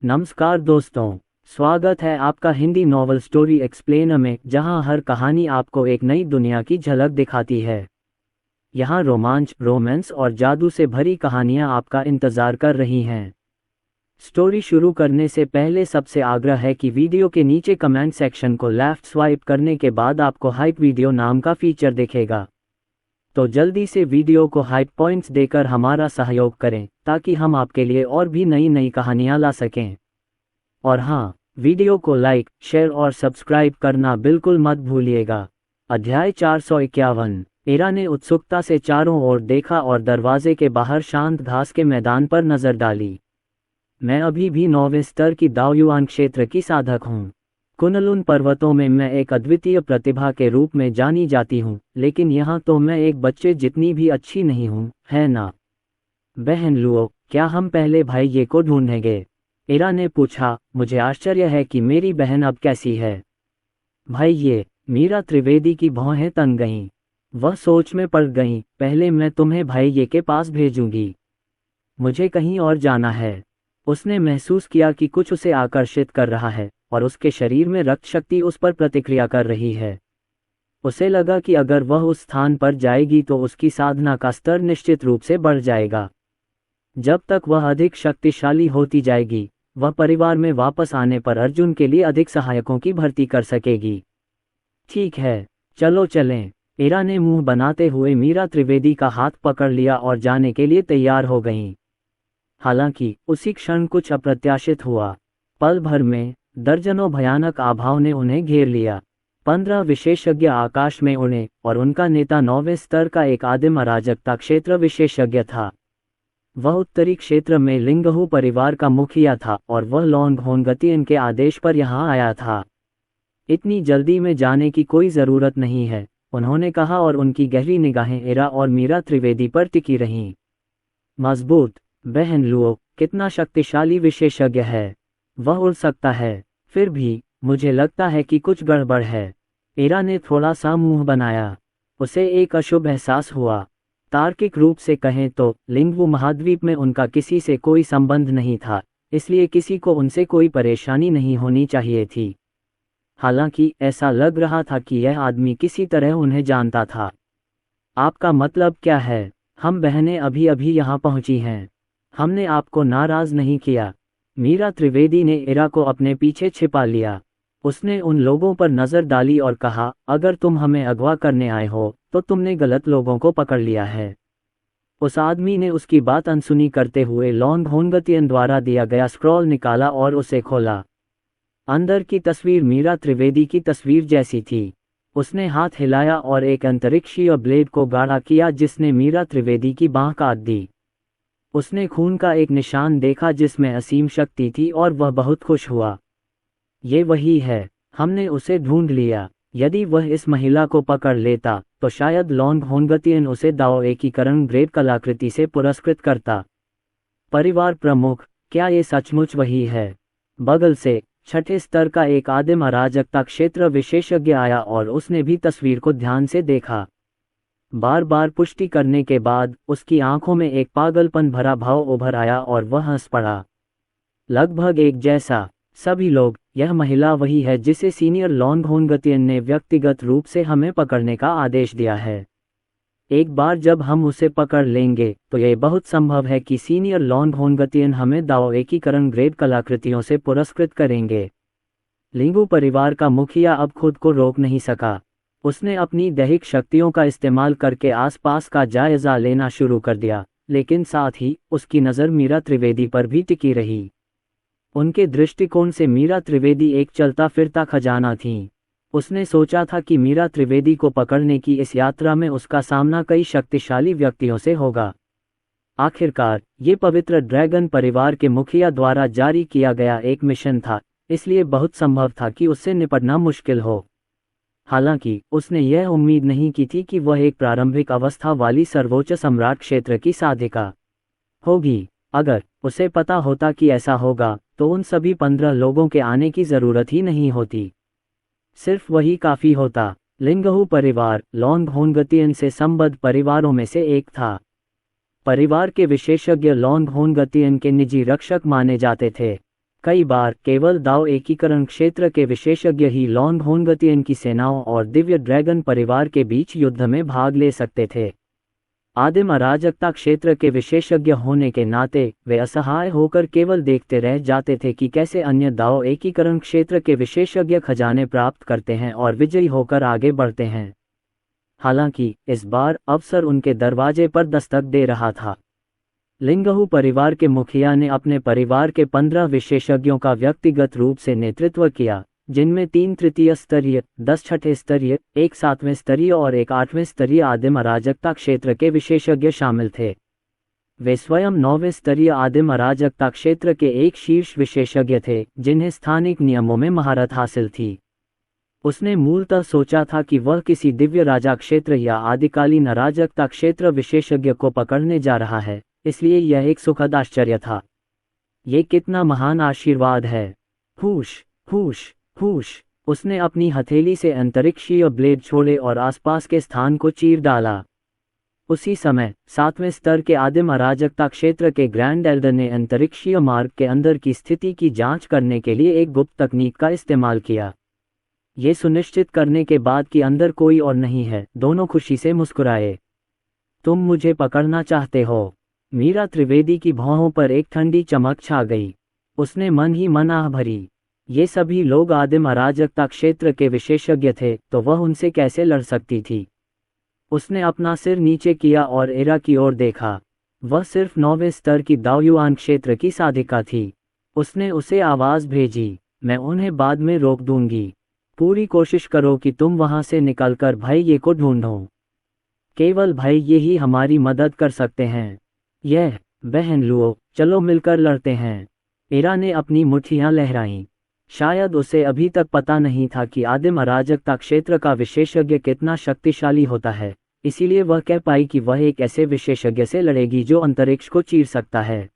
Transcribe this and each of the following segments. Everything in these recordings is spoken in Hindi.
नमस्कार दोस्तों, स्वागत है आपका हिंदी नॉवल स्टोरी एक्सप्लेनर में, जहां हर कहानी आपको एक नई दुनिया की झलक दिखाती है। यहां रोमांच, रोमांस और जादू से भरी कहानियां आपका इंतजार कर रही हैं। स्टोरी शुरू करने से पहले सबसे आग्रह है कि वीडियो के नीचे कमेंट सेक्शन को लेफ्ट स्वाइप करने के बाद आपको हाइप वीडियो नाम का फीचर दिखेगा। तो जल्दी से वीडियो को हाइप पॉइंट्स देकर हमारा सहयोग करें ताकि हम आपके लिए और भी नई नई कहानियां ला सकें। और हाँ, वीडियो को लाइक, शेयर और सब्सक्राइब करना बिल्कुल मत भूलिएगा। अध्याय 451। एरा ने उत्सुकता से चारों ओर देखा और दरवाजे के बाहर शांत घास के मैदान पर नजर डाली। मैं अभी भी 9वें स्तर की दाओयुआन क्षेत्र की साधक हूँ। कुनलुन पर्वतों में मैं एक अद्वितीय प्रतिभा के रूप में जानी जाती हूँ, लेकिन यहाँ तो मैं एक बच्चे जितनी भी अच्छी नहीं हूँ, है ना? बहन लुओ, क्या हम पहले भाईये को ढूंढेंगे? एरा ने पूछा। मुझे आश्चर्य है कि मेरी बहन अब कैसी है। भाईये, मीरा त्रिवेदी की भौहें तन गईं। वह सोच में पड़ गईं। पहले मैं तुम्हें भाईये के पास भेजूंगी। मुझे कहीं और जाना है। उसने महसूस किया कि कुछ उसे आकर्षित कर रहा है और उसके शरीर में रक्त शक्ति उस पर प्रतिक्रिया कर रही है। उसे लगा कि अगर वह उस स्थान पर जाएगी तो उसकी साधना का स्तर निश्चित रूप से बढ़ जाएगा। जब तक वह अधिक शक्तिशाली होती जाएगी, वह परिवार में वापस आने पर अर्जुन के लिए अधिक सहायकों की भर्ती कर सकेगी। ठीक है, चलो चलें। एरा ने मुंह बनाते हुए मीरा त्रिवेदी का हाथ पकड़ लिया और जाने के लिए तैयार हो गईं। हालांकि उसी क्षण कुछ अप्रत्याशित हुआ। पल भर में दर्जनों भयानक आभाओं ने उन्हें घेर लिया। 15 विशेषज्ञ आकाश में उड़े और उनका नेता 9वें स्तर का एक आदिम अराजकता क्षेत्र विशेषज्ञ था। वह उत्तरी क्षेत्र में लिंगहू परिवार का मुखिया था और वह लॉन्ग होनगतियन के आदेश पर यहाँ आया था। इतनी जल्दी में जाने की कोई ज़रूरत नहीं है, उन्होंने कहा और उनकी गहरी निगाहें एरा और मीरा त्रिवेदी पर टिकी रहीं। मजबूत। बहन लुओ, कितना शक्तिशाली विशेषज्ञ है। वह उड़ सकता है। फिर भी मुझे लगता है कि कुछ गड़बड़ है। एरा ने थोड़ा सा मुंह बनाया। उसे एक अशुभ एहसास हुआ। तार्किक रूप से कहें तो लिंगवू महाद्वीप में उनका किसी से कोई संबंध नहीं था, इसलिए किसी को उनसे कोई परेशानी नहीं होनी चाहिए थी। हालांकि ऐसा लग रहा था कि यह आदमी किसी तरह उन्हें जानता था। आपका मतलब क्या है? हम बहनें अभी अभी यहाँ पहुँची हैं। हमने आपको नाराज नहीं किया। मीरा त्रिवेदी ने एरा को अपने पीछे छिपा लिया। उसने उन लोगों पर नजर डाली और कहा, अगर तुम हमें अगवा करने आए हो तो तुमने गलत लोगों को पकड़ लिया है। उस आदमी ने उसकी बात अनसुनी करते हुए लॉन्ग होनगतियन द्वारा दिया गया स्क्रॉल निकाला और उसे खोला। अंदर की तस्वीर मीरा त्रिवेदी की तस्वीर जैसी थी। उसने हाथ हिलाया और एक अंतरिक्षीय ब्लेड को गाढ़ा किया जिसने मीरा त्रिवेदी की बांह काट दी। उसने खून का एक निशान देखा जिसमें असीम शक्ति थी और वह बहुत खुश हुआ। ये वही है, हमने उसे ढूंढ लिया। यदि वह इस महिला को पकड़ लेता तो शायद लॉन्ग होनगतियन उसे दाओ एकीकरण ग्रेड कलाकृति से पुरस्कृत करता। परिवार प्रमुख, क्या ये सचमुच वही है? बगल से 6ठे स्तर का एक आदिम अराजकता क्षेत्र विशेषज्ञ आया और उसने भी तस्वीर को ध्यान से देखा। बार बार पुष्टि करने के बाद उसकी आंखों में एक पागलपन भरा भाव उभर आया और वह हंस पड़ा। लगभग एक जैसा। सभी लोग, यह महिला वही है जिसे सीनियर लॉन्ग होनगतियन ने व्यक्तिगत रूप से हमें पकड़ने का आदेश दिया है। एक बार जब हम उसे पकड़ लेंगे तो यह बहुत संभव है कि सीनियर लॉन्ग होनगतियन हमें दाओ एकीकरण ग्रेड कलाकृतियों से पुरस्कृत करेंगे। लिंगू परिवार का मुखिया अब खुद को रोक नहीं सका। उसने अपनी दैहिक शक्तियों का इस्तेमाल करके आसपास का जायजा लेना शुरू कर दिया, लेकिन साथ ही उसकी नज़र मीरा त्रिवेदी पर भी टिकी रही। उनके दृष्टिकोण से मीरा त्रिवेदी एक चलता फिरता खजाना थीं। उसने सोचा था कि मीरा त्रिवेदी को पकड़ने की इस यात्रा में उसका सामना कई शक्तिशाली व्यक्तियों से होगा। आखिरकार ये पवित्र ड्रैगन परिवार के मुखिया द्वारा जारी किया गया एक मिशन था, इसलिए बहुत संभव था कि उससे निपटना मुश्किल हो। हालांकि उसने यह उम्मीद नहीं की थी कि वह एक प्रारंभिक अवस्था वाली सर्वोच्च सम्राट क्षेत्र की साधिका होगी। अगर उसे पता होता कि ऐसा होगा तो उन सभी 15 लोगों के आने की जरूरत ही नहीं होती। सिर्फ वही काफी होता। लिंगहू परिवार लॉन्ग होनगतियन से संबद्ध परिवारों में से एक था। परिवार के विशेषज्ञ लॉन्ग होनगतियन के निजी रक्षक माने जाते थे। कई बार केवल दाओ एकीकरण क्षेत्र के विशेषज्ञ ही लॉन्ग होनगतियन की सेनाओं और दिव्य ड्रैगन परिवार के बीच युद्ध में भाग ले सकते थे। आदिम अराजकता क्षेत्र के विशेषज्ञ होने के नाते वे असहाय होकर केवल देखते रह जाते थे कि कैसे अन्य दाओ एकीकरण क्षेत्र के विशेषज्ञ खजाने प्राप्त करते हैं और विजयी होकर आगे बढ़ते हैं। हालांकि इस बार अवसर उनके दरवाजे पर दस्तक दे रहा था। लिंगहू परिवार के मुखिया ने अपने परिवार के 15 विशेषज्ञों का व्यक्तिगत रूप से नेतृत्व किया, जिनमें 3 तृतीय स्तरीय, 10 छठे स्तरीय, 1 7वें स्तरीय और 1 8वें स्तरीय आदिम अराजकता क्षेत्र के विशेषज्ञ शामिल थे। वे स्वयं 9वें स्तरीय आदिम अराजकता क्षेत्र के एक शीर्ष विशेषज्ञ थे, जिन्हें स्थानिक नियमों में महारत हासिल थी। उसने मूलतः सोचा था कि वह किसी दिव्य राजा क्षेत्र या आदिकालीन अराजकता क्षेत्र विशेषज्ञ को पकड़ने जा रहा है, इसलिए यह एक सुखद आश्चर्य था। ये कितना महान आशीर्वाद है। हुश हुश हुश। उसने अपनी हथेली से अंतरिक्षीय ब्लेड छोड़े और आसपास के स्थान को चीर डाला। उसी समय 7वें स्तर के आदिम अराजकता क्षेत्र के ग्रैंड एल्डर ने अंतरिक्षीय मार्ग के अंदर की स्थिति की जांच करने के लिए एक गुप्त तकनीक का इस्तेमाल किया। ये सुनिश्चित करने के बाद कि अंदर कोई और नहीं है, दोनों खुशी से मुस्कुराए। तुम मुझे पकड़ना चाहते हो? मीरा त्रिवेदी की भौहों पर एक ठंडी चमक छा गई। उसने मन ही मन आह भरी। ये सभी लोग आदिम अराजकता क्षेत्र के विशेषज्ञ थे, तो वह उनसे कैसे लड़ सकती थी? उसने अपना सिर नीचे किया और एरा की ओर देखा। वह सिर्फ 9वें स्तर की दाओयुआन क्षेत्र की साधिका थी। उसने उसे आवाज़ भेजी, मैं उन्हें बाद में रोक दूंगी। पूरी कोशिश करो कि तुम वहां से निकलकर भैये को ढूंढो। केवल भैये ही हमारी मदद कर सकते हैं। यह बहन लुओ, चलो मिलकर लड़ते हैं। एरा ने अपनी मुट्ठियां लहराईं। शायद उसे अभी तक पता नहीं था कि आदिम अराजकता क्षेत्र का विशेषज्ञ कितना शक्तिशाली होता है, इसीलिए वह कह पाई कि वह एक ऐसे विशेषज्ञ से लड़ेगी जो अंतरिक्ष को चीर सकता है।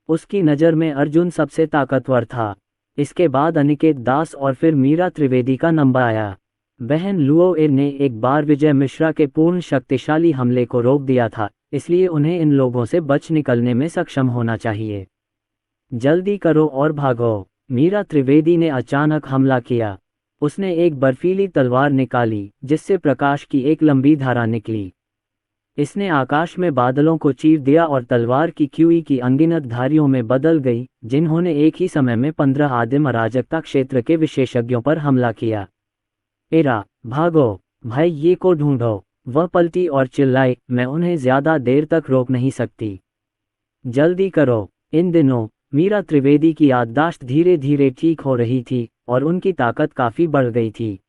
उसकी नज़र में अर्जुन सबसे ताकतवर था। इसके बाद अनिकेत दास और फिर मीरा त्रिवेदी का नंबर आया। बहन लुओ ने एक बार विजय मिश्रा के पूर्ण शक्तिशाली हमले को रोक दिया था, इसलिए उन्हें इन लोगों से बच निकलने में सक्षम होना चाहिए। जल्दी करो और भागो। मीरा त्रिवेदी ने अचानक हमला किया। उसने एक बर्फीली तलवार निकाली, जिससे प्रकाश की एक लंबी धारा निकली। इसने आकाश में बादलों को चीर दिया और तलवार की क्यूई की अनगिनत धारियों में बदल गई, जिन्होंने एक ही समय में 15 आदिम अराजकता क्षेत्र के विशेषज्ञों पर हमला किया। एरा, भागो, भाई ये को ढूंढो। वह पलटी और चिल्लाई, मैं उन्हें ज्यादा देर तक रोक नहीं सकती। जल्दी करो। इन दिनों मीरा त्रिवेदी की याददाश्त धीरे धीरे ठीक हो रही थी और उनकी ताकत काफी बढ़ गई थी।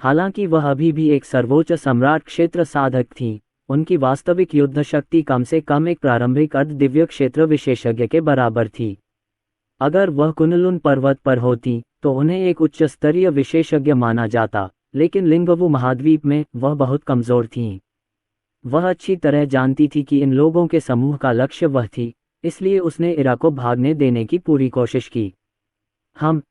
हालांकि वह अभी भी एक सर्वोच्च सम्राट क्षेत्र साधक थी, उनकी वास्तविक युद्ध शक्ति कम से कम एक प्रारंभिक अर्ध दिव्य क्षेत्र विशेषज्ञ के बराबर थी। अगर वह कुनलुन पर्वत पर होती तो उन्हें एक उच्च स्तरीय विशेषज्ञ माना जाता, लेकिन लिंगवू महाद्वीप में वह बहुत कमजोर थीं। वह अच्छी तरह जानती थी कि इन लोगों के समूह का लक्ष्य वह थी, इसलिए उसने इरा को भागने देने की पूरी कोशिश की।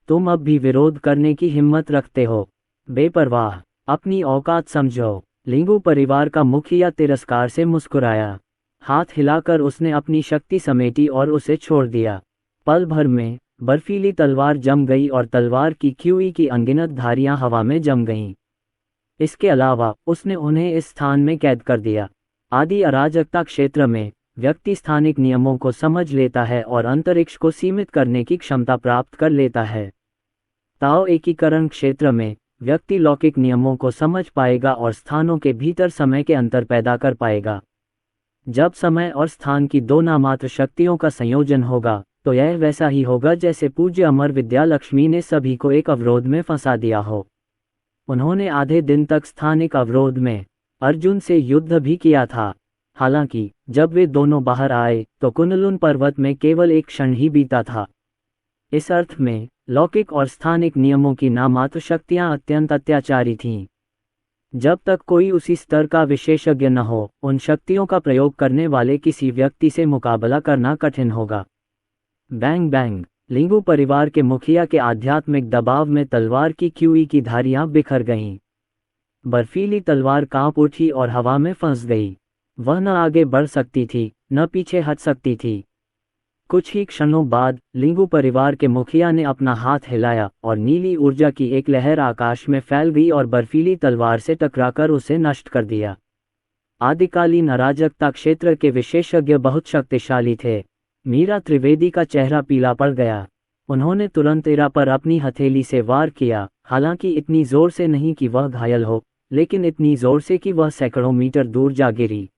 तुम अब भी विरोध करने की हिम्मत रखते हो? बेपरवाह, अपनी औकात समझो। लिंगू परिवार का मुखिया तिरस्कार से मुस्कुराया। हाथ हिलाकर उसने अपनी शक्ति समेटी और उसे छोड़ दिया। पल भर में बर्फीली तलवार जम गई और तलवार की क्यूई की अनगिनत धारियां हवा में जम गईं। इसके अलावा उसने उन्हें इस स्थान में कैद कर दिया। आदि अराजकता क्षेत्र में व्यक्ति स्थानिक नियमों को समझ लेता है और अंतरिक्ष को सीमित करने की क्षमता प्राप्त कर लेता है। ताओ एकीकरण क्षेत्र में व्यक्ति लौकिक नियमों को समझ पाएगा और स्थानों के भीतर समय के अंतर पैदा कर पाएगा। जब समय और स्थान की दो नामात्र शक्तियों का संयोजन होगा तो यह वैसा ही होगा जैसे पूज्य अमर विद्या लक्ष्मी ने सभी को एक अवरोध में फंसा दिया हो। उन्होंने आधे दिन तक स्थानिक अवरोध में अर्जुन से युद्ध भी किया था। हालांकि जब वे दोनों बाहर आए तो कुनलुन पर्वत में केवल एक क्षण ही बीता था। इस अर्थ में लौकिक और स्थानिक नियमों की नामात्र शक्तियां अत्यंत अत्याचारी थीं। जब तक कोई उसी स्तर का विशेषज्ञ न हो, उन शक्तियों का प्रयोग करने वाले किसी व्यक्ति से मुकाबला करना कठिन होगा। बैंग बैंग, लिंगू परिवार के मुखिया के आध्यात्मिक दबाव में तलवार की क्यूई की धारियां बिखर गईं। बर्फीली तलवार कांप उठी और हवा में फंस गई। वह न आगे बढ़ सकती थी, न पीछे हट सकती थी। कुछ ही क्षणों बाद लिंगू परिवार के मुखिया ने अपना हाथ हिलाया और नीली ऊर्जा की एक लहर आकाश में फैल गई और बर्फीली तलवार से टकराकर उसे नष्ट कर दिया। आदिकालीन अराजकता क्षेत्र के विशेषज्ञ बहुत शक्तिशाली थे। मीरा त्रिवेदी का चेहरा पीला पड़ गया। उन्होंने तुरंत इरा पर अपनी हथेली से वार किया, हालांकि इतनी जोर से नहीं कि वह घायल हो, लेकिन इतनी जोर से कि वह सैकड़ों मीटर दूर जा गिरी।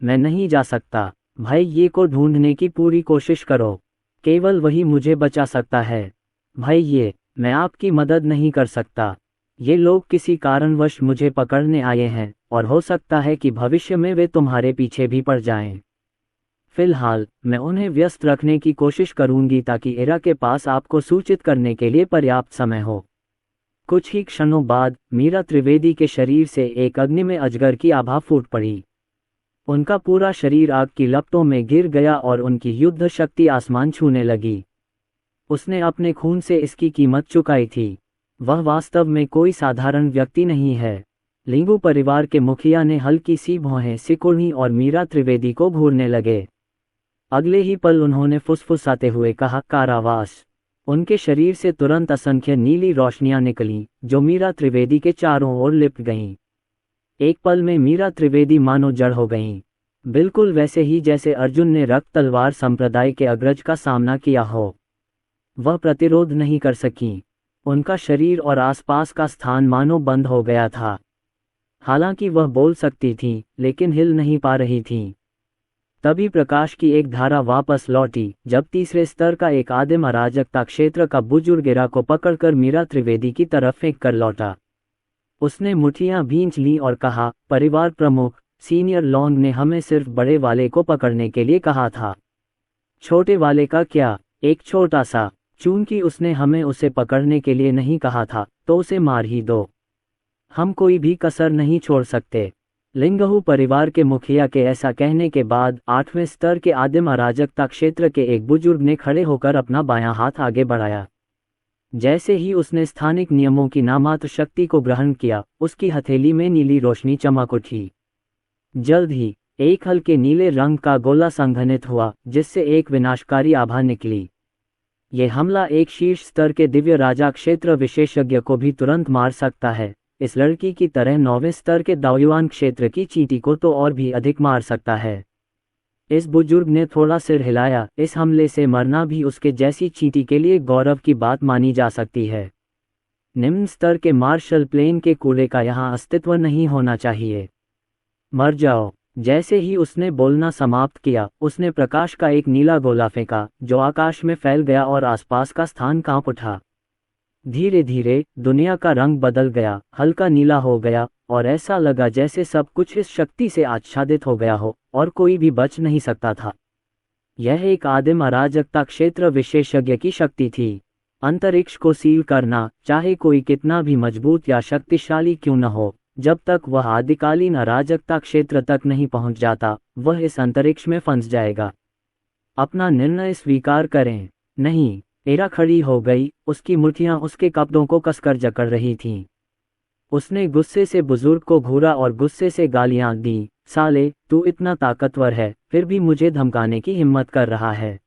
मैं नहीं जा सकता भाई, ये को ढूंढने की पूरी कोशिश करो, केवल वही मुझे बचा सकता है। भाई मैं आपकी मदद नहीं कर सकता। ये लोग किसी कारणवश मुझे पकड़ने आए हैं और हो सकता है कि भविष्य में वे तुम्हारे पीछे भी पड़ जाएं। फिलहाल मैं उन्हें व्यस्त रखने की कोशिश करूंगी ताकि इरा के पास आपको सूचित करने के लिए पर्याप्त समय हो। कुछ ही क्षणों बाद मीरा त्रिवेदी के शरीर से एक अग्निमय अजगर की आभा फूट पड़ी। उनका पूरा शरीर आग की लपटों में गिर गया और उनकी युद्ध शक्ति आसमान छूने लगी। उसने अपने खून से इसकी कीमत चुकाई थी। वह वास्तव में कोई साधारण व्यक्ति नहीं है। लिंगू परिवार के मुखिया ने हल्की सी भौहें सिकुड़ी और मीरा त्रिवेदी को घूरने लगे। अगले ही पल उन्होंने फुसफुसाते हुए कहा, कारावास। उनके शरीर से तुरंत असंख्य नीली रोशनियां निकलीं, जो मीरा त्रिवेदी के चारों ओर लिपट गईं। एक पल में मीरा त्रिवेदी मानो जड़ हो गईं, बिल्कुल वैसे ही जैसे अर्जुन ने रक्त तलवार संप्रदाय के अग्रज का सामना किया हो। वह प्रतिरोध नहीं कर सकीं। उनका शरीर और आसपास का स्थान मानो बंद हो गया था। हालांकि वह बोल सकती थीं, लेकिन हिल नहीं पा रही थीं। तभी प्रकाश की एक धारा वापस लौटी, जब तीसरे स्तर का एक आदिम अराजकता क्षेत्र का बुजुर्ग इरा को पकड़कर मीरा त्रिवेदी की तरफ फेंक कर लौटा। उसने मुठ्ठियां भींच लीं और कहा, परिवार प्रमुख सीनियर लॉन्ग ने हमें सिर्फ बड़े वाले को पकड़ने के लिए कहा था। छोटे वाले का क्या? एक छोटा सा। चूंकि उसने हमें उसे पकड़ने के लिए नहीं कहा था, तो उसे मार ही दो। हम कोई भी कसर नहीं छोड़ सकते। लिंगहू परिवार के मुखिया के ऐसा कहने के बाद 8वें स्तर के आदिम अराजकता क्षेत्र के एक बुजुर्ग ने खड़े होकर अपना बायां हाथ आगे बढ़ाया। जैसे ही उसने स्थानिक नियमों की नामात्र शक्ति को ग्रहण किया, उसकी हथेली में नीली रोशनी चमक उठी। जल्द ही एक हल्के नीले रंग का गोला संघनित हुआ, जिससे एक विनाशकारी आभा निकली। यह हमला एक शीर्ष स्तर के दिव्य राजा क्षेत्र विशेषज्ञ को भी तुरंत मार सकता है। इस लड़की की तरह 9वें स्तर के दाओयुआन क्षेत्र की चींटी को तो और भी अधिक मार सकता है। इस बुजुर्ग ने थोड़ा सिर हिलाया। इस हमले से मरना भी उसके जैसी चींटी के लिए गौरव की बात मानी जा सकती है। निम्न स्तर के मार्शल प्लेन के कूड़े का यहाँ अस्तित्व नहीं होना चाहिए। मर जाओ। जैसे ही उसने बोलना समाप्त किया, उसने प्रकाश का एक नीला गोला फेंका, जो आकाश में फैल गया और आसपास का स्थान कांप उठा। धीरे धीरे दुनिया का रंग बदल गया, हल्का नीला हो गया और ऐसा लगा जैसे सब कुछ इस शक्ति से आच्छादित हो गया हो और कोई भी बच नहीं सकता था। यह एक आदिम अराजकता क्षेत्र विशेषज्ञ की शक्ति थी। अंतरिक्ष को सील करना, चाहे कोई कितना भी मजबूत या शक्तिशाली क्यों न हो, जब तक वह आदिकालीन अराजकता क्षेत्र तक नहीं पहुंच जाता, वह इस अंतरिक्ष में फंस जाएगा। अपना निर्णय स्वीकार करें। नहीं। इरा खड़ी हो गई, उसकी मुट्ठियां उसके कपड़ों को कसकर जकड़ रही थीं। उसने गुस्से से बुजुर्ग को घूरा और गुस्से से गालियां दी। साले, तू इतना ताकतवर है, फिर भी मुझे धमकाने की हिम्मत कर रहा है।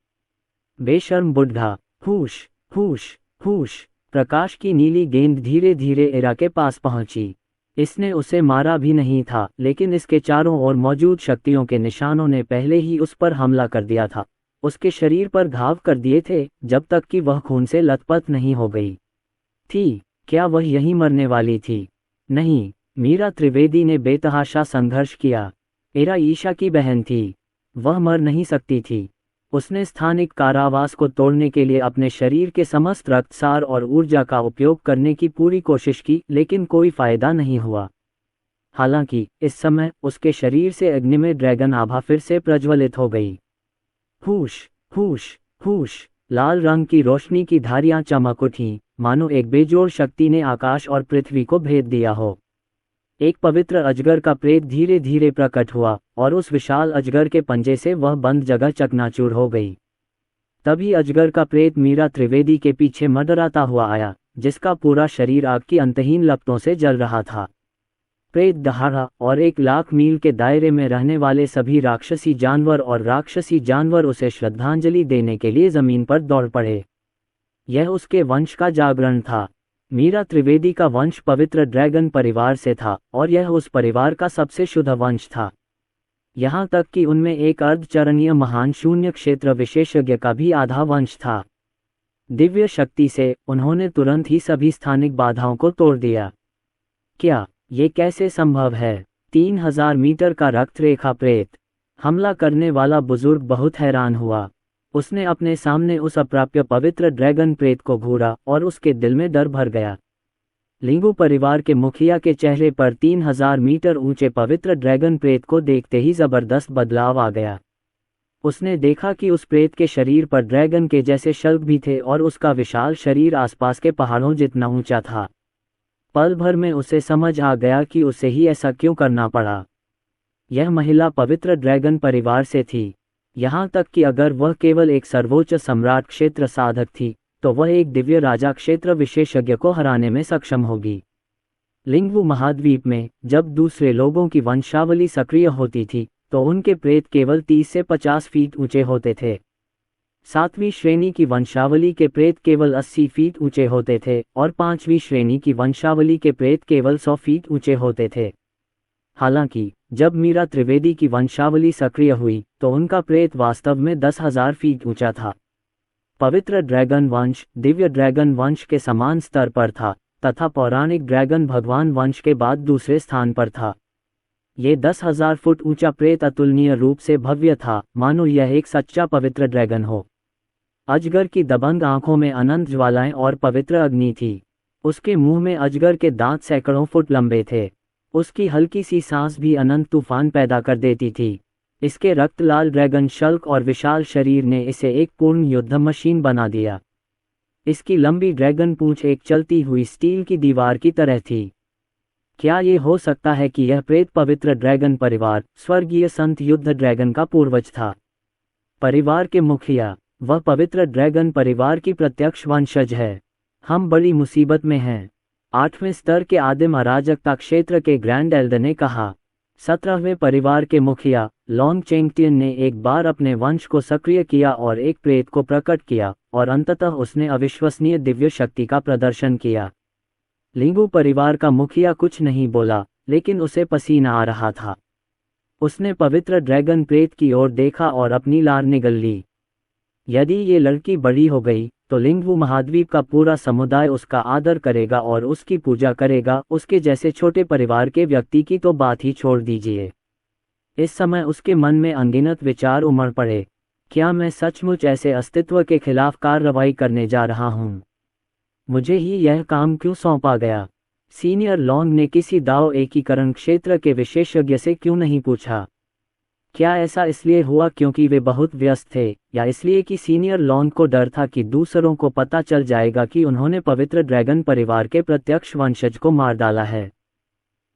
बेशर्म बुढ़ा। फूश फूश फूश। प्रकाश की नीली गेंद धीरे धीरे इरा के पास पहुंची। इसने उसे मारा भी नहीं था, लेकिन इसके चारों ओर मौजूद शक्तियों के निशानों ने पहले ही उस पर हमला कर दिया था। उसके शरीर पर घाव कर दिए थे, जब तक कि वह खून से लथपथ नहीं हो गई थी। क्या वह यहीं मरने वाली थी? नहीं। मीरा त्रिवेदी ने बेतहाशा संघर्ष किया। इरा ईशा की बहन थी। वह मर नहीं सकती थी। उसने स्थानिक कारावास को तोड़ने के लिए अपने शरीर के समस्त रक्तसार और ऊर्जा का उपयोग करने की पूरी कोशिश की, लेकिन कोई फायदा नहीं हुआ। हालांकि इस समय उसके शरीर से अग्निमय ड्रैगन आभा फिर से प्रज्वलित हो गई। फूश फूश फूश। लाल रंग की रोशनी की धारियां चमक उठीं, मानो एक बेजोड़ शक्ति ने आकाश और पृथ्वी को भेद दिया हो। एक पवित्र अजगर का प्रेत धीरे धीरे प्रकट हुआ और उस विशाल अजगर के पंजे से वह बंद जगह चकनाचूर हो गई। तभी अजगर का प्रेत मीरा त्रिवेदी के पीछे मडराता हुआ आया, जिसका पूरा शरीर आग की अंतहीन लपटों से जल रहा था। प्रेत दहाड़ा और 1 लाख मील के दायरे में रहने वाले सभी राक्षसी जानवर और राक्षसी जानवर उसे श्रद्धांजलि देने के लिए जमीन पर दौड़ पड़े। यह उसके वंश का जागरण था। मीरा त्रिवेदी का वंश पवित्र ड्रैगन परिवार से था और यह उस परिवार का सबसे शुद्ध वंश था। यहाँ तक कि उनमें एक अर्धचरणीय महान शून्य क्षेत्र विशेषज्ञ का भी आधा वंश था। दिव्य शक्ति से उन्होंने तुरंत ही सभी स्थानिक बाधाओं को तोड़ दिया। क्या ये कैसे संभव है? 3000 मीटर का रक्त रेखा प्रेत। हमला करने वाला बुजुर्ग बहुत हैरान हुआ। उसने अपने सामने उस अप्राप्य पवित्र ड्रैगन प्रेत को घूरा और उसके दिल में डर भर गया। लिंगू परिवार के मुखिया के चेहरे पर 3000 मीटर ऊंचे पवित्र ड्रैगन प्रेत को देखते ही जबरदस्त बदलाव आ गया। उसने देखा कि उस प्रेत के शरीर पर ड्रैगन के जैसे शल्क भी थे और उसका विशाल शरीर आसपास के पहाड़ों जितना ऊंचा था। पल भर में उसे समझ आ गया कि उसे ही ऐसा क्यों करना पड़ा। यह महिला पवित्र ड्रैगन परिवार से थी। यहाँ तक कि अगर वह केवल एक सर्वोच्च सम्राट क्षेत्र साधक थी तो वह एक दिव्य राजा क्षेत्र विशेषज्ञ को हराने में सक्षम होगी। लिंगवू महाद्वीप में जब दूसरे लोगों की वंशावली सक्रिय होती थी तो उनके प्रेत केवल 30 से 50 फीट ऊंचे होते थे। 7वीं श्रेणी की वंशावली के प्रेत केवल 80 फीट ऊंचे होते थे और 5वीं श्रेणी की वंशावली के प्रेत केवल 100 फीट ऊंचे होते थे। हालांकि जब मीरा त्रिवेदी की वंशावली सक्रिय हुई तो उनका प्रेत वास्तव में 10,000 फीट ऊंचा था। पवित्र ड्रैगन वंश दिव्य ड्रैगन वंश के समान स्तर पर था तथा पौराणिक ड्रैगन भगवान वंश के बाद दूसरे स्थान पर था। ये 10,000 फुट ऊंचा प्रेत अतुलनीय रूप से भव्य था, मानो यह एक सच्चा पवित्र ड्रैगन हो। अजगर की दबंग आंखों में अनंत ज्वालाएं और पवित्र अग्नि थी। उसके मुंह में अजगर के दांत सैकड़ों फुट लंबे थे। उसकी हल्की सी सांस भी अनंत तूफान पैदा कर देती थी। इसके रक्त लाल ड्रैगन शल्क और विशाल शरीर ने इसे एक पूर्ण युद्ध मशीन बना दिया। इसकी लंबी ड्रैगन पूंछ एक चलती हुई स्टील की दीवार की तरह थी। क्या ये हो सकता है कि यह प्रेत पवित्र ड्रैगन परिवार स्वर्गीय संत युद्ध ड्रैगन का पूर्वज था? परिवार के मुखिया, वह पवित्र ड्रैगन परिवार की प्रत्यक्ष वंशज है। हम बड़ी मुसीबत में हैं, 8वें स्तर के आदिम अराजकता क्षेत्र के ग्रैंड एल्डर ने कहा। 17वें परिवार के मुखिया लॉन्ग चेंगटियन ने एक बार अपने वंश को सक्रिय किया और एक प्रेत को प्रकट किया और अंततः उसने अविश्वसनीय दिव्य शक्ति का प्रदर्शन किया। लिंगू परिवार का मुखिया कुछ नहीं बोला, लेकिन उसे पसीना आ रहा था। उसने पवित्र ड्रैगन प्रेत की ओर देखा और अपनी लार निगल ली। यदि ये लड़की बड़ी हो गई तो लिंगवू महाद्वीप का पूरा समुदाय उसका आदर करेगा और उसकी पूजा करेगा। उसके जैसे छोटे परिवार के व्यक्ति की तो बात ही छोड़ दीजिए। इस समय उसके मन में अनगिनत विचार उमड़ पड़े। क्या मैं सचमुच ऐसे अस्तित्व के खिलाफ कार्रवाई करने जा रहा हूँ? मुझे ही यह काम क्यों सौंपा गया? सीनियर लॉन्ग ने किसी दाव एकीकरण क्षेत्र के विशेषज्ञ से क्यों नहीं पूछा? क्या ऐसा इसलिए हुआ क्योंकि वे बहुत व्यस्त थे, या इसलिए कि सीनियर लॉन्ग को डर था कि दूसरों को पता चल जाएगा कि उन्होंने पवित्र ड्रैगन परिवार के प्रत्यक्ष वंशज को मार डाला है?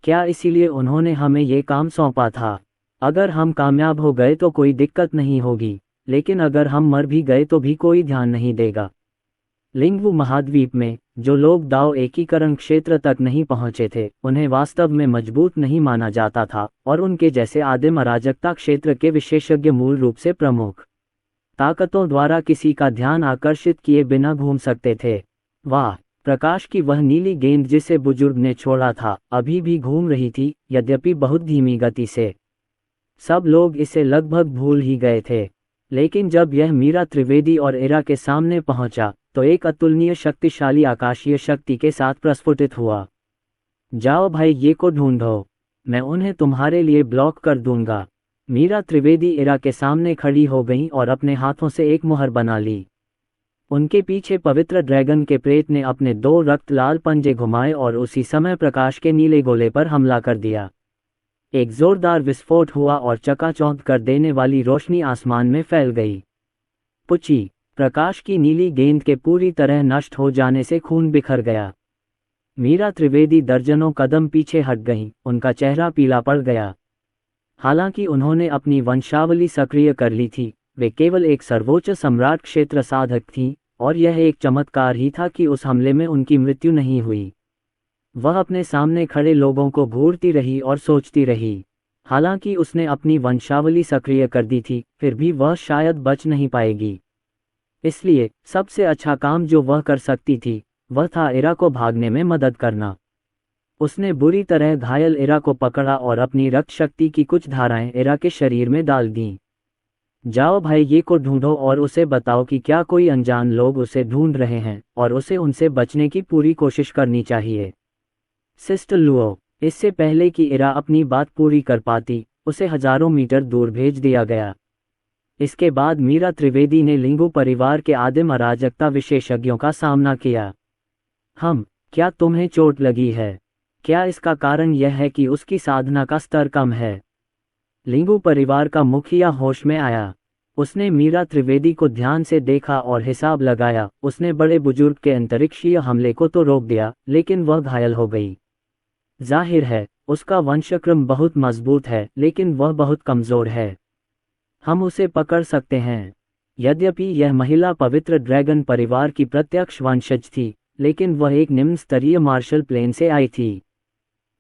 क्या इसीलिए उन्होंने हमें ये काम सौंपा था? अगर हम कामयाब हो गए तो कोई दिक्कत नहीं होगी, लेकिन अगर हम मर भी गए तो भी कोई ध्यान नहीं देगा। लिंगवू महाद्वीप में जो लोग दाव एकीकरण क्षेत्र तक नहीं पहुंचे थे उन्हें वास्तव में मजबूत नहीं माना जाता था और उनके जैसे आदिम अराजकता क्षेत्र के विशेषज्ञ मूल रूप से प्रमुख ताकतों द्वारा किसी का ध्यान आकर्षित किए बिना घूम सकते थे। वाह, प्रकाश की वह नीली गेंद जिसे बुजुर्ग ने छोड़ा था अभी भी घूम रही थी, यद्यपि बहुत धीमी गति से। सब लोग इसे लगभग भूल ही गए थे, लेकिन जब यह मीरा त्रिवेदी और इरा के सामने पहुंचा तो एक अतुलनीय शक्तिशाली आकाशीय शक्ति के साथ प्रस्फुटित हुआ। जाओ भाई, ये को ढूंढो, मैं उन्हें तुम्हारे लिए ब्लॉक कर दूंगा। मीरा त्रिवेदी इरा के सामने खड़ी हो गईं और अपने हाथों से एक मुहर बना ली। उनके पीछे पवित्र ड्रैगन के प्रेत ने अपने 2 रक्त लाल पंजे घुमाए और उसी समय प्रकाश के नीले गोले पर हमला कर दिया। एक जोरदार विस्फोट हुआ और चकाचौंध कर देने वाली रोशनी आसमान में फैल गई। पुची, प्रकाश की नीली गेंद के पूरी तरह नष्ट हो जाने से खून बिखर गया। मीरा त्रिवेदी दर्जनों कदम पीछे हट गईं, उनका चेहरा पीला पड़ गया। हालांकि उन्होंने अपनी वंशावली सक्रिय कर ली थी, वे केवल एक सर्वोच्च सम्राट क्षेत्र साधक थीं, और यह एक चमत्कार ही था कि उस हमले में उनकी मृत्यु नहीं हुई। वह अपने सामने खड़े लोगों को घूरती रही और सोचती रही। हालांकि उसने अपनी वंशावली सक्रिय कर दी थी, फिर भी वह शायद बच नहीं पाएगी। इसलिए सबसे अच्छा काम जो वह कर सकती थी वह था इरा को भागने में मदद करना। उसने बुरी तरह घायल इरा को पकड़ा और अपनी रक्त शक्ति की कुछ धाराएं इरा के शरीर में डाल दीं। जाओ भाई, ये को ढूंढो और उसे बताओ कि क्या कोई अनजान लोग उसे ढूंढ रहे हैं और उसे उनसे बचने की पूरी कोशिश करनी चाहिए। सिस्टर लुओ, इससे पहले कि इरा अपनी बात पूरी कर पाती, उसे हजारों मीटर दूर भेज दिया गया। इसके बाद मीरा त्रिवेदी ने लिंगू परिवार के आदिम अराजकता विशेषज्ञों का सामना किया। क्या तुम्हें चोट लगी है? क्या इसका कारण यह है कि उसकी साधना का स्तर कम है? लिंगू परिवार का मुखिया होश में आया। उसने मीरा त्रिवेदी को ध्यान से देखा और हिसाब लगाया। उसने बड़े बुजुर्ग के अंतरिक्षीय हमले को तो रोक दिया, लेकिन वह घायल हो गई। जाहिर है उसका वंशक्रम बहुत मजबूत है, लेकिन वह बहुत कमजोर है। हम उसे पकड़ सकते हैं। यद्यपि यह महिला पवित्र ड्रैगन परिवार की प्रत्यक्ष वंशज थी, लेकिन वह एक निम्न स्तरीय मार्शल प्लेन से आई थी।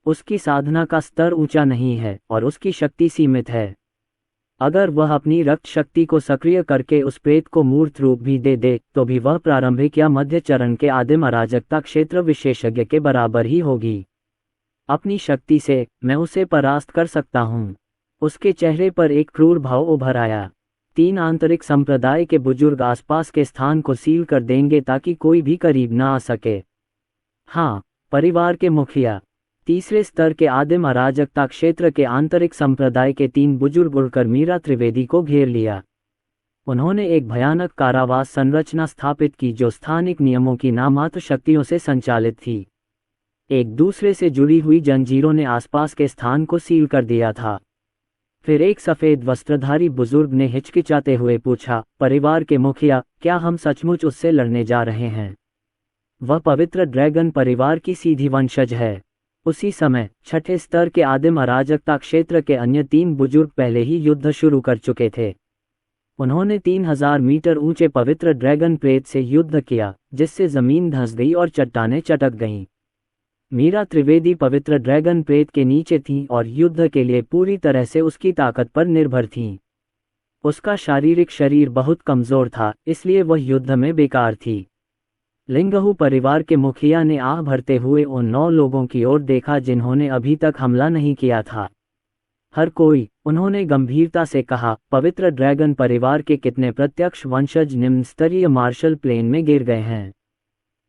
उसकी साधना का स्तर ऊंचा नहीं है और उसकी शक्ति सीमित है। अगर वह अपनी रक्त शक्ति को सक्रिय करके उस प्रेत को मूर्त रूप भी दे दे, तो भी वह प्रारंभिक या मध्य चरण के आदिम अराजकता क्षेत्र विशेषज्ञ के बराबर ही होगी। अपनी शक्ति से मैं उसे परास्त कर सकता हूँ। उसके चेहरे पर एक क्रूर भाव उभर आया। 3 आंतरिक संप्रदाय के बुजुर्ग आसपास के स्थान को सील कर देंगे ताकि कोई भी करीब न आ सके। हाँ, परिवार के मुखिया। तीसरे स्तर के आदिम अराजकता क्षेत्र के आंतरिक संप्रदाय के 3 बुजुर्ग उड़कर मीरा त्रिवेदी को घेर लिया। उन्होंने एक भयानक कारावास संरचना स्थापित की जो स्थानिक नियमों की नामात्र शक्तियों से संचालित थी। एक दूसरे से जुड़ी हुई जंजीरों ने आसपास के स्थान को सील कर दिया था। फिर एक सफेद वस्त्रधारी बुजुर्ग ने हिचकिचाते हुए पूछा, परिवार के मुखिया, क्या हम सचमुच उससे लड़ने जा रहे हैं? वह पवित्र ड्रैगन परिवार की सीधी वंशज है। उसी समय 6ठे स्तर के आदिम अराजकता क्षेत्र के अन्य 3 बुजुर्ग पहले ही युद्ध शुरू कर चुके थे। उन्होंने 3000 मीटर ऊंचे पवित्र ड्रैगन प्रेत से युद्ध किया, जिससे जमीन धंस गई और चट्टानें चटक गईं। मीरा त्रिवेदी पवित्र ड्रैगन प्रेत के नीचे थीं और युद्ध के लिए पूरी तरह से उसकी ताकत पर निर्भर थीं। उसका शारीरिक शरीर बहुत कमजोर था, इसलिए वह युद्ध में बेकार थी। लिंगहू परिवार के मुखिया ने आह भरते हुए उन 9 लोगों की ओर देखा जिन्होंने अभी तक हमला नहीं किया था। हर कोई, उन्होंने गंभीरता से कहा, पवित्र ड्रैगन परिवार के कितने प्रत्यक्ष वंशज निम्न स्तरीय मार्शल प्लेन में गिर गए हैं।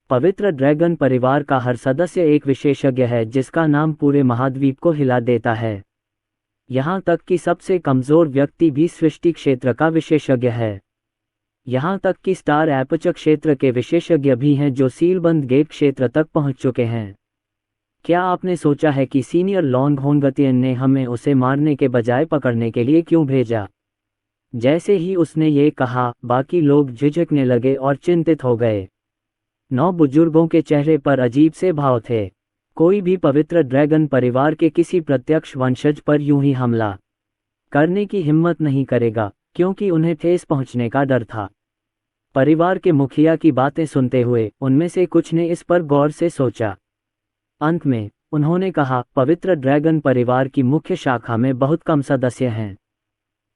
पवित्र ड्रैगन परिवार का हर सदस्य एक विशेषज्ञ है जिसका नाम पूरे महाद्वीप को हिला देता है। यहाँ तक कि सबसे कमजोर व्यक्ति भी सृष्टि क्षेत्र का विशेषज्ञ है। यहाँ तक कि स्टार एपर्चर क्षेत्र के विशेषज्ञ भी हैं जो सीलबंद गेट क्षेत्र तक पहुँच चुके हैं। क्या आपने सोचा है कि सीनियर लॉन्ग होंगतियन ने हमें उसे मारने के बजाय पकड़ने के लिए क्यों भेजा? जैसे ही उसने ये कहा, बाकी लोग झिझकने लगे और चिंतित हो गए। 9 बुजुर्गों के चेहरे पर अजीब से भाव थे। कोई भी पवित्र ड्रैगन परिवार के किसी प्रत्यक्ष वंशज पर यूं ही हमला करने की हिम्मत नहीं करेगा, क्योंकि उन्हें ठेस पहुंचने का डर था। परिवार के मुखिया की बातें सुनते हुए उनमें से कुछ ने इस पर गौर से सोचा। अंत में उन्होंने कहा, पवित्र ड्रैगन परिवार की मुख्य शाखा में बहुत कम सदस्य हैं।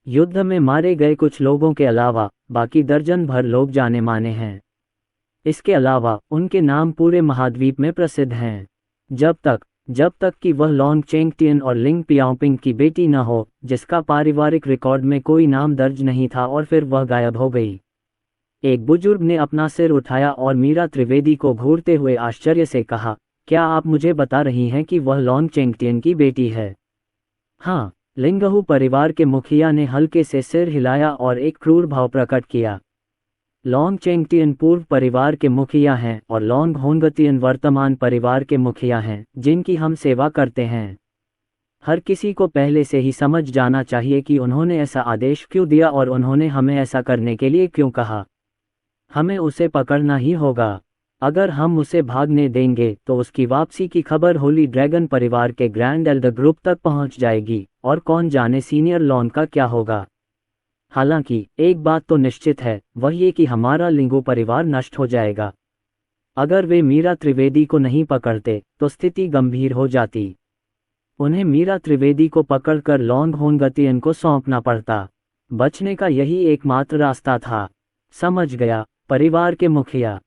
युद्ध में मारे गए कुछ लोगों के अलावा बाकी दर्जन भर लोग जाने माने हैं। इसके अलावा उनके नाम पूरे महाद्वीप में प्रसिद्ध हैं। जब तक कि वह लॉन्ग चेंगटियन और लिंग पियाओपिंग की बेटी न हो, जिसका पारिवारिक रिकॉर्ड में कोई नाम दर्ज नहीं था, और फिर वह गायब हो गई। एक बुजुर्ग ने अपना सिर उठाया और मीरा त्रिवेदी को घूरते हुए आश्चर्य से कहा, क्या आप मुझे बता रही हैं कि वह लॉन्ग चेंगटियन की बेटी है? हाँ, लिंगहू परिवार के मुखिया ने हल्के से सिर हिलाया और एक क्रूर भाव प्रकट किया। लॉन्ग चेंगटियन पूर्व परिवार के मुखिया हैं और लॉन्ग होंगतियन वर्तमान परिवार के मुखिया हैं, जिनकी हम सेवा करते हैं। हर किसी को पहले से ही समझ जाना चाहिए कि उन्होंने ऐसा आदेश क्यों दिया और उन्होंने हमें ऐसा करने के लिए क्यों कहा। हमें उसे पकड़ना ही होगा। अगर हम उसे भागने देंगे तो उसकी वापसी की खबर होली ड्रैगन परिवार के ग्रैंड एल्डर ग्रुप तक पहुंच जाएगी, और कौन जाने सीनियर लॉन का क्या होगा। हालांकि एक बात तो निश्चित है, वह ये कि हमारा लिंगू परिवार नष्ट हो जाएगा। अगर वे मीरा त्रिवेदी को नहीं पकड़ते तो स्थिति गंभीर हो जाती। उन्हें मीरा त्रिवेदी को पकड़कर लॉन्ग होनगतियन को सौंपना पड़ता। बचने का यही एकमात्र रास्ता था। समझ गया परिवार के मुखिया,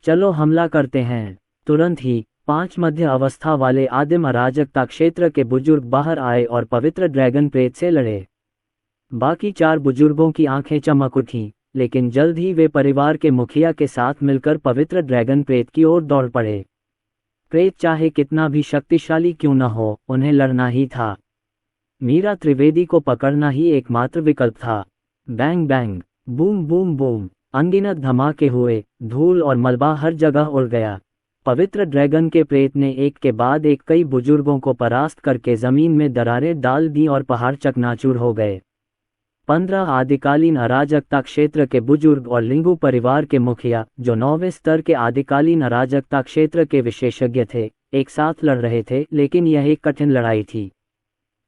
चलो हमला करते हैं। तुरंत ही 5 मध्य अवस्था वाले आदिम अराजकता क्षेत्र के बुजुर्ग बाहर आए और पवित्र ड्रैगन प्रेत से लड़े। बाकी 4 बुजुर्गों की आंखें चमक उठीं, लेकिन जल्द ही वे परिवार के मुखिया के साथ मिलकर पवित्र ड्रैगन प्रेत की ओर दौड़ पड़े। प्रेत चाहे कितना भी शक्तिशाली क्यों न हो, उन्हें लड़ना ही था। मीरा त्रिवेदी को पकड़ना ही एकमात्र विकल्प था। Bang bang, boom boom boom, अनगिनत धमाके हुए, धूल और मलबा हर जगह उड़ गया। पवित्र ड्रैगन के प्रेत ने एक के बाद एक कई बुजुर्गों को परास्त करके जमीन में दरारें डाल दी और पहाड़ चकनाचूर हो गए। 15 आदिकालीन अराजकता क्षेत्र के बुजुर्ग और लिंगू परिवार के मुखिया, जो 9वें स्तर के आदिकालीन अराजकता क्षेत्र के विशेषज्ञ थे, एक साथ लड़ रहे थे, लेकिन यह एक कठिन लड़ाई थी।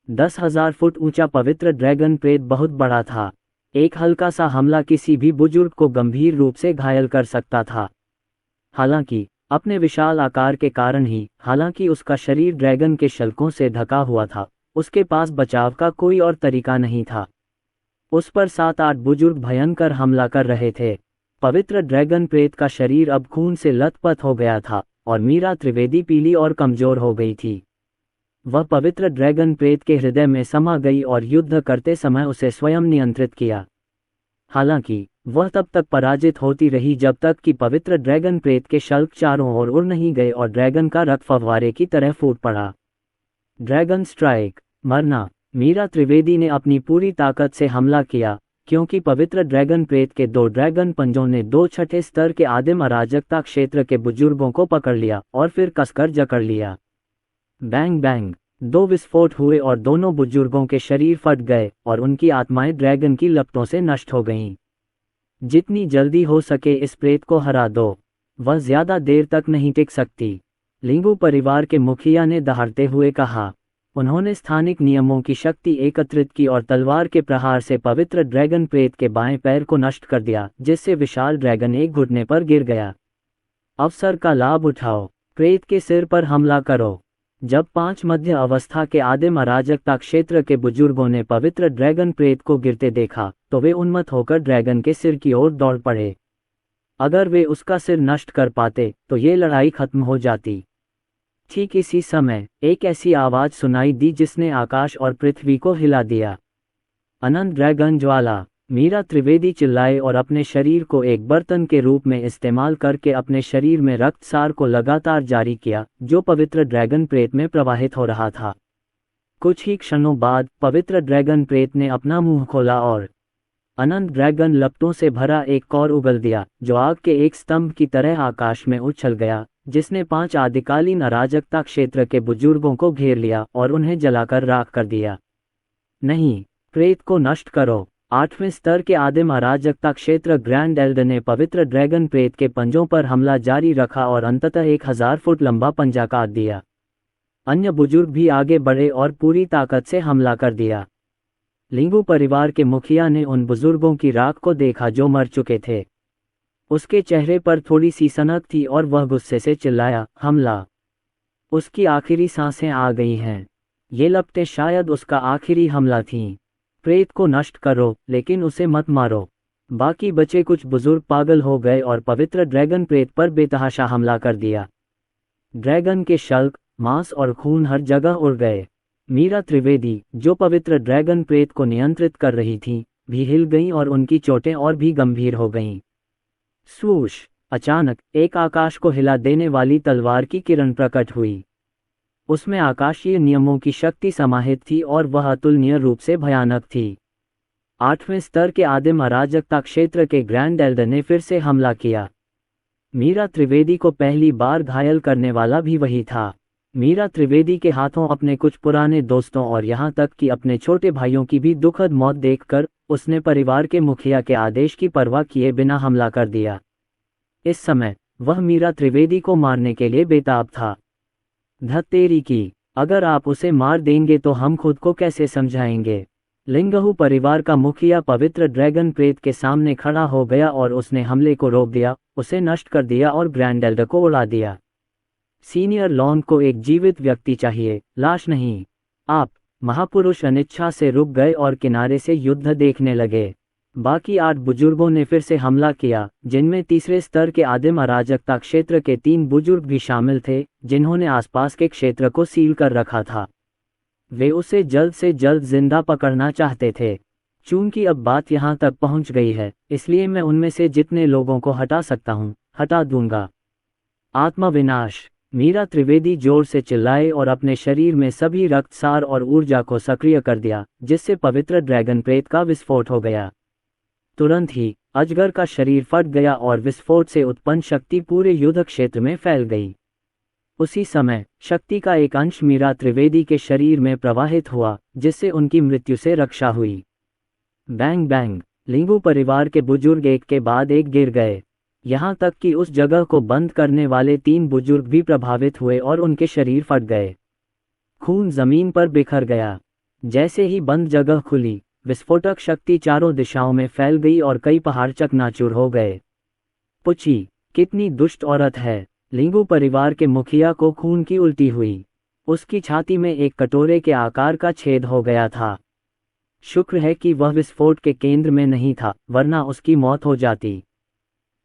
10,000 फुट ऊंचा पवित्र ड्रैगन प्रेत बहुत बड़ा था। एक हल्का सा हमला किसी भी बुजुर्ग को गंभीर रूप से घायल कर सकता था। हालांकि अपने विशाल आकार के कारण ही, हालांकि उसका शरीर ड्रैगन के शल्कों से ढका हुआ था, उसके पास बचाव का कोई और तरीका नहीं था। उस पर 7-8 बुजुर्ग भयंकर हमला कर रहे थे। पवित्र ड्रैगन प्रेत का शरीर अब खून से लथपथ हो गया था और मीरा त्रिवेदी पीली और कमजोर हो गई थी। वह पवित्र ड्रैगन प्रेत के हृदय में समा गई और युद्ध करते समय उसे स्वयं नियंत्रित किया। हालांकि वह तब तक पराजित होती रही जब तक कि पवित्र ड्रैगन प्रेत के शल्क चारों ओर उड़ नहीं गए और ड्रैगन का रक्त फव्वारे की तरह फूट पड़ा। ड्रैगन स्ट्राइक, मरना। मीरा त्रिवेदी ने अपनी पूरी ताकत से हमला किया, क्योंकि पवित्र ड्रैगन प्रेत के 2 ड्रैगन पंजों ने 2 छठे स्तर के आदिम अराजकता क्षेत्र के बुजुर्गों को पकड़ लिया और फिर कसकर जकड़ लिया। बैंग बैंग, 2 विस्फोट हुए और दोनों बुजुर्गों के शरीर फट गए और उनकी आत्माएं ड्रैगन की लपटों से नष्ट हो गईं। जितनी जल्दी हो सके इस प्रेत को हरा दो, वह ज्यादा देर तक नहीं टिक सकती, लिंगू परिवार के मुखिया ने दहाड़ते हुए कहा। उन्होंने स्थानिक नियमों की शक्ति एकत्रित की और तलवार के प्रहार से पवित्र ड्रैगन प्रेत के बाएं पैर को नष्ट कर दिया, जिससे विशाल ड्रैगन एक घुटने पर गिर गया। अवसर का लाभ उठाओ, प्रेत के सिर पर हमला करो। जब 5 मध्य अवस्था के आदिम अराजकता क्षेत्र के बुजुर्गों ने पवित्र ड्रैगन प्रेत को गिरते देखा, तो वे उन्मत्त होकर ड्रैगन के सिर की ओर दौड़ पड़े। अगर वे उसका सिर नष्ट कर पाते तो ये लड़ाई खत्म हो जाती। ठीक इसी समय एक ऐसी आवाज सुनाई दी जिसने आकाश और पृथ्वी को हिला दिया। अनंत ड्रैगन ज्वाला। मीरा त्रिवेदी चिल्लाए और अपने शरीर को एक बर्तन के रूप में इस्तेमाल करके अपने शरीर में रक्तसार को लगातार जारी किया, जो पवित्र ड्रैगन प्रेत में प्रवाहित हो रहा था। कुछ ही क्षणों बाद पवित्र ड्रैगन प्रेत ने अपना मुंह खोला और अनंत ड्रैगन लपटों से भरा एक कौर उगल दिया, जो आग के एक स्तंभ की तरह आकाश में उछल गया, जिसने 5 आदिकालीन अराजकता क्षेत्र के बुजुर्गों को घेर लिया और उन्हें जलाकर राख कर दिया। नहीं, प्रेत को नष्ट करो। 8वें स्तर के आदिम अराजकता क्षेत्र ग्रैंड एल्डर ने पवित्र ड्रैगन प्रेत के पंजों पर हमला जारी रखा और अंततः 1000 फुट लंबा पंजा काट दिया। अन्य बुजुर्ग भी आगे बढ़े और पूरी ताकत से हमला कर दिया। लिंगू परिवार के मुखिया ने उन बुजुर्गों की राख को देखा जो मर चुके थे। उसके चेहरे पर थोड़ी सी सनक थी और वह गुस्से से चिल्लाया, हमला। उसकी आखिरी सांसें आ गई हैं। ये लपटें शायद उसका आखिरी हमला थीं। प्रेत को नष्ट करो, लेकिन उसे मत मारो। बाकी बचे कुछ बुजुर्ग पागल हो गए और पवित्र ड्रैगन प्रेत पर बेतहाशा हमला कर दिया। ड्रैगन के शल्क, मांस और खून हर जगह उड़ गए। मीरा त्रिवेदी, जो पवित्र ड्रैगन प्रेत को नियंत्रित कर रही थीं, भी हिल गईं और उनकी चोटें और भी गंभीर हो गईं। स्वूश! अचानक एक आकाश को हिला देने वाली तलवार की किरण प्रकट हुई। उसमें आकाशीय नियमों की शक्ति समाहित थी और वह अतुलनीय रूप से भयानक थी। 8वें स्तर के आदिम अराजकता क्षेत्र के ग्रैंड एल्डर ने फिर से हमला किया। मीरा त्रिवेदी को पहली बार घायल करने वाला भी वही था। मीरा त्रिवेदी के हाथों अपने कुछ पुराने दोस्तों और यहाँ तक कि अपने छोटे भाइयों की भी दुखद मौत देखकर उसने परिवार के मुखिया के आदेश की परवाह किए बिना हमला कर दिया। इस समय वह मीरा त्रिवेदी को मारने के लिए बेताब था। धत्तेरी की, अगर आप उसे मार देंगे तो हम खुद को कैसे समझाएंगे? लिंगहू परिवार का मुखिया पवित्र ड्रैगन प्रेत के सामने खड़ा हो गया और उसने हमले को रोक दिया, उसे नष्ट कर दिया और ग्रैंड एल्डर को उड़ा दिया। सीनियर लॉन्ग को एक जीवित व्यक्ति चाहिए, लाश नहीं। आप महापुरुष अनिच्छा से रुक गए और किनारे से युद्ध देखने लगे। बाकी 8 बुजुर्गों ने फिर से हमला किया, जिनमें तीसरे स्तर के आदिम अराजकता क्षेत्र के 3 बुजुर्ग भी शामिल थे, जिन्होंने आसपास के क्षेत्र को सील कर रखा था। वे उसे जल्द से जल्द जिंदा पकड़ना चाहते थे। चूंकि अब बात यहाँ तक पहुँच गई है, इसलिए मैं उनमें से जितने लोगों को हटा सकता हूँ, हटा दूंगा। आत्मा विनाश। मीरा त्रिवेदी जोर से चिल्लाए और अपने शरीर में सभी रक्तसार और ऊर्जा को सक्रिय कर दिया, जिससे पवित्र ड्रैगन प्रेत का विस्फोट हो गया। तुरंत ही अजगर का शरीर फट गया और विस्फोट से उत्पन्न शक्ति पूरे युद्ध क्षेत्र में फैल गई। उसी समय शक्ति का एक अंश मीरा त्रिवेदी के शरीर में प्रवाहित हुआ, जिससे उनकी मृत्यु से रक्षा हुई। Bang bang. लिंगू परिवार के बुजुर्ग एक के बाद एक गिर गए, यहाँ तक कि उस जगह को बंद करने वाले 3 बुजुर्ग भी प्रभावित हुए और उनके शरीर फट गए। खून जमीन पर बिखर गया। जैसे ही बंद जगह खुली, विस्फोटक शक्ति चारों दिशाओं में फैल गई और कई पहाड़ चकनाचूर हो गए। पुची, कितनी दुष्ट औरत है। लिंगू परिवार के मुखिया को खून की उल्टी हुई। उसकी छाती में एक कटोरे के आकार का छेद हो गया था। शुक्र है कि वह विस्फोट के केंद्र में नहीं था, वरना उसकी मौत हो जाती।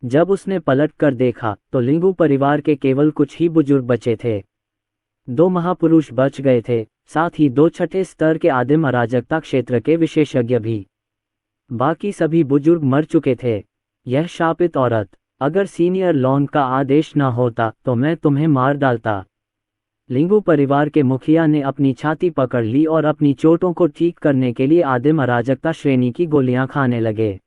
जब उसने पलट कर देखा तो लिंगू परिवार के केवल कुछ ही बुजुर्ग बचे थे। 2 महापुरुष बच गए थे, साथ ही 2 छठे स्तर के आदिम अराजकता क्षेत्र के विशेषज्ञ भी। बाकी सभी बुजुर्ग मर चुके थे। यह शापित औरत, अगर सीनियर लॉन्ग का आदेश न होता तो मैं तुम्हें मार डालता। लिंगू परिवार के मुखिया ने अपनी छाती पकड़ ली और अपनी चोटों को ठीक करने के लिए आदिम अराजकता श्रेणी की गोलियां खाने लगे।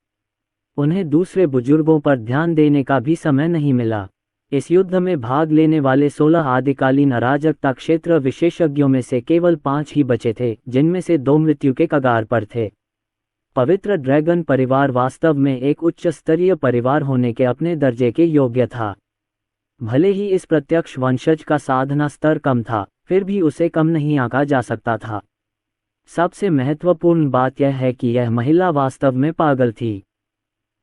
उन्हें दूसरे बुजुर्गों पर ध्यान देने का भी समय नहीं मिला। इस युद्ध में भाग लेने वाले 16 आदिकालीन अराजकता क्षेत्र विशेषज्ञों में से केवल 5 ही बचे थे, जिनमें से 2 मृत्यु के कगार पर थे। पवित्र ड्रैगन परिवार वास्तव में एक उच्च स्तरीय परिवार होने के अपने दर्जे के योग्य था। भले ही इस प्रत्यक्ष वंशज का साधना स्तर कम था, फिर भी उसे कम नहीं आंका जा सकता था। सबसे महत्वपूर्ण बात यह है कि यह महिला वास्तव में पागल थी।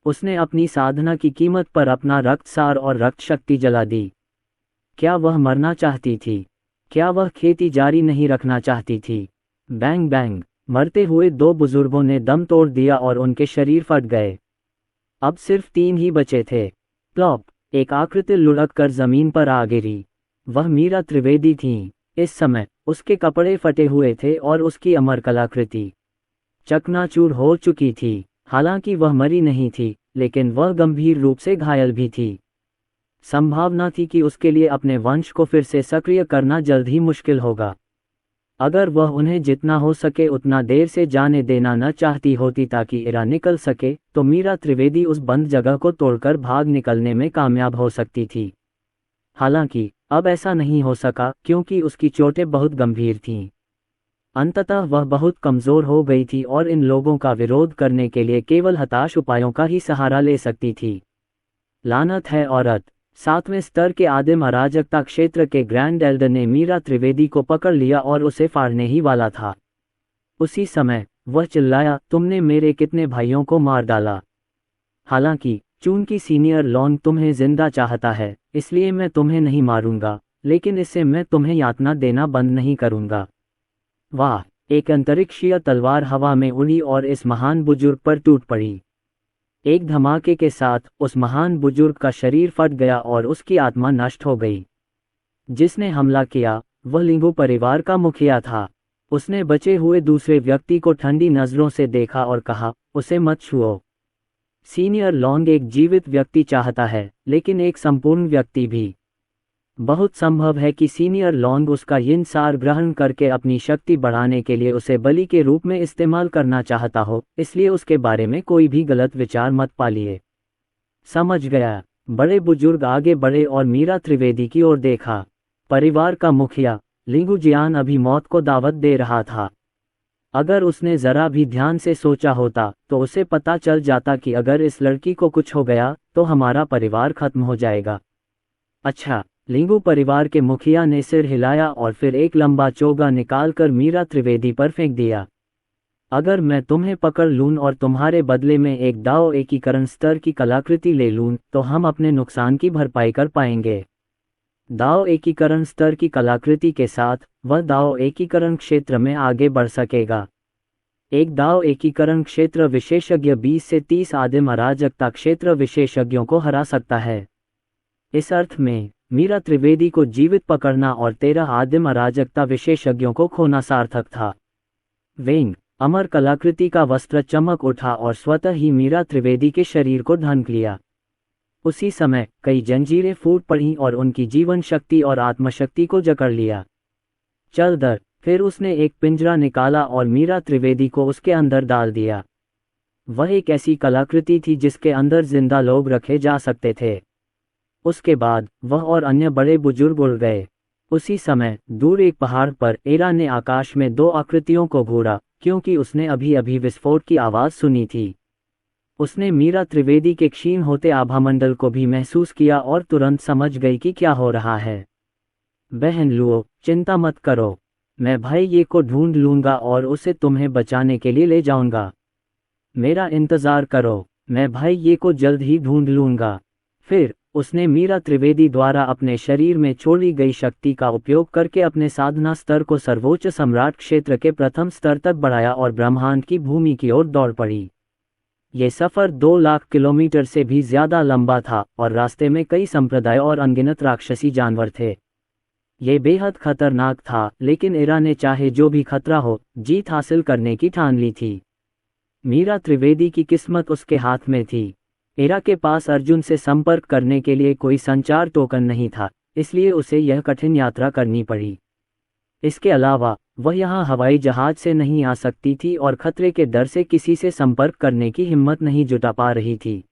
उसने अपनी साधना की कीमत पर अपना रक्तसार और रक्त शक्ति जला दी। क्या वह मरना चाहती थी? क्या वह खेती जारी नहीं रखना चाहती थी? Bang bang. मरते हुए 2 बुजुर्गों ने दम तोड़ दिया और उनके शरीर फट गए। अब सिर्फ 3 ही बचे थे। प्लॉप। एक आकृति लुढ़क कर जमीन पर आ गिरी। वह मीरा त्रिवेदी थीं। इस समय उसके कपड़े फटे हुए थे और उसकी अमर कलाकृति चकनाचूर हो चुकी थी। हालांकि वह मरी नहीं थी, लेकिन वह गंभीर रूप से घायल भी थी। संभावना थी कि उसके लिए अपने वंश को फिर से सक्रिय करना जल्द ही मुश्किल होगा। अगर वह उन्हें जितना हो सके उतना देर से जाने देना न चाहती होती ताकि इरा निकल सके, तो मीरा त्रिवेदी उस बंद जगह को तोड़कर भाग निकलने में कामयाब हो सकती थी। हालांकि अब ऐसा नहीं हो सका, क्योंकि उसकी चोटें बहुत गंभीर थीं। अंततः वह बहुत कमज़ोर हो गई थी और इन लोगों का विरोध करने के लिए केवल हताश उपायों का ही सहारा ले सकती थी। लानत है औरत। 7वें स्तर के आदिम अराजकता क्षेत्र के ग्रैंड एल्डर ने मीरा त्रिवेदी को पकड़ लिया और उसे फाड़ने ही वाला था। उसी समय वह चिल्लाया, तुमने मेरे कितने भाइयों को मार डाला। हालांकि चूंकि सीनियर लॉन्ग तुम्हें जिंदा चाहता है, इसलिए मैं तुम्हें नहीं मारूंगा, लेकिन इससे मैं तुम्हें यातना देना बंद नहीं करूंगा। वाह! एक अंतरिक्षीय तलवार हवा में उड़ी और इस महान बुजुर्ग पर टूट पड़ी। एक धमाके के साथ उस महान बुजुर्ग का शरीर फट गया और उसकी आत्मा नष्ट हो गई। जिसने हमला किया वह लिंगू परिवार का मुखिया था। उसने बचे हुए दूसरे व्यक्ति को ठंडी नजरों से देखा और कहा, उसे मत छुओ। सीनियर लॉन्ग एक जीवित व्यक्ति चाहता है, लेकिन एक संपूर्ण व्यक्ति भी। बहुत संभव है कि सीनियर लॉन्ग उसका यिन सार ग्रहण करके अपनी शक्ति बढ़ाने के लिए उसे बलि के रूप में इस्तेमाल करना चाहता हो, इसलिए उसके बारे में कोई भी गलत विचार मत पालिए। समझ गया। बड़े बुजुर्ग आगे बढ़े और मीरा त्रिवेदी की ओर देखा। परिवार का मुखिया लिंगू जियान अभी मौत को दावत दे रहा था। अगर उसने जरा भी ध्यान से सोचा होता तो उसे पता चल जाता कि अगर इस लड़की को कुछ हो गया तो हमारा परिवार खत्म हो जाएगा। अच्छा। लिंगू परिवार के मुखिया ने सिर हिलाया और फिर एक लंबा चोगा निकालकर मीरा त्रिवेदी पर फेंक दिया। अगर मैं तुम्हें पकड़ लूं और तुम्हारे बदले में एक दाओ एकीकरण स्तर की कलाकृति ले लूं तो हम अपने नुकसान की भरपाई कर पाएंगे। दाओ एकीकरण स्तर की कलाकृति के साथ वह दाओ एकीकरण क्षेत्र में आगे बढ़ सकेगा। एक दाओ एकीकरण क्षेत्र विशेषज्ञ 20 से 30 आदिम अराजकता क्षेत्र विशेषज्ञों को हरा सकता है। इस अर्थ में मीरा त्रिवेदी को जीवित पकड़ना और 13 आदिम अराजकता विशेषज्ञों को खोना सार्थक था। वेंग अमर कलाकृति का वस्त्र चमक उठा और स्वतः ही मीरा त्रिवेदी के शरीर को ढंक लिया। उसी समय कई जंजीरें फूट पड़ीं और उनकी जीवन शक्ति और आत्मशक्ति को जकड़ लिया। चल दर फिर उसने एक पिंजरा निकाला और मीरा त्रिवेदी को उसके अंदर डाल दिया। वह एक ऐसी कलाकृति थी जिसके अंदर जिंदा लोग रखे जा सकते थे। उसके बाद वह और अन्य बड़े बुजुर्ग उड़ गए। उसी समय दूर एक पहाड़ पर एरा ने आकाश में 2 आकृतियों को घूरा, क्योंकि उसने अभी अभी विस्फोट की आवाज़ सुनी थी। उसने मीरा त्रिवेदी के क्षीण होते आभामंडल को भी महसूस किया और तुरंत समझ गई कि क्या हो रहा है। बहन लुओ, चिंता मत करो, मैं भाई ये को ढूंढ लूंगा और उसे तुम्हें बचाने के लिए ले जाऊंगा। मेरा इंतजार करो, मैं भाई ये को जल्द ही ढूंढ लूंगा। फिर उसने मीरा त्रिवेदी द्वारा अपने शरीर में छोड़ी गई शक्ति का उपयोग करके अपने साधना स्तर को सर्वोच्च सम्राट क्षेत्र के प्रथम स्तर तक बढ़ाया और ब्रह्मांड की भूमि की ओर दौड़ पड़ी। ये सफ़र 2 लाख किलोमीटर से भी ज्यादा लंबा था और रास्ते में कई संप्रदाय और अनगिनत राक्षसी जानवर थे। ये बेहद खतरनाक था, लेकिन एरा ने चाहे जो भी खतरा हो जीत हासिल करने की ठान ली थी। मीरा त्रिवेदी की किस्मत उसके हाथ में थी। एरा के पास अर्जुन से संपर्क करने के लिए कोई संचार टोकन नहीं था, इसलिए उसे यह कठिन यात्रा करनी पड़ी। इसके अलावा वह यहाँ हवाई जहाज से नहीं आ सकती थी और खतरे के डर से किसी से संपर्क करने की हिम्मत नहीं जुटा पा रही थी।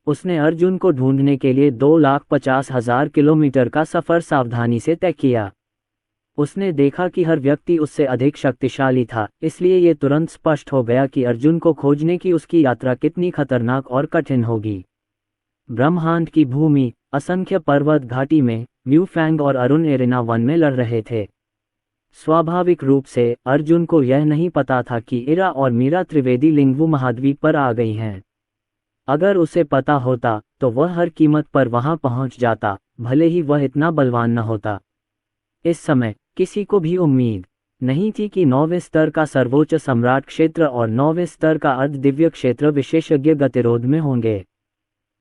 उसने अर्जुन को ढूंढने के लिए 2,50,000 किलोमीटर का सफ़र सावधानी से तय किया। उसने देखा कि हर व्यक्ति उससे अधिक शक्तिशाली था, इसलिए ये तुरंत स्पष्ट हो गया कि अर्जुन को खोजने की उसकी यात्रा कितनी खतरनाक और कठिन होगी। ब्रह्मांड की भूमि, असंख्य पर्वत घाटी में म्यू फैंग और अरुण एरेना वन में लड़ रहे थे। स्वाभाविक रूप से अर्जुन को यह नहीं पता था कि एरा और मीरा त्रिवेदी लिंगवू महाद्वीप पर आ गई हैं। अगर उसे पता होता तो वह हर कीमत पर वहां पहुंच जाता, भले ही वह इतना बलवान न होता। इस समय किसी को भी उम्मीद नहीं थी कि 9वें स्तर का सर्वोच्च सम्राट क्षेत्र और 9वें स्तर का अर्ध दिव्य क्षेत्र विशेषज्ञ गतिरोध में होंगे।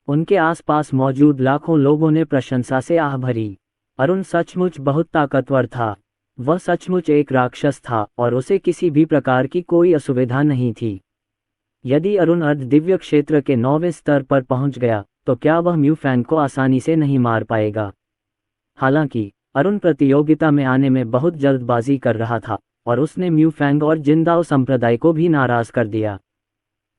उनके आसपास मौजूद लाखों लोगों ने प्रशंसा से आह भरी। अरुण सचमुच बहुत ताकतवर था। वह सचमुच एक राक्षस था और उसे किसी भी प्रकार की कोई असुविधा नहीं थी। यदि अरुण अर्ध दिव्य क्षेत्र के 9वें स्तर पर पहुंच गया तो क्या वह म्यू फैंग को आसानी से नहीं मार पाएगा? हालांकि अरुण प्रतियोगिता में आने में बहुत जल्दबाजी कर रहा था और उसने म्यू फैंग और जिंदाओ संप्रदाय को भी नाराज कर दिया।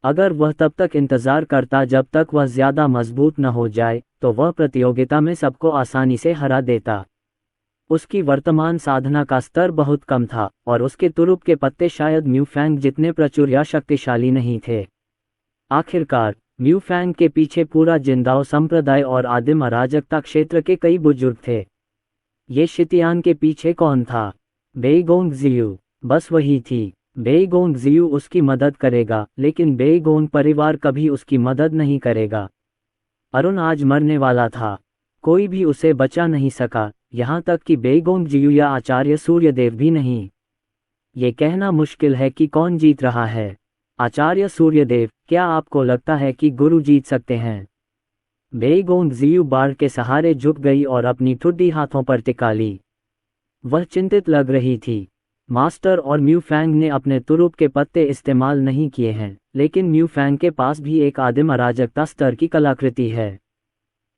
अगर वह तब तक इंतजार करता जब तक वह ज्यादा मजबूत न हो जाए तो वह प्रतियोगिता में सबको आसानी से हरा देता। उसकी वर्तमान साधना का स्तर बहुत कम था और उसके तुरुप के पत्ते शायद म्यू फैंग जितने प्रचुर या शक्तिशाली नहीं थे। आखिरकार म्यू फैंग के पीछे पूरा जिंदाओ संप्रदाय और आदिम अराजकता क्षेत्र के कई बुजुर्ग थे। ये शितियान के पीछे कौन था? बेईगोंग जियू, बस वही थी। बेईगोंग जियू उसकी मदद करेगा, लेकिन बेईगोंग परिवार कभी उसकी मदद नहीं करेगा। अरुण आज मरने वाला था, कोई भी उसे बचा नहीं सका, यहाँ तक कि बेईगोंग जियू या आचार्य सूर्यदेव भी नहीं। ये कहना मुश्किल है कि कौन जीत रहा है। आचार्य सूर्यदेव, क्या आपको लगता है कि गुरु जीत सकते हैं? बेईगोंग जियू बाढ़ के सहारे झुक गई और अपनी ठुड्डी हाथों पर टिका ली। वह चिंतित लग रही थी। मास्टर और म्यू फैंग ने अपने तुरुप के पत्ते इस्तेमाल नहीं किए हैं, लेकिन म्यू फैंग के पास भी एक आदिम अराजकता स्तर की कलाकृति है।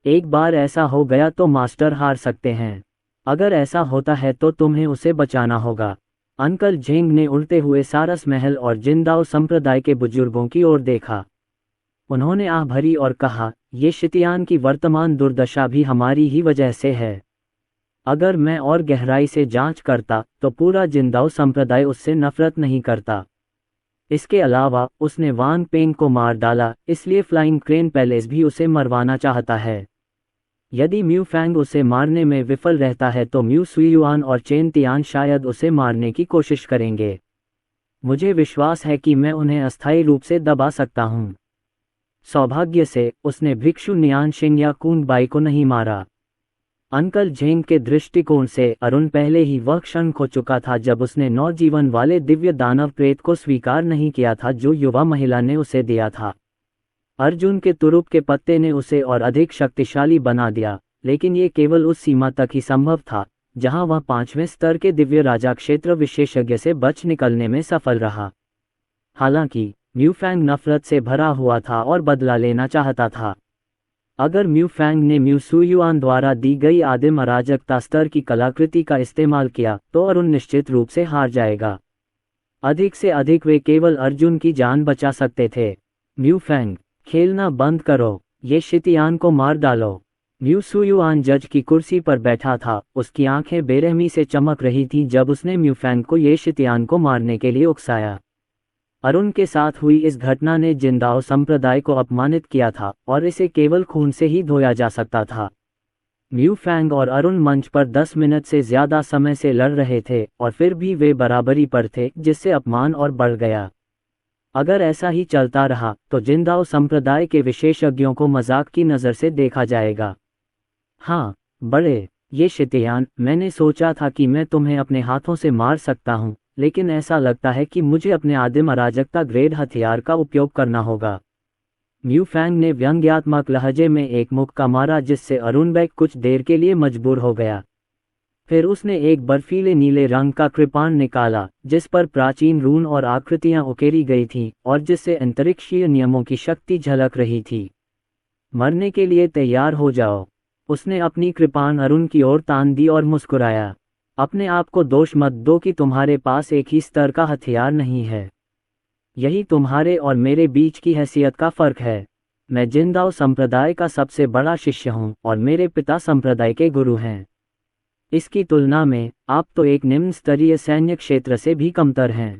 एक बार ऐसा हो गया तो मास्टर हार सकते हैं। अगर ऐसा होता है तो तुम्हें उसे बचाना होगा। अंकल झेंग ने उड़ते हुए सारस महल और जिंदाओ संप्रदाय के बुजुर्गों की ओर देखा। उन्होंने आह भरी और कहा, ये शितियान की वर्तमान दुर्दशा भी हमारी ही वजह से है। अगर मैं और गहराई से जांच करता तो पूरा जिंदाओ संप्रदाय उससे नफरत नहीं करता। इसके अलावा उसने वान पेंग को मार डाला, इसलिए फ्लाइंग क्रेन पैलेस भी उसे मरवाना चाहता है। यदि म्यू फैंग उसे मारने में विफल रहता है तो म्यू सुयुआन और चेन तियान शायद उसे मारने की कोशिश करेंगे। मुझे विश्वास है कि मैं उन्हें अस्थायी रूप से दबा सकता हूँ। सौभाग्य से उसने भिक्षु नियान शिंग या कून बाई को नहीं मारा। अंकल झेंग के दृष्टिकोण से अरुण पहले ही वह क्षण खो चुका था जब उसने नौजीवन वाले दिव्य दानव प्रेत को स्वीकार नहीं किया था जो युवा महिला ने उसे दिया था। अर्जुन के तुरुप के पत्ते ने उसे और अधिक शक्तिशाली बना दिया, लेकिन ये केवल उस सीमा तक ही संभव था जहां वह 5वें स्तर के दिव्य राजा क्षेत्र विशेषज्ञ से बच निकलने में सफल रहा। हालांकि म्यूफैंग नफरत से भरा हुआ था और बदला लेना चाहता था। अगर म्यूफैंग ने म्यू सुयुआन द्वारा दी गई आदिम अराजकता स्तर की कलाकृति का इस्तेमाल किया तो अरुण निश्चित रूप से हार जाएगा। अधिक से अधिक वे केवल अर्जुन की जान बचा सकते थे। म्यूफैंग, खेलना बंद करो, ये शितियान को मार डालो। म्यू सुयुआन जज की कुर्सी पर बैठा था, उसकी आंखें बेरहमी से चमक रही थीं जब उसने म्यूफैंग को ये शितियान को मारने के लिए उकसाया। अरुण के साथ हुई इस घटना ने जिंदाओ संप्रदाय को अपमानित किया था और इसे केवल खून से ही धोया जा सकता था। म्यूफैंग और अरुण मंच पर 10 मिनट से ज्यादा समय से लड़ रहे थे और फिर भी वे बराबरी पर थे, जिससे अपमान और बढ़ गया। अगर ऐसा ही चलता रहा तो जिंदाओ संप्रदाय के विशेषज्ञों को मजाक की नज़र से देखा जाएगा। हाँ बड़े, ये शितियान, मैंने सोचा था कि मैं तुम्हें अपने हाथों से मार सकता हूँ, लेकिन ऐसा लगता है कि मुझे अपने आदिम अराजकता ग्रेड हथियार का उपयोग करना होगा। म्यूफैंग ने व्यंग्यात्मक लहजे में एक मुक्का मारा जिससे अरुण बैग कुछ देर के लिए मजबूर हो गया। फिर उसने एक बर्फीले नीले रंग का कृपाण निकाला जिस पर प्राचीन रून और आकृतियां उकेरी गई थीं और जिससे अंतरिक्षीय नियमों की शक्ति झलक रही थी। मरने के लिए तैयार हो जाओ। उसने अपनी कृपाण अरुण की ओर तान दी और मुस्कुराया। अपने आप को दोष मत दो कि तुम्हारे पास एक ही स्तर का हथियार नहीं है। यही तुम्हारे और मेरे बीच की हैसियत का फर्क है। मैं जिंदाओ संप्रदाय का सबसे बड़ा शिष्य हूँ और मेरे पिता संप्रदाय के गुरु हैं। इसकी तुलना में आप तो एक निम्न स्तरीय सैन्य क्षेत्र से भी कमतर हैं।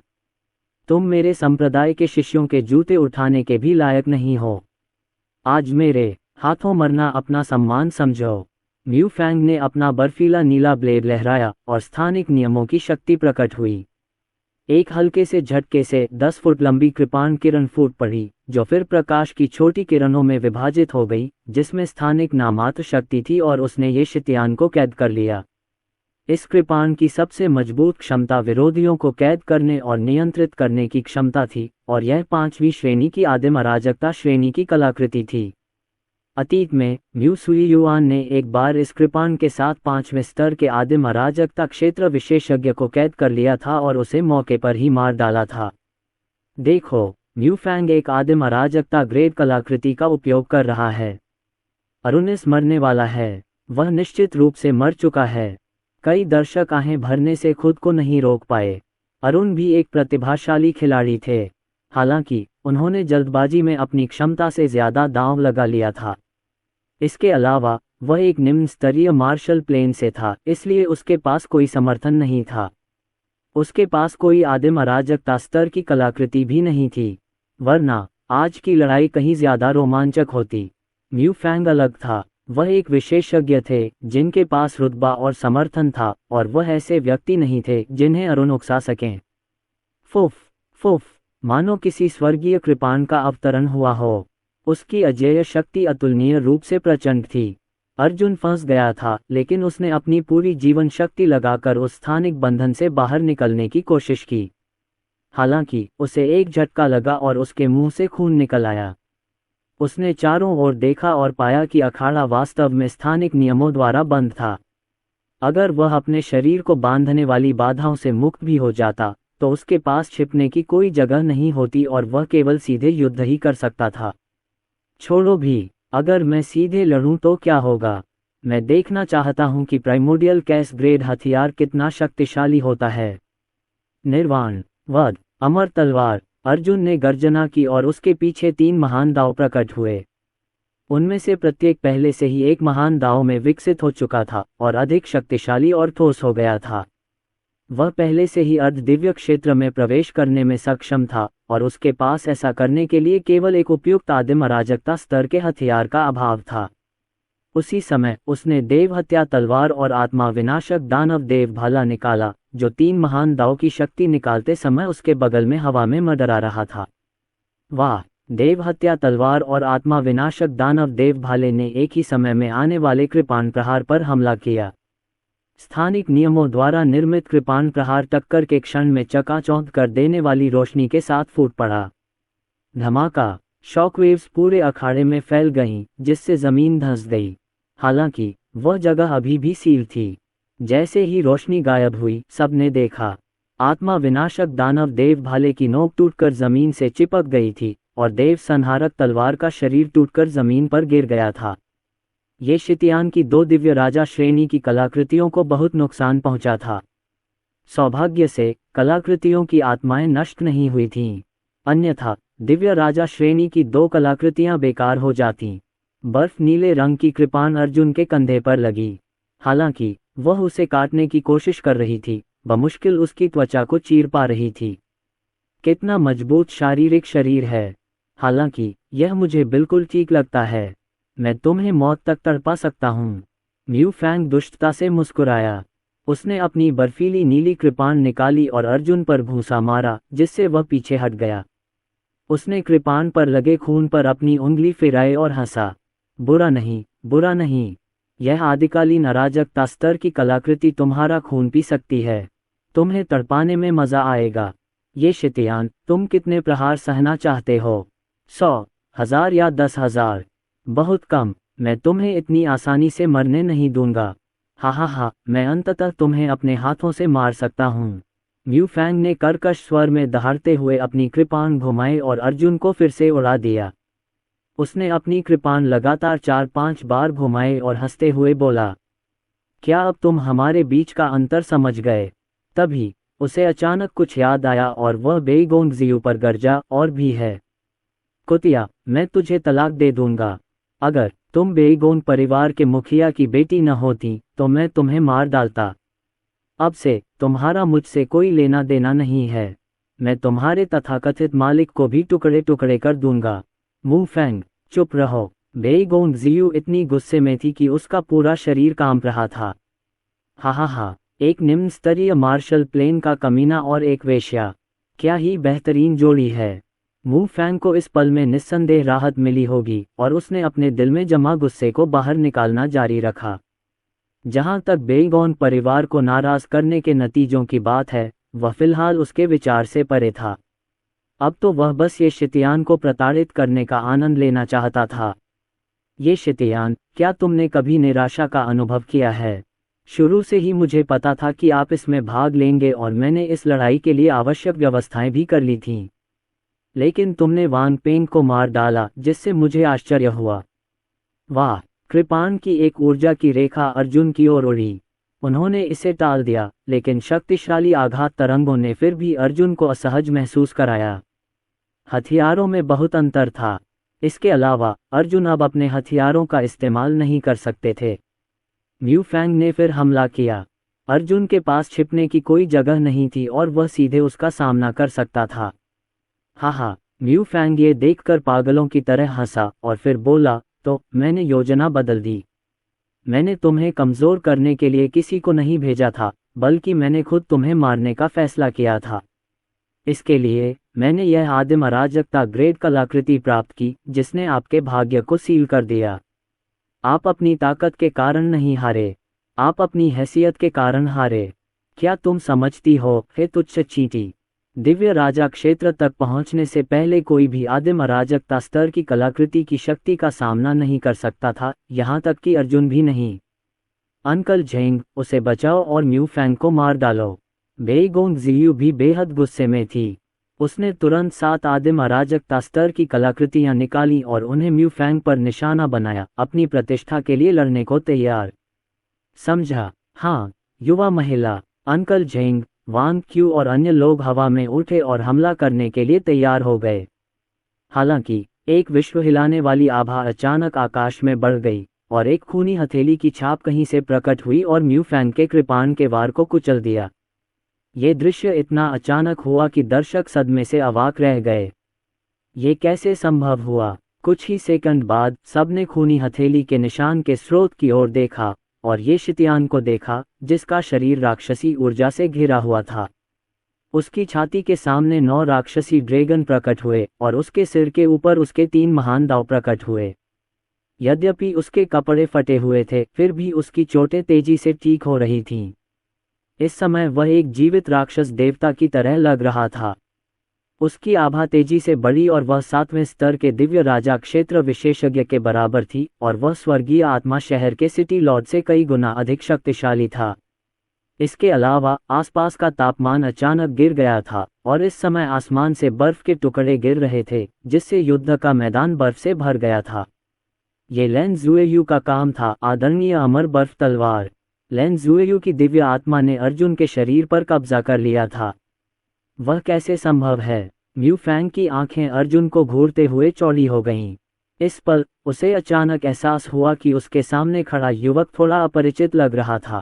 तुम मेरे संप्रदाय के शिष्यों के जूते उठाने के भी लायक नहीं हो। आज मेरे हाथों मरना अपना सम्मान समझो। म्यूफैंग ने अपना बर्फीला नीला ब्लेड लहराया और स्थानिक नियमों की शक्ति प्रकट हुई। एक हल्के से झटके से 10 फुट लंबी कृपाण किरण फूट पड़ी, जो फिर प्रकाश की छोटी किरणों में विभाजित हो गई, जिसमें स्थानिक नामात्र शक्ति थी और उसने ये शितियान को कैद कर लिया। इस कृपाण की सबसे मजबूत क्षमता विरोधियों को कैद करने और नियंत्रित करने की क्षमता थी और यह 5वीं श्रेणी की आदिम अराजकता श्रेणी की कलाकृति थी। अतीत में म्यू सुयुआन ने एक बार इस कृपाण के साथ 5वें स्तर के आदिम अराजकता क्षेत्र विशेषज्ञ को कैद कर लिया था और उसे मौके पर ही मार डाला था। देखो, म्यूफैंग एक आदिम अराजकता ग्रेड कलाकृति का उपयोग कर रहा है। अरुणिस मरने वाला है। वह निश्चित रूप से मर चुका है। कई दर्शक आहें भरने से खुद को नहीं रोक पाए। अरुण भी एक प्रतिभाशाली खिलाड़ी थे, हालांकि उन्होंने जल्दबाजी में अपनी क्षमता से ज्यादा दांव लगा लिया था। इसके अलावा वह एक निम्न स्तरीय मार्शल प्लेन से था, इसलिए उसके पास कोई समर्थन नहीं था। उसके पास कोई आदिम अराजकता स्तर की कलाकृति भी नहीं थी, वरना आज की लड़ाई कहीं ज्यादा रोमांचक होती। म्यूफैंग अलग था। वह एक विशेषज्ञ थे जिनके पास रुतबा और समर्थन था, और वह ऐसे व्यक्ति नहीं थे जिन्हें अरुण उकसा सकें। फुफ फुफ, मानो किसी स्वर्गीय कृपाण का अवतरण हुआ हो। उसकी अजेय शक्ति अतुलनीय रूप से प्रचंड थी। अर्जुन फंस गया था, लेकिन उसने अपनी पूरी जीवन शक्ति लगाकर उस स्थानिक बंधन से बाहर निकलने की कोशिश की। हालांकि उसे एक झटका लगा और उसके मुंह से खून निकल आया। उसने चारों ओर देखा और पाया कि अखाड़ा वास्तव में स्थानिक नियमों द्वारा बंद था। अगर वह अपने शरीर को बांधने वाली बाधाओं से मुक्त भी हो जाता तो उसके पास छिपने की कोई जगह नहीं होती और वह केवल सीधे युद्ध ही कर सकता था। छोड़ो भी, अगर मैं सीधे लड़ूं तो क्या होगा? मैं देखना चाहता हूं कि प्राइमोडियल कैस ग्रेड हथियार कितना शक्तिशाली होता है। निर्वाण, वध, अमर तलवार। अर्जुन ने गर्जना की और उसके पीछे 3 महान दाव प्रकट हुए। उनमें से प्रत्येक पहले से ही एक महान दाव में विकसित हो चुका था और अधिक शक्तिशाली और ठोस हो गया था। वह पहले से ही अर्ध दिव्य क्षेत्र में प्रवेश करने में सक्षम था और उसके पास ऐसा करने के लिए केवल एक उपयुक्त आदिम अराजकता स्तर के हथियार का अभाव था। उसी समय उसने देवहत्या तलवार और आत्मा विनाशक दानव देव भाला निकाला, जो 3 महान दाव की शक्ति निकालते समय उसके बगल में हवा में मंडरा रहा था। वाह! देवहत्या तलवार और आत्मा विनाशक दानव देव भाले ने एक ही समय में आने वाले कृपाण प्रहार पर हमला किया। स्थानिक नियमों द्वारा निर्मित कृपाण प्रहार टक्कर के क्षण में चकाचौंध कर देने वाली रोशनी के साथ फूट पड़ा। धमाका! शॉकवेव्स पूरे अखाड़े में फैल गईं, जिससे जमीन धंस गई। हालांकि वह जगह अभी भी सील थी। जैसे ही रोशनी गायब हुई, सबने देखा आत्मा विनाशक दानव देव भाले की नोक टूटकर जमीन से चिपक गई थी और देव संहारक तलवार का शरीर टूटकर जमीन पर गिर गया था। ये शितियान की 2 दिव्य राजा श्रेणी की कलाकृतियों को बहुत नुकसान पहुंचा था। सौभाग्य से कलाकृतियों की आत्माएं नष्ट नहीं हुई थीं, अन्यथा दिव्य राजा श्रेणी की 2 कलाकृतियां बेकार हो जातीं। बर्फ नीले रंग की कृपाण अर्जुन के कंधे पर लगी। हालांकि वह उसे काटने की कोशिश कर रही थी, बमुश्किल उसकी त्वचा को चीर पा रही थी। कितना मजबूत शारीरिक शरीर है। हालांकि यह मुझे बिल्कुल ठीक लगता है। मैं तुम्हें मौत तक तड़पा सकता हूँ। म्यू फैंग दुष्टता से मुस्कुराया। उसने अपनी बर्फीली नीली कृपाण निकाली और अर्जुन पर भूसा मारा, जिससे वह पीछे हट गया। उसने कृपाण पर लगे खून पर अपनी उंगली फिराई और हंसा। बुरा नहीं, बुरा नहीं। यह आदिकालीन अराजकता स्तर की कलाकृति तुम्हारा खून पी सकती है। तुम्हें तड़पाने में मजा आएगा। ये शितियान, तुम कितने प्रहार सहना चाहते हो? 100, 1000 या 10,000? बहुत कम। मैं तुम्हें इतनी आसानी से मरने नहीं दूंगा। हा हा हा, मैं अंततः तुम्हें अपने हाथों से मार सकता हूँ। म्यू फैंग ने कर्कश स्वर में दहाड़ते हुए अपनी कृपाण घुमाई और अर्जुन को फिर से उड़ा दिया। उसने अपनी कृपाण लगातार 4-5 बार घुमाए और हंसते हुए बोला, क्या अब तुम हमारे बीच का अंतर समझ गए? तभी उसे अचानक कुछ याद आया और वह बेईगोंग जियू पर गरजा, और भी है। कुतिया, मैं तुझे तलाक दे दूंगा। अगर तुम बेईगोंग परिवार के मुखिया की बेटी न होती तो मैं तुम्हें मार डालता। अब से तुम्हारा मुझसे कोई लेना देना नहीं है। मैं तुम्हारे तथाकथित मालिक को भी टुकड़े टुकड़े कर दूंगा। मू फैंग, चुप रहो। बेईगोंग जियू इतनी गुस्से में थी कि उसका पूरा शरीर कांप रहा था। हा हा हा, एक निम्न स्तरीय मार्शल प्लेन का कमीना और एक वेश्या। क्या ही बेहतरीन जोड़ी है। मू फैंग को इस पल में निस्संदेह राहत मिली होगी और उसने अपने दिल में जमा गुस्से को बाहर निकालना जारी रखा। जहां तक बेईगोंग परिवार को नाराज करने के नतीजों की बात है, वह फिलहाल उसके विचार से परे था। अब तो वह बस ये शितियान को प्रताड़ित करने का आनंद लेना चाहता था। ये शितियान, क्या तुमने कभी निराशा का अनुभव किया है? शुरू से ही मुझे पता था कि आप इसमें भाग लेंगे और मैंने इस लड़ाई के लिए आवश्यक व्यवस्थाएं भी कर ली थीं। लेकिन तुमने वांग पेंग को मार डाला, जिससे मुझे आश्चर्य हुआ। वाह! कृपाण की एक ऊर्जा की रेखा अर्जुन की ओर उड़ी। उन्होंने इसे टाल दिया, लेकिन शक्तिशाली आघात तरंगों ने फिर भी अर्जुन को असहज महसूस कराया। हथियारों में बहुत अंतर था। इसके अलावा अर्जुन अब अपने हथियारों का इस्तेमाल नहीं कर सकते थे। म्यू फैंग ने फिर हमला किया। अर्जुन के पास छिपने की कोई जगह नहीं थी और वह सीधे उसका सामना कर सकता था। हा हा, म्यू फैंग ये देखकर पागलों की तरह हंसा और फिर बोला, तो मैंने योजना बदल दी। मैंने तुम्हें कमजोर करने के लिए किसी को नहीं भेजा था, बल्कि मैंने खुद तुम्हें मारने का फैसला किया था। इसके लिए मैंने यह आदिम अराजकता ग्रेड कलाकृति प्राप्त की, जिसने आपके भाग्य को सील कर दिया। आप अपनी ताकत के कारण नहीं हारे, आप अपनी हैसियत के कारण हारे। क्या तुम समझती हो, हे तुच्छ चींटी? दिव्य राजा क्षेत्र तक पहुंचने से पहले कोई भी आदिम अराजकता स्तर की कलाकृति की शक्ति का सामना नहीं कर सकता था, यहाँ तक कि अर्जुन भी नहीं। अंकल झेंग, उसे बचाओ और म्यू फैंग को मार डालो। बेईगोंग जियू भी बेहद गुस्से में थी। उसने तुरंत 7 आदिम अराजकता स्तर की कलाकृतियां निकाली और उन्हें म्यू फैंग पर निशाना बनाया, अपनी प्रतिष्ठा के लिए लड़ने को तैयार। समझा? हाँ। युवा महिला, अंकल झेंग, वांग क्यू और अन्य लोग हवा में उठे और हमला करने के लिए तैयार हो गए। हालांकि एक विश्व हिलाने वाली आभा अचानक आकाश में बढ़ गई और एक खूनी हथेली की छाप कहीं से प्रकट हुई और म्यू फैंग के कृपाण के वार को कुचल दिया। ये दृश्य इतना अचानक हुआ कि दर्शक सदमे से अवाक रह गए। ये कैसे संभव हुआ? कुछ ही सेकंड बाद सबने खूनी हथेली के निशान के स्रोत की ओर देखा और ये शितियान को देखा जिसका शरीर राक्षसी ऊर्जा से घिरा हुआ था। उसकी छाती के सामने 9 राक्षसी ड्रैगन प्रकट हुए और उसके सिर के ऊपर उसके 3 महान दाव प्रकट हुए। यद्यपि उसके कपड़े फटे हुए थे, फिर भी उसकी चोटें तेजी से ठीक हो रही थीं। इस समय वह एक जीवित राक्षस देवता की तरह लग रहा था। उसकी आभा तेजी से बढ़ी और वह 7वें स्तर के दिव्य राजा क्षेत्र विशेषज्ञ के बराबर थी और वह स्वर्गीय आत्मा शहर के सिटी लॉर्ड से कई गुना अधिक शक्तिशाली था। इसके अलावा आसपास का तापमान अचानक गिर गया था और इस समय आसमान से बर्फ के टुकड़े गिर रहे थे, जिससे युद्ध का मैदान बर्फ से भर गया था। ये लेन ज़ुएयू का काम था, आदरणीय अमर बर्फ तलवार। लेन ज़ुएयू की दिव्य आत्मा ने अर्जुन के शरीर पर कब्जा कर लिया था। वह कैसे संभव है? म्यू फैंग की आंखें अर्जुन को घूरते हुए चौड़ी हो गईं। इस पल उसे अचानक एहसास हुआ कि उसके सामने खड़ा युवक थोड़ा अपरिचित लग रहा था।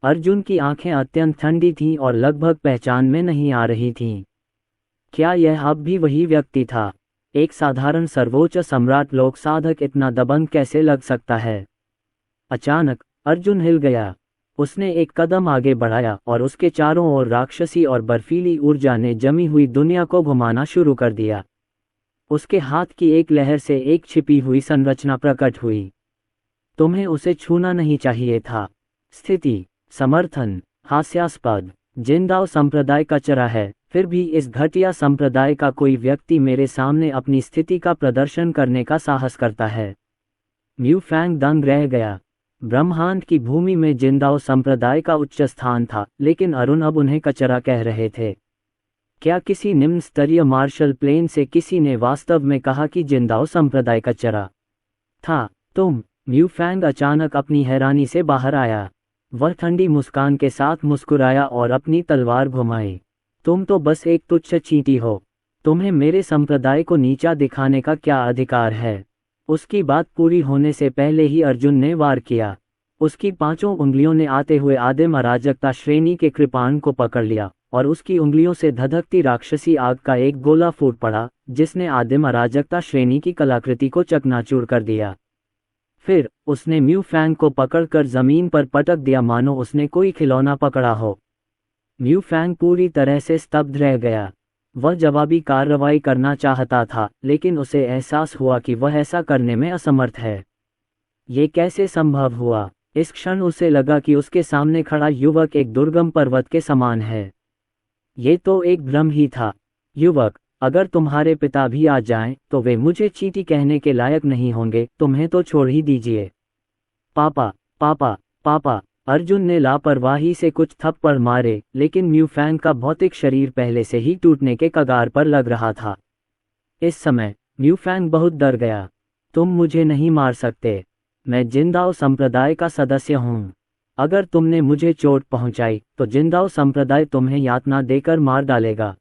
अर्जुन की आंखें अत्यंत ठंडी थीं और लगभग पहचान में नहीं आ रही थीं। क्या यह अब भी वही व्यक्ति था? एक साधारण सर्वोच्च सम्राट लोक साधक इतना दबंग कैसे लग सकता है? अचानक अर्जुन हिल गया। उसने एक कदम आगे बढ़ाया और उसके चारों ओर राक्षसी और बर्फीली ऊर्जा ने जमी हुई दुनिया को घुमाना शुरू कर दिया। उसके हाथ की एक लहर से एक छिपी हुई संरचना प्रकट हुई। तुम्हें उसे छूना नहीं चाहिए था। स्थिति, समर्थन, हास्यास्पद। जिनदाओ संप्रदाय का चरा है, फिर भी इस घटिया संप्रदाय का कोई व्यक्ति मेरे सामने अपनी स्थिति का प्रदर्शन करने का साहस करता है। म्यू फैंग दंग रह गया। ब्रह्मांड की भूमि में जिनदाओ संप्रदाय का उच्च स्थान था, लेकिन अरुण अब उन्हें कचरा कह रहे थे। क्या किसी निम्न स्तरीय मार्शल प्लेन से किसी ने वास्तव में कहा कि जिनदाओ संप्रदाय कचरा था? तुम? म्यू फैंग अचानक अपनी हैरानी से बाहर आया। वह ठंडी मुस्कान के साथ मुस्कुराया और अपनी तलवार घुमाई। तुम तो बस एक तुच्छ चींटी हो। तुम्हें मेरे संप्रदाय को नीचा दिखाने का क्या अधिकार है? उसकी बात पूरी होने से पहले ही अर्जुन ने वार किया। उसकी 5 उंगलियों ने आते हुए आदिम अराजकता श्रेणी के कृपाण को पकड़ लिया और उसकी उंगलियों से धधकती राक्षसी आग का एक गोला फूट पड़ा, जिसने आदिम अराजकता श्रेणी की कलाकृति को चकनाचूर कर दिया। फिर उसने म्यू फैंग को पकड़कर जमीन पर पटक दिया मानो उसने कोई खिलौना पकड़ा हो। म्यू फैंग पूरी तरह से स्तब्ध रह गया। वह जवाबी कार्रवाई करना चाहता था, लेकिन उसे एहसास हुआ कि वह ऐसा करने में असमर्थ है। ये कैसे संभव हुआ? इस क्षण उसे लगा कि उसके सामने खड़ा युवक एक दुर्गम पर्वत के समान है। ये तो एक भ्रम ही था। युवक, अगर तुम्हारे पिता भी आ जाएं, तो वे मुझे चींटी कहने के लायक नहीं होंगे। तुम्हें तो छोड़ ही दीजिए। पापा, पापा, पापा। अर्जुन ने लापरवाही से कुछ थप्पड़ मारे, लेकिन म्यू फैंग का भौतिक शरीर पहले से ही टूटने के कगार पर लग रहा था। इस समय म्यू फैंग बहुत डर गया। तुम मुझे नहीं मार सकते। मैं जिनदाओ संप्रदाय का सदस्य हूँ। अगर तुमने मुझे चोट पहुंचाई तो जिनदाओ संप्रदाय तुम्हें यातना देकर मार डालेगा।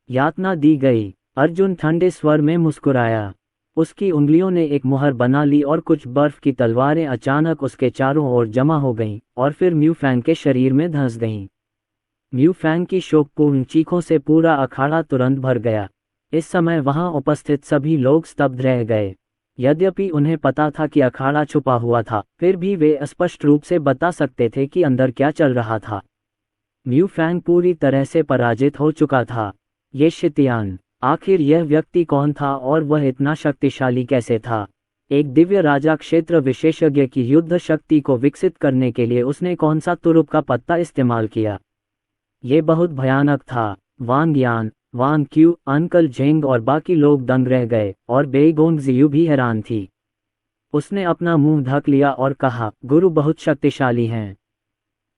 यातना दी गई। अर्जुन ठंडे स्वर में मुस्कुराया। उसकी उंगलियों ने एक मुहर बना ली और कुछ बर्फ की तलवारें अचानक उसके चारों ओर जमा हो गईं और फिर म्यू फैंग के शरीर में धंस गईं। म्यू फैंग की शोकपूर्ण चीखों से पूरा अखाड़ा तुरंत भर गया। इस समय वहां उपस्थित सभी लोग स्तब्ध रह गए। यद्यपि उन्हें पता था कि अखाड़ा छुपा हुआ था, फिर भी वे स्पष्ट रूप से बता सकते थे कि अंदर क्या चल रहा था। म्यू फैंग पूरी तरह से पराजित हो चुका था। ये शितियान, आखिर यह व्यक्ति कौन था और वह इतना शक्तिशाली कैसे था? एक दिव्य राजा क्षेत्र विशेषज्ञ की युद्ध शक्ति को विकसित करने के लिए उसने कौन सा तुरुप का पत्ता इस्तेमाल किया? ये बहुत भयानक था। वांग यान, वांग क्यू, अंकल जेंग और बाकी लोग दंग रह गए और बेईगोंग जियू भी हैरान थी। उसने अपना मुंह ढक लिया और कहा, गुरु बहुत शक्तिशाली हैं।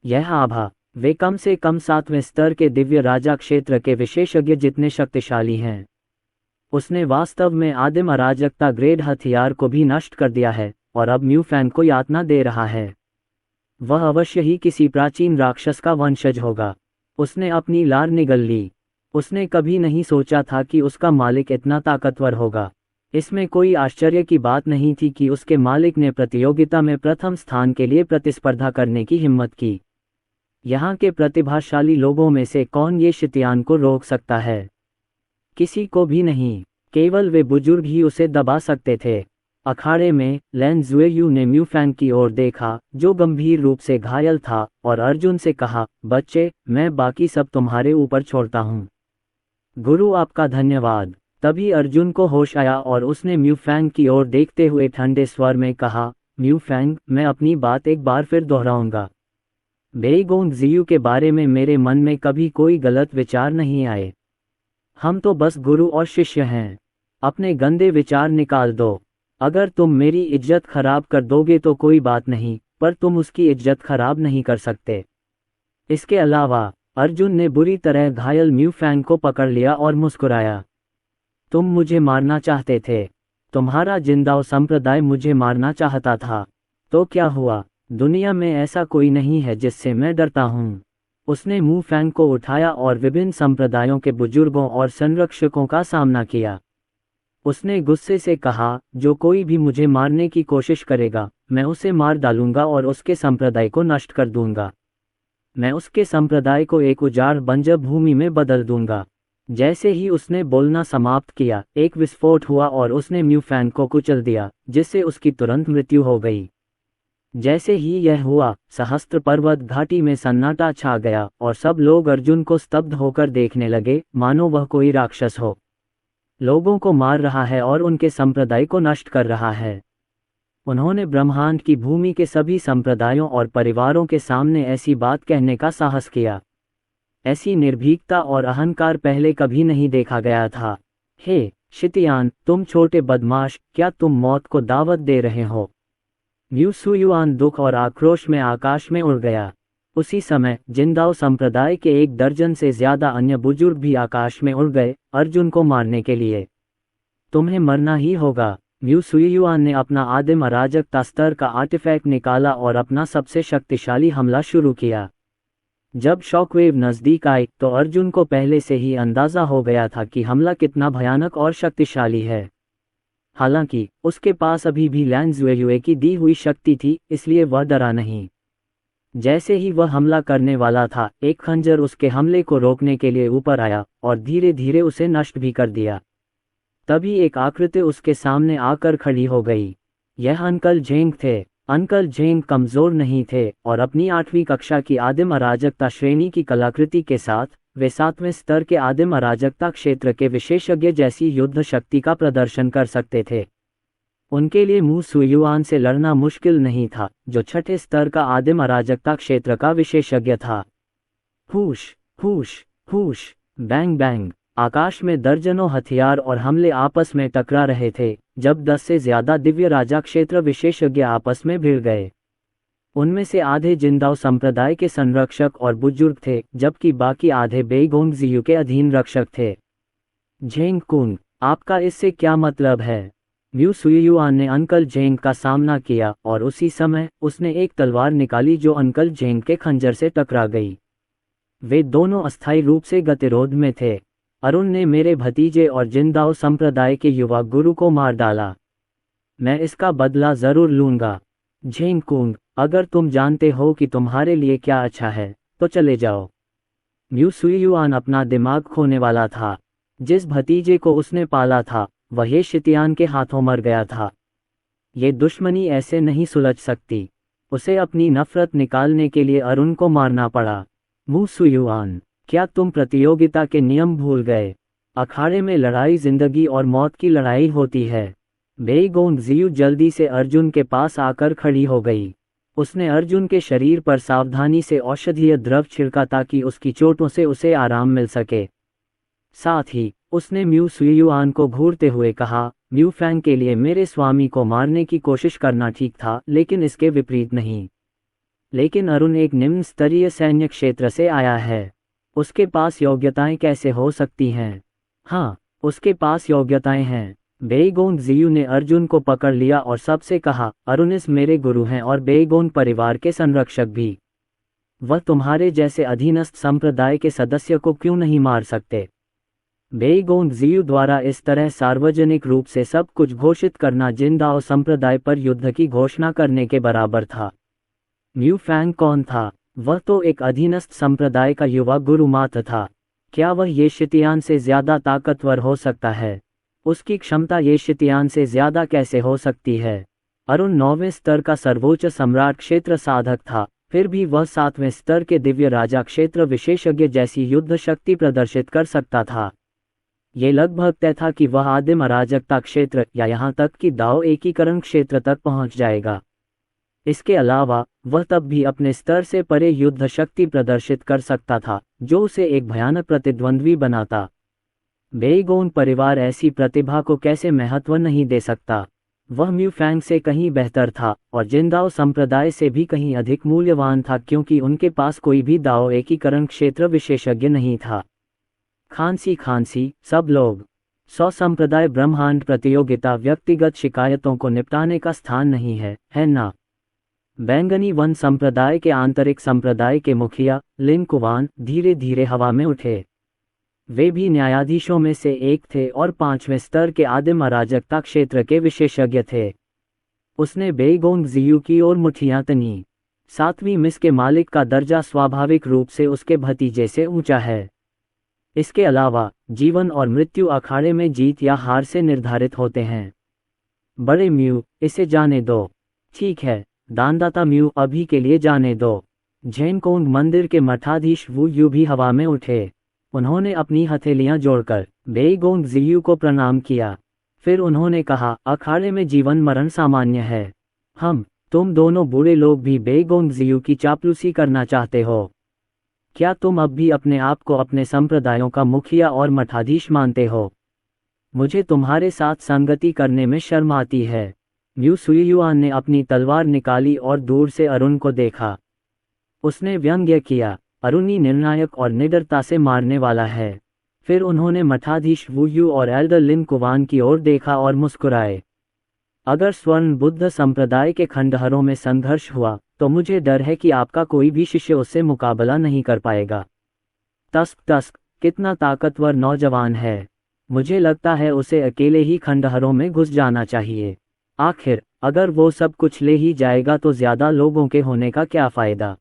यह आभा, वे कम से कम 7वें स्तर के दिव्य राजा क्षेत्र के विशेषज्ञ जितने शक्तिशाली हैं। उसने वास्तव में आदिम अराजकता ग्रेड हथियार को भी नष्ट कर दिया है और अब म्यू फैंग को यातना दे रहा है। वह अवश्य ही किसी प्राचीन राक्षस का वंशज होगा। उसने अपनी लार निगल ली। उसने कभी नहीं सोचा था कि उसका मालिक इतना ताकतवर होगा। इसमें कोई आश्चर्य की बात नहीं थी कि उसके मालिक ने प्रतियोगिता में प्रथम स्थान के लिए प्रतिस्पर्धा करने की हिम्मत की। यहाँ के प्रतिभाशाली लोगों में से कौन ये शितियान को रोक सकता है? किसी को भी नहीं। केवल वे बुजुर्ग ही उसे दबा सकते थे। अखाड़े में लैन ज़ुएयू ने म्यू फैंग की ओर देखा, जो गंभीर रूप से घायल था, और अर्जुन से कहा, बच्चे, मैं बाकी सब तुम्हारे ऊपर छोड़ता हूँ। गुरु आपका धन्यवाद। तभी अर्जुन को होश आया और उसने म्यू फैंग की ओर देखते हुए ठंडे स्वर में कहा, म्यू फैंग, मैं अपनी बात एक बार फिर दोहराऊंगा। बेईगोंग ज़ियू के बारे में मेरे मन में कभी कोई गलत विचार नहीं आए। हम तो बस गुरु और शिष्य हैं। अपने गंदे विचार निकाल दो। अगर तुम मेरी इज्जत खराब कर दोगे तो कोई बात नहीं, पर तुम उसकी इज्जत खराब नहीं कर सकते। इसके अलावा अर्जुन ने बुरी तरह घायल म्यू फैंग को पकड़ लिया और मुस्कुराया। तुम मुझे मारना चाहते थे। तुम्हारा जिंदाओ संप्रदाय मुझे मारना चाहता था। तो क्या हुआ? दुनिया में ऐसा कोई नहीं है जिससे मैं डरता हूँ। उसने म्यू फैंग को उठाया और विभिन्न संप्रदायों के बुजुर्गों और संरक्षकों का सामना किया। उसने गुस्से से कहा, जो कोई भी मुझे मारने की कोशिश करेगा, मैं उसे मार डालूंगा और उसके संप्रदाय को नष्ट कर दूंगा। मैं उसके संप्रदाय को एक उजाड़ बंजर भूमि में बदल दूंगा। जैसे ही उसने बोलना समाप्त किया, एक विस्फोट हुआ और उसने म्यू फैंग को कुचल दिया, जिससे उसकी तुरंत मृत्यु हो गई। जैसे ही यह हुआ, सहस्त्र पर्वत घाटी में सन्नाटा छा गया और सब लोग अर्जुन को स्तब्ध होकर देखने लगे, मानो वह कोई राक्षस हो। लोगों को मार रहा है और उनके संप्रदाय को नष्ट कर रहा है। उन्होंने ब्रह्मांड की भूमि के सभी संप्रदायों और परिवारों के सामने ऐसी बात कहने का साहस किया। ऐसी निर्भीकता और अहंकार पहले कभी नहीं देखा गया था। हे शितियान, तुम छोटे बदमाश, क्या तुम मौत को दावत दे रहे हो? म्यू सुयुआन दुख और आक्रोश में आकाश में उड़ गया। उसी समय जिंदाओ संप्रदाय के 1 दर्जन से ज्यादा अन्य बुजुर्ग भी आकाश में उड़ गए, अर्जुन को मारने के लिए। तुम्हें मरना ही होगा। म्यू सुयुआन ने अपना आदिम अराजकता स्तर का आर्टिफैक्ट निकाला और अपना सबसे शक्तिशाली हमला शुरू किया। जब शॉकवेव नजदीक आई तो अर्जुन को पहले से ही अंदाजा हो गया था कि हमला कितना भयानक और शक्तिशाली है। हालांकि उसके पास अभी भी लैन ज़ुएयू की दी हुई शक्ति थी, इसलिए वह डरा नहीं। जैसे ही वह हमला करने वाला था, एक खंजर उसके हमले को रोकने के लिए ऊपर आया और धीरे धीरे उसे नष्ट भी कर दिया। तभी एक आकृति उसके सामने आकर खड़ी हो गई। यह अंकल जेंग थे। अंकल जेंग कमजोर नहीं थे और अपनी 8वीं कक्षा की आदिम अराजकता श्रेणी की कलाकृति के साथ वे 7वें स्तर के आदिम अराजकता क्षेत्र के विशेषज्ञ जैसी युद्ध शक्ति का प्रदर्शन कर सकते थे। उनके लिए म्यू सुयुआन से लड़ना मुश्किल नहीं था, जो 6ठे स्तर का आदिम अराजकता क्षेत्र का विशेषज्ञ था। हुश हुश हुश, बैंग बैंग। आकाश में दर्जनों हथियार और हमले आपस में टकरा रहे थे, जब 10 से ज्यादा दिव्य राजा क्षेत्र विशेषज्ञ आपस में भिड़ गए। उनमें से आधे जिंदाओ संप्रदाय के संरक्षक और बुजुर्ग थे, जबकि बाकी आधे बेईगोंग ज़ियू के अधीन रक्षक थे। झेंग कुंग, आपका इससे क्या मतलब है? म्यू सुयुआन ने अंकल जेंग का सामना किया और उसी समय उसने एक तलवार निकाली जो अंकल जेंग के खंजर से टकरा गई। वे दोनों अस्थायी रूप से गतिरोध में थे। अरुण ने मेरे भतीजे और जिंदाओ संप्रदाय के युवा गुरु को मार डाला। मैं इसका बदला जरूर लूंगा। झेंग कुंग, अगर तुम जानते हो कि तुम्हारे लिए क्या अच्छा है, तो चले जाओ। म्यू सुयुआन अपना दिमाग खोने वाला था। जिस भतीजे को उसने पाला था, वह ये शितियान के हाथों मर गया था। ये दुश्मनी ऐसे नहीं सुलझ सकती। उसे अपनी नफरत निकालने के लिए अरुण को मारना पड़ा। म्यू सुयुआन, क्या तुम प्रतियोगिता के नियम भूल गए? अखाड़े में लड़ाई जिंदगी और मौत की लड़ाई होती है। बेईगोंग ज़ियू जल्दी से अर्जुन के पास आकर खड़ी हो गई। उसने अर्जुन के शरीर पर सावधानी से औषधीय द्रव छिड़का ताकि उसकी चोटों से उसे आराम मिल सके। साथ ही उसने म्यू सुयुआन को घूरते हुए कहा, म्यू फैंग के लिए मेरे स्वामी को मारने की कोशिश करना ठीक था, लेकिन इसके विपरीत नहीं। लेकिन अरुण एक निम्न स्तरीय सैन्य क्षेत्र से आया है। उसके पास योग्यताएं कैसे हो सकती हैं? हाँ, उसके पास योग्यताएं हैं। बेईगोंग ज़ियू ने अर्जुन को पकड़ लिया और सबसे कहा, अरुणिस मेरे गुरु हैं और बेईगोंग परिवार के संरक्षक भी। वह तुम्हारे जैसे अधीनस्थ संप्रदाय के सदस्य को क्यों नहीं मार सकते? बेईगोंग ज़ियू द्वारा इस तरह सार्वजनिक रूप से सब कुछ घोषित करना जिंदाओ संप्रदाय पर युद्ध की घोषणा करने के बराबर था। म्यू फैंग कौन था? वह तो एक अधीनस्थ संप्रदाय का युवा गुरु मात्र था। क्या वह ये शितियान से ज्यादा ताकतवर हो सकता है? उसकी क्षमता ये शितियान से ज्यादा कैसे हो सकती है। अरुण 9वें स्तर का सर्वोच्च सम्राट क्षेत्र साधक था, फिर भी वह 7वें स्तर के दिव्य राजा क्षेत्र विशेषज्ञ जैसी युद्ध शक्ति प्रदर्शित कर सकता था। ये लगभग तय था कि वह आदिम अराजकता क्षेत्र या यहाँ तक कि दाओ एकीकरण क्षेत्र तक पहुँच जाएगा। इसके अलावा वह तब भी अपने स्तर से परे युद्ध शक्ति प्रदर्शित कर सकता था, जो उसे एक भयानक प्रतिद्वंद्वी बनाता। बेईगोन परिवार ऐसी प्रतिभा को कैसे महत्व नहीं दे सकता। वह म्यूफैंग से कहीं बेहतर था और जिनदाओ संप्रदाय से भी कहीं अधिक मूल्यवान था, क्योंकि उनके पास कोई भी दाओ एकीकरण क्षेत्र विशेषज्ञ नहीं था। खांसी सब लोग 100 संप्रदाय ब्रह्मांड प्रतियोगिता व्यक्तिगत शिकायतों को निपटाने का स्थान नहीं है ना। बैंगनी वन संप्रदाय के आंतरिक संप्रदाय के मुखिया लिन कुवान धीरे धीरे हवा में उठे। वे भी न्यायाधीशों में से एक थे और 5वें स्तर के आदिम अराजकता क्षेत्र के विशेषज्ञ थे। उसने बेईगोंग जियू की ओर मुठियां तनी। 7वीं मिस के मालिक का दर्जा स्वाभाविक रूप से उसके भतीजे से ऊंचा है। इसके अलावा जीवन और मृत्यु अखाड़े में जीत या हार से निर्धारित होते हैं। बड़े म्यू, इसे जाने दो। ठीक है, दानदाता म्यू, अभी के लिए जाने दो। झेनकोंग मंदिर के मठाधीश वू यू भी हवा में उठे। उन्होंने अपनी हथेलियां जोड़कर बेईगोंग जियू को प्रणाम किया। फिर उन्होंने कहा, अखाड़े में जीवन मरण सामान्य है। तुम दोनों बूढ़े लोग भी बेईगोंग जियू की चापलूसी करना चाहते हो। क्या तुम अब भी अपने आप को अपने संप्रदायों का मुखिया और मठाधीश मानते हो? मुझे तुम्हारे साथ संगति करने में शर्म आती है। म्यू सुयुआन ने अपनी तलवार निकाली और दूर से अरुण को देखा। उसने व्यंग्य किया, अरुणी निर्णायक और निडरता से मारने वाला है। फिर उन्होंने मठाधीश वू यू और एल्डर लिन कुवान की ओर देखा और मुस्कुराए। अगर स्वर्ण बुद्ध संप्रदाय के खंडहरों में संघर्ष हुआ तो मुझे डर है कि आपका कोई भी शिष्य उससे मुकाबला नहीं कर पाएगा। टस्क कितना ताकतवर नौजवान है। मुझे लगता है उसे अकेले ही खंडहरों में घुस जाना चाहिए। आखिर अगर वो सब कुछ ले ही जाएगा तो ज्यादा लोगों के होने का क्या फायदा।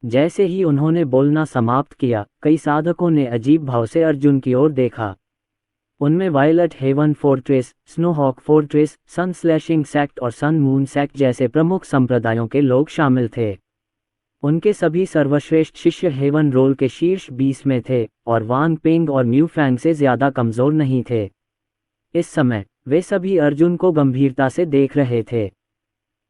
जैसे ही उन्होंने बोलना समाप्त किया, कई साधकों ने अजीब भाव से अर्जुन की ओर देखा। उनमें वायलट हेवन फोर्ट्रेस, स्नोहॉक फोर्ट्रेस, सन स्लैशिंग सेक्ट और सन मून सेक्ट जैसे प्रमुख संप्रदायों के लोग शामिल थे। उनके सभी सर्वश्रेष्ठ शिष्य हेवन रोल के शीर्ष 20 में थे और वांग पेंग और म्यूफैंग से ज्यादा कमजोर नहीं थे। इस समय वे सभी अर्जुन को गंभीरता से देख रहे थे।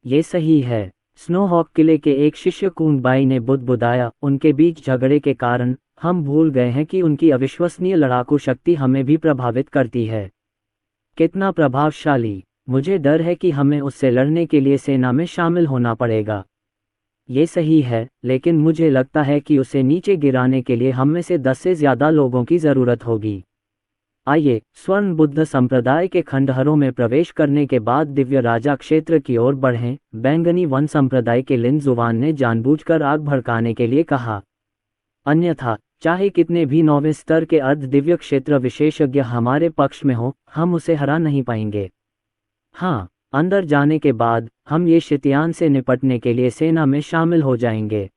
ये सही है, स्नोहॉक किले के एक शिष्य कूंगबाई ने बुदबुदाया। उनके बीच झगड़े के कारण हम भूल गए हैं कि उनकी अविश्वसनीय लड़ाकू शक्ति हमें भी प्रभावित करती है। कितना प्रभावशाली। मुझे डर है कि हमें उससे लड़ने के लिए सेना में शामिल होना पड़ेगा। ये सही है, लेकिन मुझे लगता है कि उसे नीचे गिराने के लिए हम में से 10 से ज्यादा लोगों की जरूरत होगी। आइए स्वर्ण बुद्ध संप्रदाय के खंडहरों में प्रवेश करने के बाद दिव्य राजा क्षेत्र की ओर बढ़ें। बैंगनी वन संप्रदाय के लिन जुवान ने जानबूझकर आग भड़काने के लिए कहा। अन्यथा चाहे कितने भी 9वें स्तर के अर्ध दिव्य क्षेत्र विशेषज्ञ हमारे पक्ष में हो, हम उसे हरा नहीं पाएंगे। हाँ, अंदर जाने के बाद हम ये शितियान से निपटने के लिए सेना में शामिल हो जाएंगे।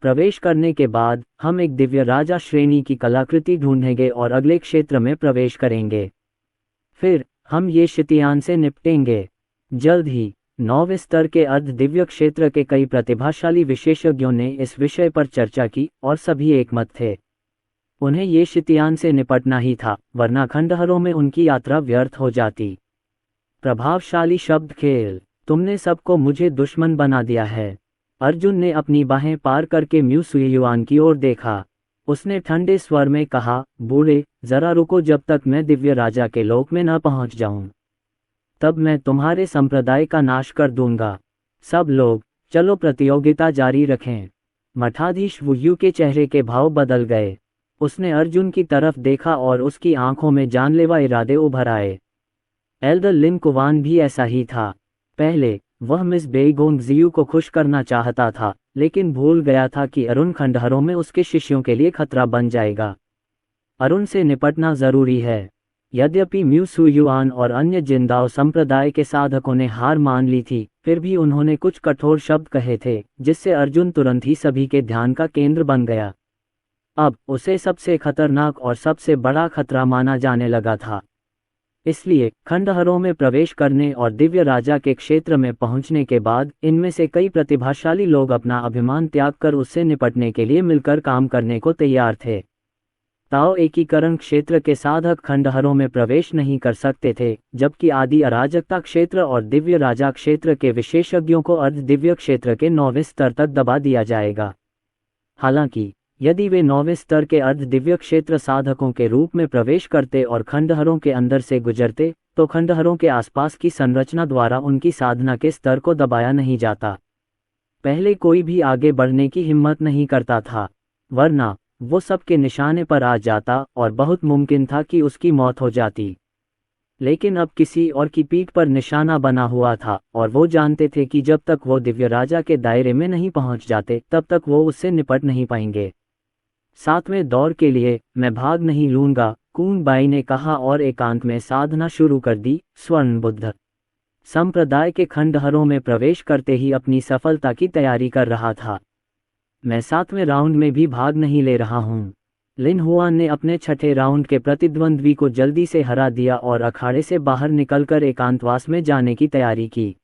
प्रवेश करने के बाद हम एक दिव्य राजा श्रेणी की कलाकृति ढूंढेंगे और अगले क्षेत्र में प्रवेश करेंगे। फिर हम ये शितियान से निपटेंगे। जल्द ही 9वें स्तर के अर्ध दिव्य क्षेत्र के कई प्रतिभाशाली विशेषज्ञों ने इस विषय पर चर्चा की और सभी एकमत थे। उन्हें ये शितियान से निपटना ही था, वरना खंडहरों में उनकी यात्रा व्यर्थ हो जाती। प्रभावशाली शब्द खेल, तुमने सबको मुझे दुश्मन बना दिया है। अर्जुन ने अपनी बाहें पार करके म्यू सुयुआन की ओर देखा। उसने ठंडे स्वर में कहा, बूढ़े, जरा रुको जब तक मैं दिव्य राजा के लोक में न पहुंच जाऊं। तब मैं तुम्हारे संप्रदाय का नाश कर दूंगा। सब लोग चलो प्रतियोगिता जारी रखें। मठाधीश वुयू के चेहरे के भाव बदल गए। उसने अर्जुन की तरफ देखा और उसकी आंखों में जानलेवा इरादे उभर आए। एल्डर लिन कुवान भी ऐसा ही था। पहले वह मिस बेईगोंग जियू को खुश करना चाहता था, लेकिन भूल गया था कि अरुण खंडहरों में उसके शिष्यों के लिए खतरा बन जाएगा। अरुण से निपटना जरूरी है। यद्यपि म्यू सुयुआन और अन्य जिनदाओ संप्रदाय के साधकों ने हार मान ली थी, फिर भी उन्होंने कुछ कठोर शब्द कहे थे, जिससे अर्जुन तुरंत ही सभी के ध्यान का केंद्र बन गया। अब उसे सबसे खतरनाक और सबसे बड़ा खतरा माना जाने लगा था। इसलिए खंडहरों में प्रवेश करने और दिव्य राजा के क्षेत्र में पहुंचने के बाद इनमें से कई प्रतिभाशाली लोग अपना अभिमान त्याग कर उससे निपटने के लिए मिलकर काम करने को तैयार थे। ताओ एकीकरण क्षेत्र के साधक खंडहरों में प्रवेश नहीं कर सकते थे, जबकि आदि अराजकता क्षेत्र और दिव्य राजा क्षेत्र के विशेषज्ञों को अर्ध दिव्य क्षेत्र के 9वें स्तर तक दबा दिया जाएगा। हालांकि यदि वे 9वें स्तर के अर्ध दिव्य क्षेत्र साधकों के रूप में प्रवेश करते और खंडहरों के अंदर से गुजरते, तो खंडहरों के आसपास की संरचना द्वारा उनकी साधना के स्तर को दबाया नहीं जाता। पहले कोई भी आगे बढ़ने की हिम्मत नहीं करता था, वरना वो सबके निशाने पर आ जाता और बहुत मुमकिन था कि उसकी मौत हो जाती। लेकिन अब किसी और की पीठ पर निशाना बना हुआ था और वो जानते थे कि जब तक वो दिव्य राजा के दायरे में नहीं पहुंच जाते तब तक वो उससे निपट नहीं पाएंगे। 7वें दौर के लिए मैं भाग नहीं लूंगा, कून बाई ने कहा और एकांत में साधना शुरू कर दी। स्वर्ण बुद्ध संप्रदाय के खंडहरों में प्रवेश करते ही अपनी सफलता की तैयारी कर रहा था। मैं 7वें राउंड में भी भाग नहीं ले रहा हूं। लिन हुआन ने अपने छठे राउंड के प्रतिद्वंद्वी को जल्दी से हरा दिया और अखाड़े से बाहर निकलकर एकांतवास में जाने की तैयारी की।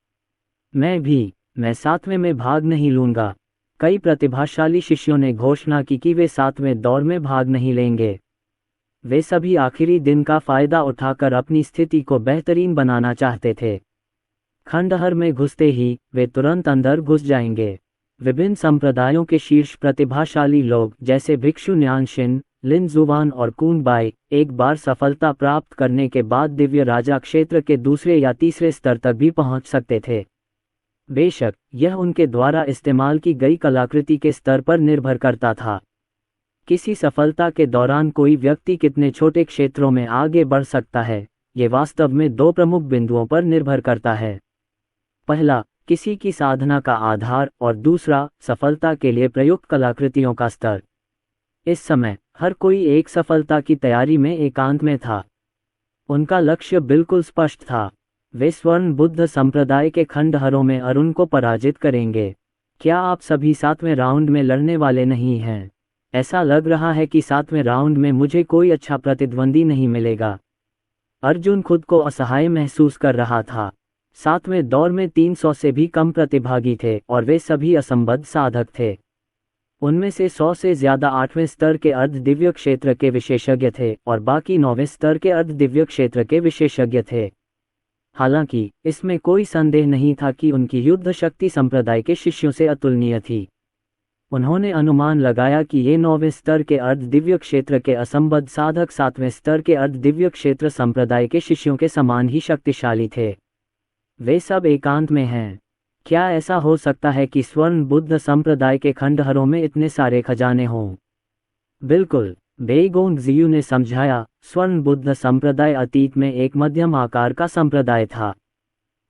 मैं 7वें में भाग नहीं लूंगा। कई प्रतिभाशाली शिष्यों ने घोषणा की कि वे 7वें दौर में भाग नहीं लेंगे। वे सभी आखिरी दिन का फायदा उठाकर अपनी स्थिति को बेहतरीन बनाना चाहते थे। खंडहर में घुसते ही वे तुरंत अंदर घुस जाएंगे। विभिन्न संप्रदायों के शीर्ष प्रतिभाशाली लोग जैसे भिक्षु न्यानशिन, लिन जुवान और कून बाई एक बार सफलता प्राप्त करने के बाद दिव्य राजा क्षेत्र के दूसरे या तीसरे स्तर तक भी पहुंच सकते थे। बेशक यह उनके द्वारा इस्तेमाल की गई कलाकृति के स्तर पर निर्भर करता था। किसी सफलता के दौरान कोई व्यक्ति कितने छोटे क्षेत्रों में आगे बढ़ सकता है, ये वास्तव में दो प्रमुख बिंदुओं पर निर्भर करता है। पहला, किसी की साधना का आधार, और दूसरा, सफलता के लिए प्रयुक्त कलाकृतियों का स्तर। इस समय हर कोई एक सफलता की तैयारी में एकांत में था। उनका लक्ष्य बिल्कुल स्पष्ट था। वे स्वर्ण बुद्ध संप्रदाय के खंडहरों में अरुण को पराजित करेंगे। क्या आप सभी 7वें राउंड में लड़ने वाले नहीं हैं? ऐसा लग रहा है कि 7वें राउंड में मुझे कोई अच्छा प्रतिद्वंदी नहीं मिलेगा। अर्जुन खुद को असहाय महसूस कर रहा था। 7वें दौर में 300 से भी कम प्रतिभागी थे और वे सभी असंबद्ध साधक थे। उनमें से 100 से ज्यादा 8वें स्तर के अर्ध दिव्य क्षेत्र के विशेषज्ञ थे और बाकी 9वें स्तर के अर्ध दिव्य क्षेत्र के विशेषज्ञ थे। हालांकि इसमें कोई संदेह नहीं था कि उनकी युद्ध शक्ति संप्रदाय के शिष्यों से अतुलनीय थी। उन्होंने अनुमान लगाया कि ये 9वें स्तर के अर्ध दिव्य क्षेत्र के असंबद्ध साधक 7वें स्तर के अर्ध दिव्य क्षेत्र संप्रदाय के शिष्यों के समान ही शक्तिशाली थे। वे सब एकांत में हैं। क्या ऐसा हो सकता है कि स्वर्ण बुद्ध संप्रदाय के खंडहरों में इतने सारे खजाने हों? बिल्कुल, बेइगोंग जियू ने समझाया। स्वर्ण बुद्ध संप्रदाय अतीत में एक मध्यम आकार का संप्रदाय था।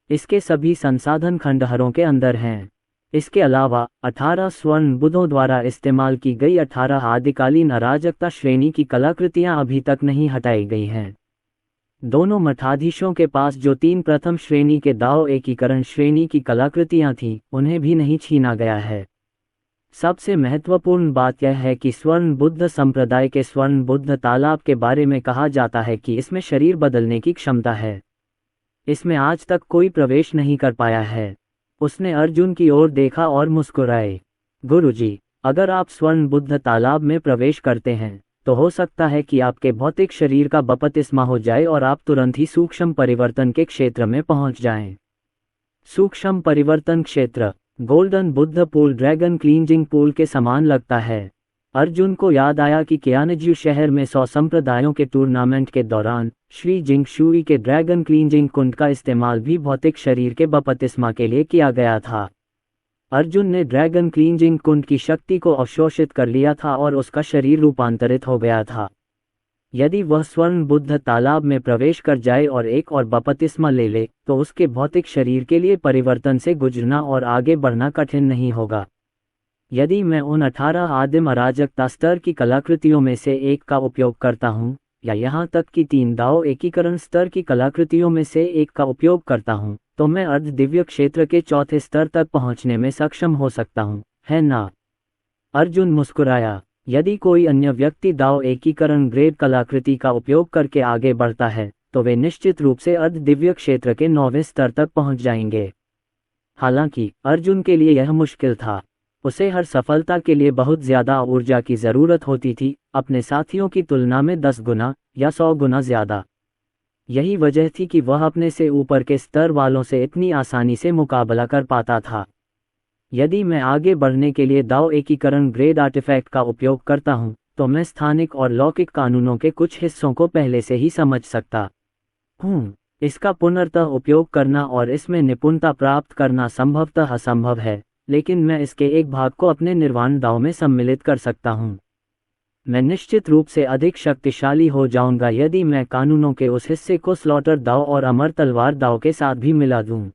इसके सभी संसाधन खंडहरों के अंदर हैं। इसके अलावा 18 स्वर्ण बुद्धों द्वारा इस्तेमाल की गई 18 आदिकालीन अराजकता श्रेणी की कलाकृतियां अभी तक नहीं हटाई गई हैं। दोनों मठाधीशों के पास जो 3 प्रथम श्रेणी के दाओ एकीकरण श्रेणी की कलाकृतियां थीं, उन्हें भी नहीं छीना गया है। सबसे महत्वपूर्ण बात यह है कि स्वर्ण बुद्ध संप्रदाय के स्वर्ण बुद्ध तालाब के बारे में कहा जाता है कि इसमें शरीर बदलने की क्षमता है। इसमें आज तक कोई प्रवेश नहीं कर पाया है। उसने अर्जुन की ओर देखा और मुस्कुराए। गुरुजी, अगर आप स्वर्ण बुद्ध तालाब में प्रवेश करते हैं तो हो सकता है कि आपके भौतिक शरीर का बपतिस्मा हो जाए और आप तुरंत ही सूक्ष्म परिवर्तन के क्षेत्र में पहुंच जाएं। सूक्ष्म परिवर्तन क्षेत्र golden Buddha pool dragon cleansing pool के समान लगता है। अर्जुन को याद आया कि क्यानज्यू शहर में 100 संप्रदायों के टूर्नामेंट के दौरान श्री जिंगशुई के ड्रैगन क्लींजिंग कुंड का इस्तेमाल भी भौतिक शरीर के बपतिस्मा के लिए किया गया था। अर्जुन ने ड्रैगन क्लींजिंग कुंड की शक्ति को अवशोषित कर लिया था और उसका शरीर रूपांतरित हो गया था। यदि वह स्वर्ण बुद्ध तालाब में प्रवेश कर जाए और एक और बपतिस्मा ले ले तो उसके भौतिक शरीर के लिए परिवर्तन से गुजरना और आगे बढ़ना कठिन नहीं होगा। यदि मैं उन 18 आदिम अराजकता स्तर की कलाकृतियों में से एक का उपयोग करता हूँ, या यहाँ तक कि 3 दाओ एकीकरण स्तर की कलाकृतियों में से एक का उपयोग करता हूँ, तो मैं अर्ध दिव्य क्षेत्र के चौथे स्तर तक पहुँचने में सक्षम हो सकता हूँ, है ना? अर्जुन मुस्कुराया। यदि कोई अन्य व्यक्ति दाओ एकीकरण ग्रेड कलाकृति का उपयोग करके आगे बढ़ता है तो वे निश्चित रूप से अर्ध दिव्य क्षेत्र के 9वें स्तर तक पहुंच जाएंगे। हालांकि अर्जुन के लिए यह मुश्किल था। उसे हर सफलता के लिए बहुत ज्यादा ऊर्जा की जरूरत होती थी, अपने साथियों की तुलना में 10 गुना या 100 गुना ज्यादा। यही वजह थी कि वह अपने से ऊपर के स्तर वालों से इतनी आसानी से मुकाबला कर पाता था। यदि मैं आगे बढ़ने के लिए दाओ एकीकरण ग्रेड आर्टिफैक्ट का उपयोग करता हूं, तो मैं स्थानिक और लौकिक कानूनों के कुछ हिस्सों को पहले से ही समझ सकता हूं। इसका पुनर्तः उपयोग करना और इसमें निपुणता प्राप्त करना संभवतः असंभव है, लेकिन मैं इसके एक भाग को अपने निर्वाण दाव में सम्मिलित कर सकता हूं। मैं निश्चित रूप से अधिक शक्तिशाली हो जाऊंगा यदि मैं कानूनों के उस हिस्से को स्लॉटर दाव और अमर तलवार दाव के साथ भी मिला दूं।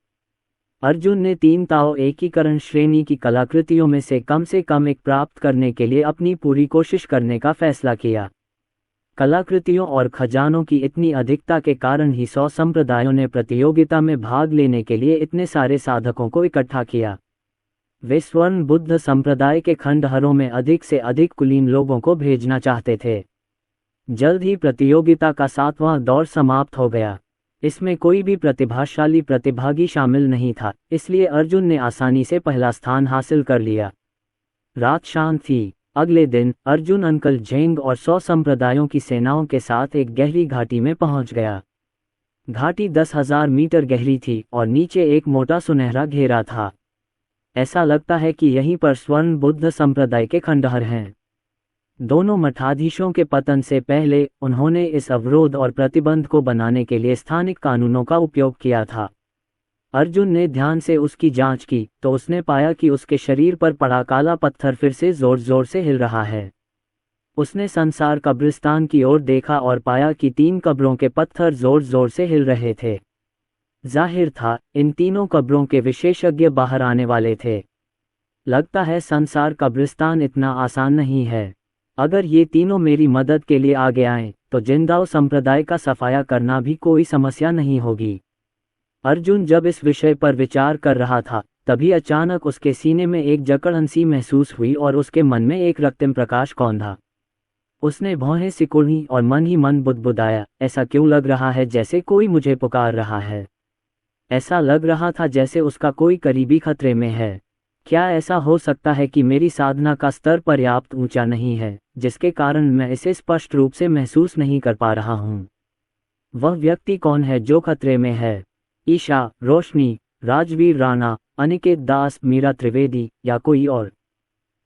अर्जुन ने 3 ताओ एकीकरण श्रेणी की कलाकृतियों में से कम एक प्राप्त करने के लिए अपनी पूरी कोशिश करने का फैसला किया। कलाकृतियों और खजानों की इतनी अधिकता के कारण ही 100 संप्रदायों ने प्रतियोगिता में भाग लेने के लिए इतने सारे साधकों को इकट्ठा किया। वे स्वर्ण बुद्ध संप्रदाय के खंडहरों में अधिक से अधिक कुलीन लोगों को भेजना चाहते थे। जल्द ही प्रतियोगिता का 7वां दौर समाप्त हो गया। इसमें कोई भी प्रतिभाशाली प्रतिभागी शामिल नहीं था, इसलिए अर्जुन ने आसानी से पहला स्थान हासिल कर लिया। रात शांत थी। अगले दिन अर्जुन अंकल झेंग और 100 संप्रदायों की सेनाओं के साथ एक गहरी घाटी में पहुंच गया। घाटी 10,000 मीटर गहरी थी और नीचे एक मोटा सुनहरा घेरा था। ऐसा लगता है कि यहीं पर स्वर्ण बुद्ध संप्रदाय के खंडहर हैं। दोनों मठाधीशों के पतन से पहले उन्होंने इस अवरोध और प्रतिबंध को बनाने के लिए स्थानिक कानूनों का उपयोग किया था। अर्जुन ने ध्यान से उसकी जांच की तो उसने पाया कि उसके शरीर पर पड़ा काला पत्थर फिर से जोर जोर से हिल रहा है। उसने संसार कब्रिस्तान की ओर देखा और पाया कि 3 कब्रों के पत्थर जोर जोर से हिल रहे थे। जाहिर था इन तीनों कब्रों के विशेषज्ञ बाहर आने वाले थे। लगता है संसार कब्रिस्तान इतना आसान नहीं है। अगर ये तीनों मेरी मदद के लिए आगे आएं, तो जिंदाओ संप्रदाय का सफाया करना भी कोई समस्या नहीं होगी। अर्जुन जब इस विषय पर विचार कर रहा था, तभी अचानक उसके सीने में एक जकड़न सी महसूस हुई और उसके मन में एक रक्तिम प्रकाश कौंधा। उसने भौहें सिकुड़ी और मन ही मन बुदबुदाया, ऐसा क्यों लग रहा है जैसे कोई मुझे पुकार रहा है। ऐसा लग रहा था जैसे उसका कोई करीबी खतरे में है। क्या ऐसा हो सकता है कि मेरी साधना का स्तर पर्याप्त ऊंचा नहीं है, जिसके कारण मैं इसे स्पष्ट रूप से महसूस नहीं कर पा रहा हूँ। वह व्यक्ति कौन है जो खतरे में है? ईशा, रोशनी, राजवीर राणा, अनिकेत दास, मीरा त्रिवेदी या कोई और?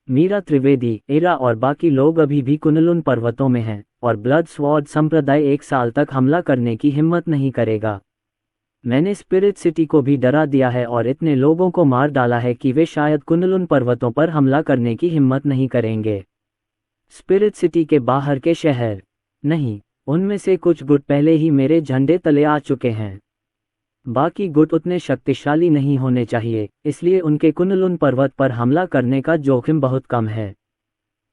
मीरा त्रिवेदी, एरा और बाकी लोग अभी भी कुनलुन पर्वतों में हैं और ब्लड स्वॉर्ड संप्रदाय 1 साल तक हमला करने की हिम्मत नहीं करेगा। मैंने स्पिरिट सिटी को भी डरा दिया है और इतने लोगों को मार डाला है कि वे शायद कुनलुन पर्वतों पर हमला करने की हिम्मत नहीं करेंगे। स्पिरिट सिटी के बाहर के शहर? नहीं, उनमें से कुछ गुट पहले ही मेरे झंडे तले आ चुके हैं। बाकी गुट उतने शक्तिशाली नहीं होने चाहिए, इसलिए उनके कुनलुन पर्वत पर हमला करने का जोखिम बहुत कम है।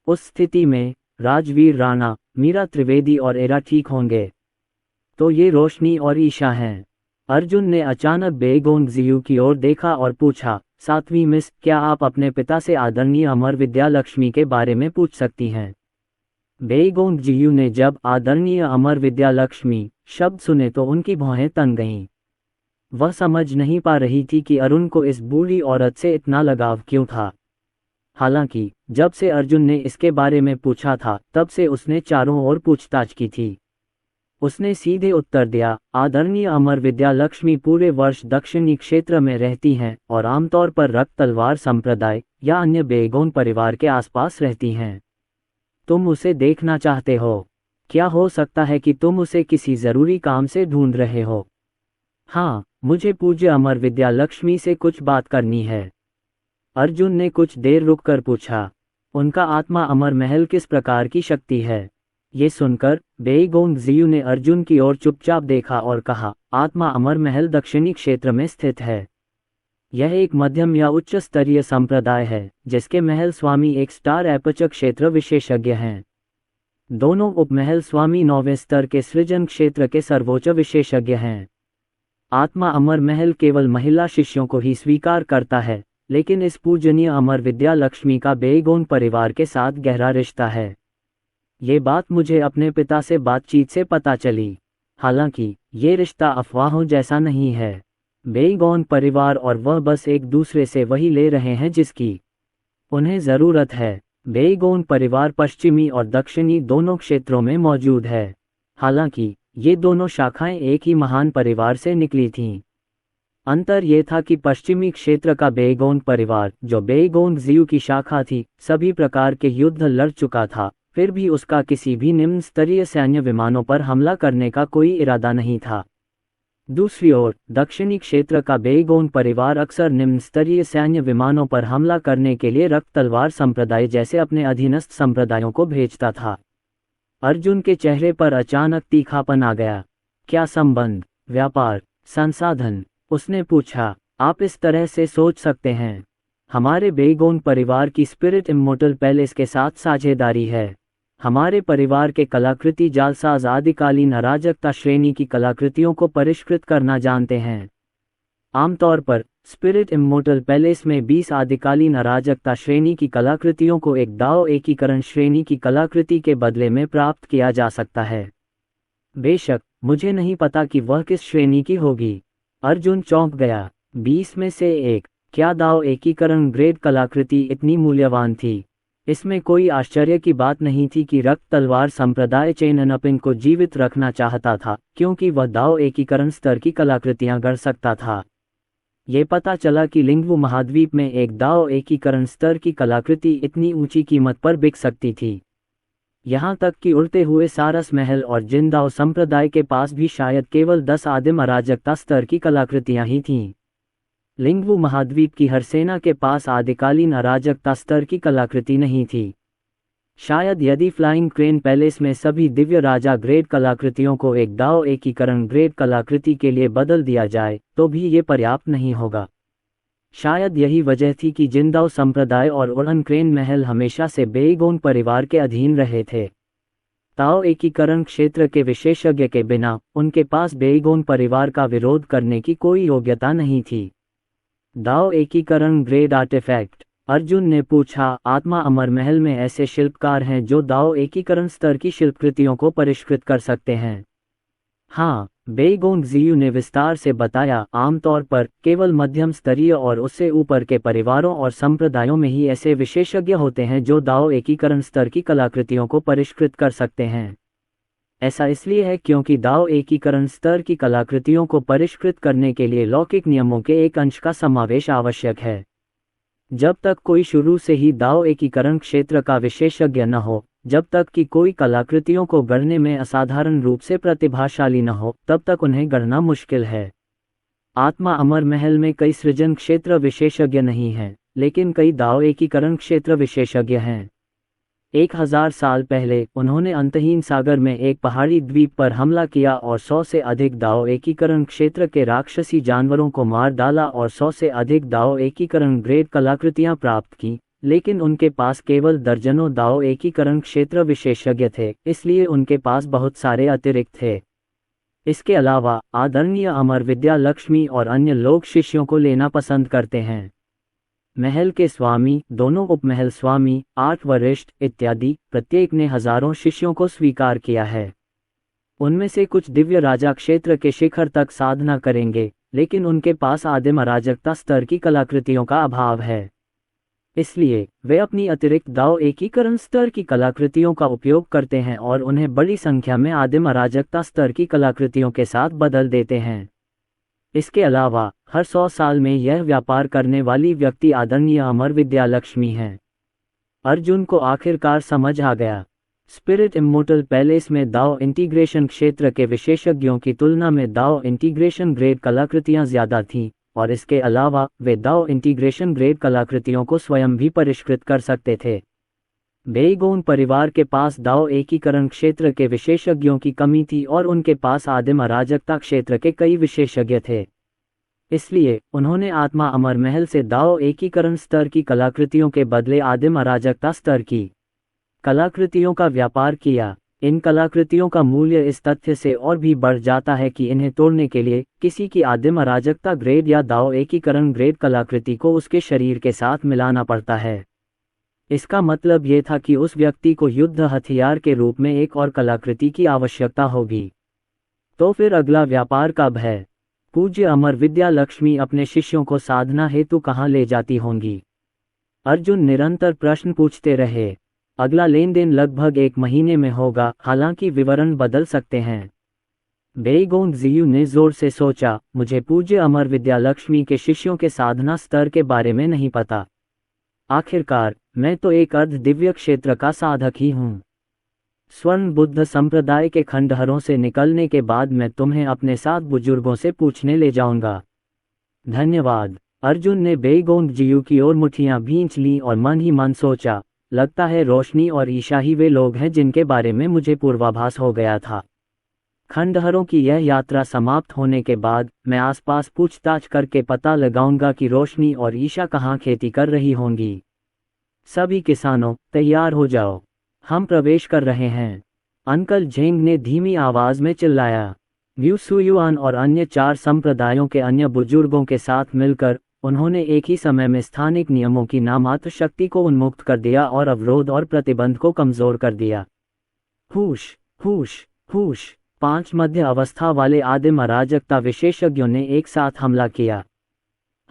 उस स्थिति में राजवीर राणा, मीरा त्रिवेदी और एरा ठीक होंगे। तो ये रोशनी और ईशा हैं। अर्जुन ने अचानक बेगोंग जियू की ओर देखा और पूछा, 7वीं मिस, क्या आप अपने पिता से आदरणीय अमर विद्या लक्ष्मी के बारे में पूछ सकती हैं? बेगोंग जियू ने जब आदरणीय अमर विद्या लक्ष्मी शब्द सुने तो उनकी भौहें तन गईं। वह समझ नहीं पा रही थी कि अरुण को इस बूढ़ी औरत से इतना लगाव क्यों था। हालांकि जब से अर्जुन ने इसके बारे में पूछा था, तब से उसने चारों ओर पूछताछ की थी। उसने सीधे उत्तर दिया, आदरणीय अमर विद्या लक्ष्मी पूरे वर्ष दक्षिणी क्षेत्र में रहती हैं और आमतौर पर रक्त तलवार संप्रदाय या अन्य बेगोन परिवार के आसपास रहती हैं। तुम उसे देखना चाहते हो? क्या हो सकता है कि तुम उसे किसी जरूरी काम से ढूंढ रहे हो? हाँ, मुझे पूज्य अमर विद्या लक्ष्मी से कुछ बात करनी है। अर्जुन ने कुछ देर रुककर पूछा, उनका आत्मा अमर महल किस प्रकार की शक्ति है? ये सुनकर बेगोंग जियू ने अर्जुन की ओर चुपचाप देखा और कहा, आत्मा अमर महल दक्षिणी क्षेत्र में स्थित है। यह एक मध्यम या उच्च स्तरीय संप्रदाय है, जिसके महल स्वामी एक स्टार एपचक क्षेत्र विशेषज्ञ हैं। दोनों उपमहल स्वामी 9वें स्तर के सृजन क्षेत्र के सर्वोच्च विशेषज्ञ हैं। आत्मा अमर महल केवल महिला शिष्यों को ही स्वीकार करता है, लेकिन इस पूजनीय अमर विद्या लक्ष्मी का बेगोन परिवार के साथ गहरा रिश्ता है। ये बात मुझे अपने पिता से बातचीत से पता चली। हालांकि ये रिश्ता अफवाहों जैसा नहीं है। बेईगोन परिवार और वह बस एक दूसरे से वही ले रहे हैं जिसकी उन्हें ज़रूरत है। बेईगोन परिवार पश्चिमी और दक्षिणी दोनों क्षेत्रों में मौजूद है। हालांकि ये दोनों शाखाएं एक ही महान परिवार से निकली थीं। अंतर ये था कि पश्चिमी क्षेत्र का बेईगोन परिवार, जो बेईगोन ज़ियू की शाखा थी, सभी प्रकार के युद्ध लड़ चुका था, फिर भी उसका किसी भी निम्न स्तरीय सैन्य विमानों पर हमला करने का कोई इरादा नहीं था। दूसरी ओर दक्षिणी क्षेत्र का बेईगोन परिवार अक्सर निम्न स्तरीय सैन्य विमानों पर हमला करने के लिए रक्त तलवार संप्रदाय जैसे अपने अधीनस्थ संप्रदायों को भेजता था। अर्जुन के चेहरे पर अचानक तीखापन आ गया। क्या संबंध? व्यापार? संसाधन? उसने पूछा। आप इस तरह से सोच सकते हैं। हमारे बेईगोन परिवार की स्पिरिट इम्मोर्टल पैलेस के साथ साझेदारी है। हमारे परिवार के कलाकृति जालसाज आदिकालीन अराजकता श्रेणी की कलाकृतियों को परिष्कृत करना जानते हैं। आमतौर पर स्पिरिट इम्मोर्टल पैलेस में 20 आदिकालीन अराजकता श्रेणी की कलाकृतियों को एक दाओ एकीकरण श्रेणी की कलाकृति के बदले में प्राप्त किया जा सकता है। बेशक मुझे नहीं पता कि वह किस श्रेणी की होगी। अर्जुन चौंक गया। 20 में से एक? क्या दाओ एकीकरण ग्रेड कलाकृति इतनी मूल्यवान थी? इसमें कोई आश्चर्य की बात नहीं थी कि रक्त तलवार संप्रदाय चेननपिन को जीवित रखना चाहता था, क्योंकि वह दाओ एकीकरण स्तर की कलाकृतियां गढ़ सकता था। ये पता चला कि लिंगवू महाद्वीप में एक दाओ एकीकरण स्तर की कलाकृति इतनी ऊंची कीमत पर बिक सकती थी। यहाँ तक कि उड़ते हुए सारस महल और जिनदाओ संप्रदाय के पास भी शायद केवल 10 आदिम अराजकता स्तर की कलाकृतियां ही थीं। लिंगवू महाद्वीप की हर सेना के पास आदिकालीन अराजकता स्तर की कलाकृति नहीं थी। शायद यदि फ्लाइंग क्रेन पैलेस में सभी दिव्य राजा ग्रेड कलाकृतियों को एक दाओ एकीकरण ग्रेड कलाकृति के लिए बदल दिया जाए तो भी ये पर्याप्त नहीं होगा। शायद यही वजह थी कि जिनदाओ संप्रदाय और उड़न क्रेन महल हमेशा से बेईगोन परिवार के अधीन रहे थे। दाओ एकीकरण क्षेत्र के विशेषज्ञ के बिना उनके पास बेईगोन परिवार का विरोध करने की कोई योग्यता नहीं थी। दाओ एकीकरण ग्रेड आर्टिफैक्ट? अर्जुन ने पूछा। आत्मा अमर महल में ऐसे शिल्पकार हैं जो दाओ एकीकरण स्तर की शिल्पकृतियों को परिष्कृत कर सकते हैं। हाँ, बेईगोन ज़ियू ने विस्तार से बताया। आमतौर पर केवल मध्यम स्तरीय और उससे ऊपर के परिवारों और संप्रदायों में ही ऐसे विशेषज्ञ होते हैं जो दाओ एकीकरण स्तर की कलाकृतियों को परिष्कृत कर सकते हैं। ऐसा इसलिए है क्योंकि दाओ एकीकरण स्तर की कलाकृतियों को परिष्कृत करने के लिए लौकिक नियमों के एक अंश का समावेश आवश्यक है। जब तक कोई शुरू से ही दाओ एकीकरण क्षेत्र का विशेषज्ञ न हो, जब तक कि कोई कलाकृतियों को गढ़ने में असाधारण रूप से प्रतिभाशाली न हो, तब तक उन्हें गढ़ना मुश्किल है। आत्मा अमर महल में कई सृजन क्षेत्र विशेषज्ञ नहीं हैं, लेकिन कई दाओ एकीकरण क्षेत्र विशेषज्ञ हैं। 1000 साल पहले उन्होंने अंतहीन सागर में एक पहाड़ी द्वीप पर हमला किया और 100 से अधिक दाओ एकीकरण क्षेत्र के राक्षसी जानवरों को मार डाला और 100 से अधिक दाओ एकीकरण ग्रेड कलाकृतियां प्राप्त की, लेकिन उनके पास केवल दर्जनों दाओ एकीकरण क्षेत्र विशेषज्ञ थे, इसलिए उनके पास बहुत सारे अतिरिक्त थे। इसके अलावा आदरणीय अमर विद्या लक्ष्मी और अन्य लोग शिष्यों को लेना पसंद करते हैं। महल के स्वामी, दोनों उपमहल स्वामी, 8 वरिष्ठ इत्यादि, प्रत्येक ने हजारों शिष्यों को स्वीकार किया है। उनमें से कुछ दिव्य राजा क्षेत्र के शिखर तक साधना करेंगे, लेकिन उनके पास आदिम अराजकता स्तर की कलाकृतियों का अभाव है। इसलिए वे अपनी अतिरिक्त दाओ एकीकरण स्तर की कलाकृतियों का उपयोग करते हैं और उन्हें बड़ी संख्या में आदिम अराजकता स्तर की कलाकृतियों के साथ बदल देते हैं। इसके अलावा हर 100 साल में यह व्यापार करने वाली व्यक्ति आदरणीय अमर विद्या लक्ष्मी हैं। अर्जुन को आखिरकार समझ आ गया। स्पिरिट इम्मोर्टल पैलेस में दाओ इंटीग्रेशन क्षेत्र के विशेषज्ञों की तुलना में दाओ इंटीग्रेशन ग्रेड कलाकृतियां ज्यादा थीं, और इसके अलावा वे दाओ इंटीग्रेशन ग्रेड कलाकृतियों को स्वयं भी परिष्कृत कर सकते थे। बेईगोन परिवार के पास दाओ एकीकरण क्षेत्र के विशेषज्ञों की कमी थी और उनके पास आदिम अराजकता क्षेत्र के कई विशेषज्ञ थे। इसलिए उन्होंने आत्मा अमर महल से दाओ एकीकरण स्तर की कलाकृतियों के बदले आदिम अराजकता स्तर की कलाकृतियों का व्यापार किया। इन कलाकृतियों का मूल्य इस तथ्य से और भी बढ़ जाता है कि इन्हें तोड़ने के लिए किसी की आदिम अराजकता ग्रेड या दाओ एकीकरण ग्रेड कलाकृति को उसके शरीर के साथ मिलाना पड़ता है। इसका मतलब ये था कि उस व्यक्ति को युद्ध हथियार के रूप में एक और कलाकृति की आवश्यकता होगी। तो फिर अगला व्यापार कब है? पूज्य अमर विद्या लक्ष्मी अपने शिष्यों को साधना हेतु कहाँ ले जाती होंगी? अर्जुन निरंतर प्रश्न पूछते रहे। अगला लेन देन लगभग 1 महीने में होगा, हालांकि विवरण बदल सकते हैं। बेईगोंग जियू ने जोर से सोचा, मुझे पूज्य अमर विद्या लक्ष्मी के शिष्यों के साधना स्तर के बारे में नहीं पता। आखिरकार मैं तो एक अर्ध दिव्य क्षेत्र का साधक ही हूँ। स्वर्ण बुद्ध संप्रदाय के खंडहरों से निकलने के बाद मैं तुम्हें अपने साथ बुजुर्गों से पूछने ले जाऊंगा। धन्यवाद। अर्जुन ने बेईगोंग जियू की ओर मुट्ठियां भींच लीं और मन ही मन सोचा, लगता है रोशनी और ईशा ही वे लोग हैं जिनके बारे में मुझे पूर्वाभास हो गया था। खंडहरों की यह यात्रा समाप्त होने के बाद मैं आसपास पूछताछ करके पता लगाऊंगा कि रोशनी और ईशा कहाँ खेती कर रही होंगी। सभी किसानों, तैयार हो जाओ, हम प्रवेश कर रहे हैं। अंकल झेंग ने धीमी आवाज में चिल्लाया। व्यू सुयुआन और अन्य 4 संप्रदायों के अन्य बुजुर्गों के साथ मिलकर उन्होंने एक ही समय में स्थानिक नियमों की नामात्र शक्ति को उन्मुक्त कर दिया और अवरोध और प्रतिबंध को कमजोर कर दिया। हुश हुश हुश। 5 मध्य अवस्था वाले आदिम अराजकता विशेषज्ञों ने एक साथ हमला किया।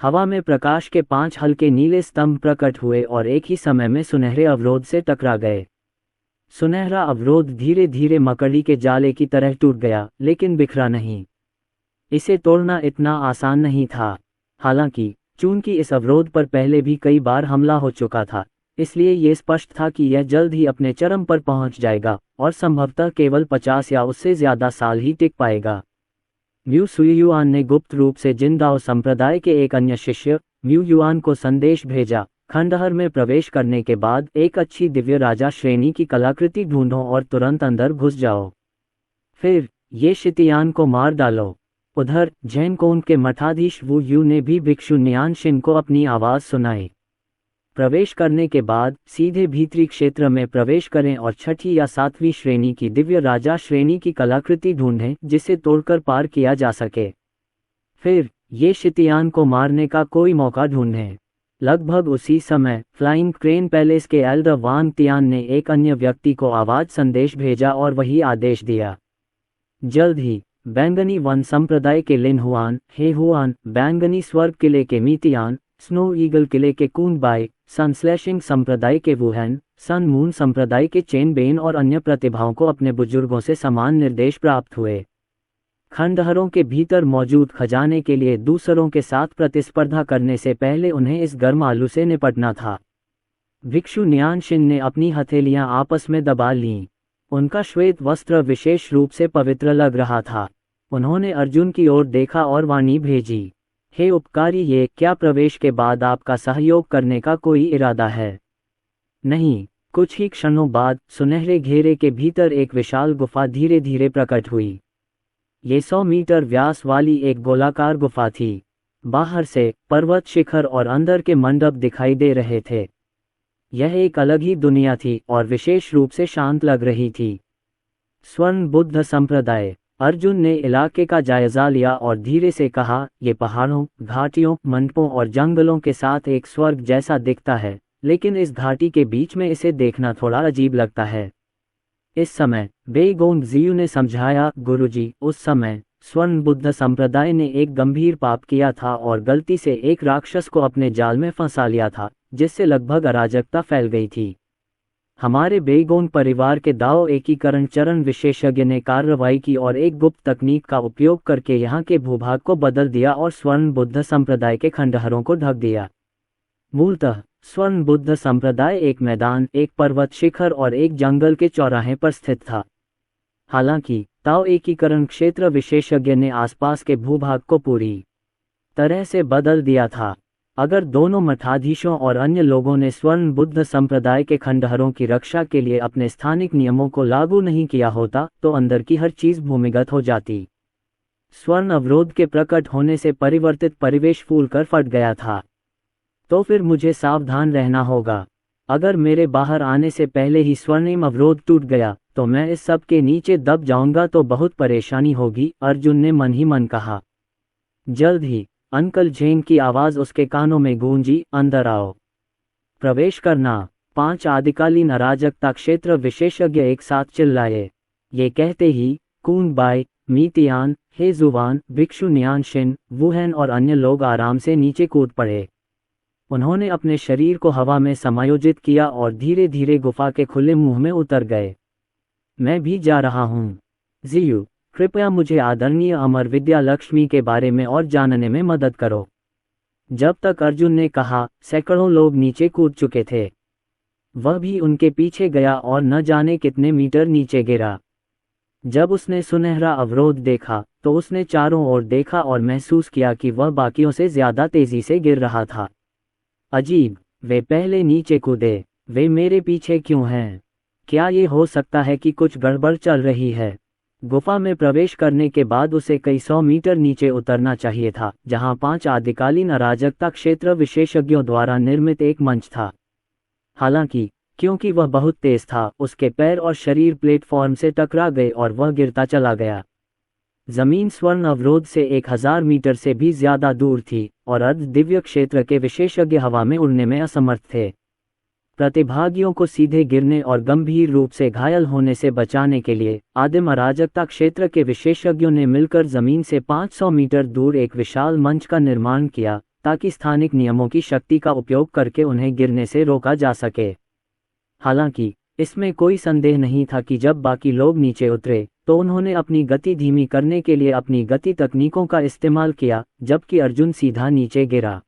हवा में प्रकाश के 5 हल्के नीले स्तंभ प्रकट हुए और एक ही समय में सुनहरे अवरोध से टकरा गए। सुनहरा अवरोध धीरे धीरे मकड़ी के जाले की तरह टूट गया, लेकिन बिखरा नहीं। इसे तोड़ना इतना आसान नहीं था। हालांकि चूंकि इस अवरोध पर पहले भी कई बार हमला हो चुका था, इसलिए ये स्पष्ट था कि यह जल्द ही अपने चरम पर पहुंच जाएगा और संभवतः केवल 50 या उससे ज्यादा साल ही टिक पाएगा। व्यू सुयुआन ने गुप्त रूप से जिनदाओ संप्रदाय के एक अन्य शिष्य व्यू युआन को संदेश भेजा, खंडहर में प्रवेश करने के बाद एक अच्छी दिव्य राजा श्रेणी की कलाकृति ढूंढो और तुरंत अंदर घुस जाओ। फिर ये शितियान को मार डालो। उधर झेनकोन के मठाधीश वू यू ने भी भिक्षु नियानशिन को अपनी आवाज सुनाई। प्रवेश करने के बाद सीधे भीतरी क्षेत्र में प्रवेश करें और 6ठी या 7वीं श्रेणी की दिव्य राजा श्रेणी की कलाकृति ढूंढें जिसे तोड़कर पार किया जा सके। फिर ये शितियान को मारने का कोई मौका ढूंढें। लगभग उसी समय फ्लाइंग क्रेन पैलेस के एल्डर वांग तियान ने एक अन्य व्यक्ति को आवाज संदेश भेजा और वही आदेश दिया। जल्द ही बैंगनी वन संप्रदाय के लिन हुआन, हे हुआन, बैंगनी स्वर्ग किले के मीतियान, स्नो ईगल किले के कूनबाई, सनस्लैशिंग संप्रदाय के वुहैन, सन मून संप्रदाय के चेन बेन और अन्य प्रतिभाओं को अपने बुजुर्गों से समान निर्देश प्राप्त हुए। खंडहरों के भीतर मौजूद खजाने के लिए दूसरों के साथ प्रतिस्पर्धा करने से पहले उन्हें इस गर्म आलू से निपटना था। भिक्षु नियानशिन ने अपनी हथेलियां आपस में दबा लीं। उनका श्वेत वस्त्र विशेष रूप से पवित्र लग रहा था। उन्होंने अर्जुन की ओर देखा और वाणी भेजी, हे उपकारी, ये क्या प्रवेश के बाद आपका सहयोग करने का कोई इरादा है? नहीं। कुछ ही क्षणों बाद सुनहरे घेरे के भीतर एक विशाल गुफा धीरे धीरे प्रकट हुई। ये 100 मीटर व्यास वाली एक गोलाकार गुफा थी। बाहर से पर्वत शिखर और अंदर के मंडप दिखाई दे रहे थे। यह एक अलग ही दुनिया थी और विशेष रूप से शांत लग रही थी। स्वर्ण बुद्ध संप्रदाय। अर्जुन ने इलाके का जायजा लिया और धीरे से कहा, ये पहाड़ों, घाटियों, मंडपों और जंगलों के साथ एक स्वर्ग जैसा दिखता है, लेकिन इस घाटी के बीच में इसे देखना थोड़ा अजीब लगता है। इस समय बेईगोंग जियू ने समझाया, गुरुजी, उस समय स्वर्ण बुद्ध संप्रदाय ने एक गंभीर पाप किया था और गलती से एक राक्षस को अपने जाल में फंसा लिया था, जिससे लगभग अराजकता फैल गई थी। हमारे बेईगोंग परिवार के दाओ एकीकरण चरण विशेषज्ञ ने कार्रवाई की और एक गुप्त तकनीक का उपयोग करके यहाँ के भूभाग को बदल दिया और स्वर्ण बुद्ध संप्रदाय के खंडहरों को ढक दिया। मूलतः स्वर्ण बुद्ध संप्रदाय एक मैदान, एक पर्वत शिखर और एक जंगल के चौराहे पर स्थित था। हालांकि ताओ एकीकरण क्षेत्र विशेषज्ञ ने आसपास के भूभाग को पूरी तरह से बदल दिया था। अगर दोनों मठाधीशों और अन्य लोगों ने स्वर्ण बुद्ध संप्रदाय के खंडहरों की रक्षा के लिए अपने स्थानिक नियमों को लागू नहीं किया होता तो अंदर की हर चीज भूमिगत हो जाती। स्वर्ण अवरोध के प्रकट होने से परिवर्तित परिवेश फूलकर फट गया था। तो फिर मुझे सावधान रहना होगा। अगर मेरे बाहर आने से पहले ही स्वर्णिम अवरोध टूट गया तो मैं इस सब के नीचे दब जाऊंगा तो बहुत परेशानी होगी, अर्जुन ने मन ही मन कहा। जल्द ही अंकल झेंग की आवाज उसके कानों में गूंजी, अंदर आओ, प्रवेश करना। 5 आदिकालीन अराजकता क्षेत्र विशेषज्ञ एक साथ चिल्लाए। ये कहते ही कूनबाई, मीतियान, हेजुवान, भिक्षु न्यानशिन, वुहेन और अन्य लोग आराम से नीचे कूद पड़े। उन्होंने अपने शरीर को हवा में समायोजित किया और धीरे धीरे गुफा के खुले मुंह में उतर गए। मैं भी जा रहा हूँ। जियू, कृपया मुझे आदरणीय अमर विद्या लक्ष्मी के बारे में और जानने में मदद करो। जब तक अर्जुन ने कहा, सैकड़ों लोग नीचे कूद चुके थे। वह भी उनके पीछे गया और न जाने कितने मीटर नीचे गिरा। जब उसने सुनहरा अवरोध देखा तो उसने चारों ओर देखा और महसूस किया कि वह बाकियों से ज्यादा तेजी से गिर रहा था। अजीब, वे पहले नीचे कूदे। वे मेरे पीछे क्यों हैं? क्या ये हो सकता है कि कुछ गड़बड़ चल रही है? गुफा में प्रवेश करने के बाद उसे कई 100 मीटर नीचे उतरना चाहिए था, जहां 5 आदिकालीन अराजकता क्षेत्र विशेषज्ञों द्वारा निर्मित एक मंच था। हालांकि क्योंकि वह बहुत तेज था, उसके पैर और शरीर प्लेटफॉर्म से टकरा गए और वह गिरता चला गया। जमीन स्वर्ण अवरोध से 1000 मीटर से भी ज्यादा दूर थी और अर्ध दिव्य क्षेत्र के विशेषज्ञ हवा में उड़ने में असमर्थ थे। प्रतिभागियों को सीधे गिरने और गंभीर रूप से घायल होने से बचाने के लिए आदिम अराजकता क्षेत्र के विशेषज्ञों ने मिलकर जमीन से 500 मीटर दूर एक विशाल मंच का निर्माण किया, ताकि स्थानिक नियमों की शक्ति का उपयोग करके उन्हें गिरने से रोका जा सके। हालांकि इसमें कोई संदेह नहीं था कि जब बाकी लोग नीचे उतरे तो उन्होंने अपनी गति धीमी करने के लिए अपनी गति तकनीकों का इस्तेमाल किया, जबकि अर्जुन सीधा नीचे गिरा।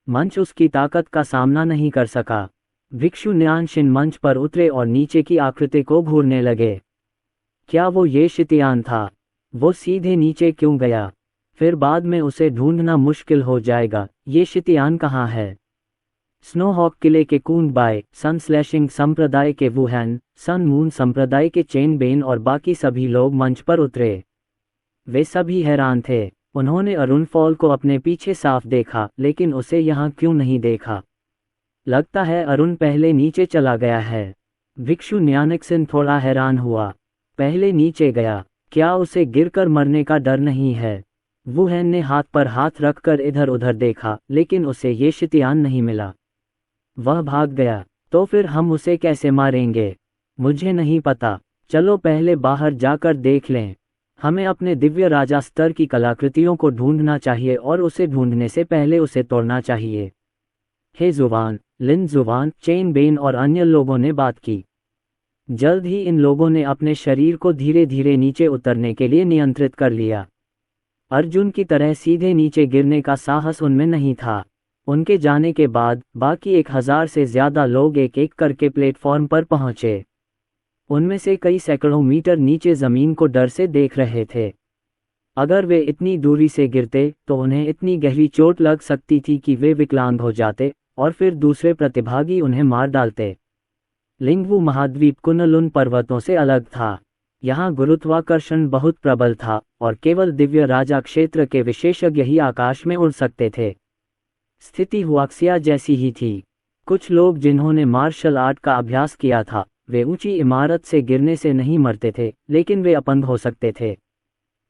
मंच उसकी ताकत का सामना नहीं कर सका। भिक्षु न्यानशिन मंच पर उतरे और नीचे की आकृति को घूरने लगे। क्या वो ये शितियान था? वो सीधे नीचे क्यों गया? फिर बाद में उसे ढूंढना मुश्किल हो जाएगा। ये शितियान कहाँ है? स्नोहॉक किले के कूंडबाय, सन स्लैशिंग संप्रदाय के वुहेन, सन मून संप्रदाय के चेन बेन और बाकी सभी लोग मंच पर उतरे। वे सभी हैरान थे। उन्होंने अरुण फॉल को अपने पीछे साफ देखा, लेकिन उसे यहाँ क्यों नहीं देखा? लगता है अरुण पहले नीचे चला गया है। भिक्षु न्यानशिन थोड़ा हैरान हुआ। पहले नीचे गया? क्या उसे गिरकर मरने का डर नहीं है? वुहेन ने हाथ पर हाथ रखकर इधर उधर देखा, लेकिन उसे ये शितियान नहीं मिला। वह भाग गया। तो फिर हम उसे कैसे मारेंगे? मुझे नहीं पता। चलो पहले बाहर जाकर देख लें। हमें अपने दिव्य राजा स्तर की कलाकृतियों को ढूंढना चाहिए और उसे ढूंढने से पहले उसे तोड़ना चाहिए। हेजुवान, लिन जुवान, चेन बेन और अन्य लोगों ने बात की। जल्द ही इन लोगों ने अपने शरीर को धीरे धीरे नीचे उतरने के लिए नियंत्रित कर लिया। अर्जुन की तरह सीधे नीचे गिरने का साहस उनमें नहीं था। उनके जाने के बाद बाकी 1000 से ज्यादा लोग एक एक करके प्लेटफॉर्म पर पहुंचे। उनमें से कई सैकड़ों मीटर नीचे जमीन को डर से देख रहे थे। अगर वे इतनी दूरी से गिरते तो उन्हें इतनी गहरी चोट लग सकती थी कि वे विकलांग हो जाते और फिर दूसरे प्रतिभागी उन्हें मार डालते। लिंगवू महाद्वीप कुनलुन पर्वतों से अलग था। यहाँ गुरुत्वाकर्षण बहुत प्रबल था और केवल दिव्य राजा क्षेत्र के विशेषज्ञ ही आकाश में उड़ सकते थे। स्थिति हुआक्सिया जैसी ही थी। कुछ लोग जिन्होंने मार्शल आर्ट का अभ्यास किया था, वे ऊंची इमारत से गिरने से नहीं मरते थे, लेकिन वे अपंग हो सकते थे।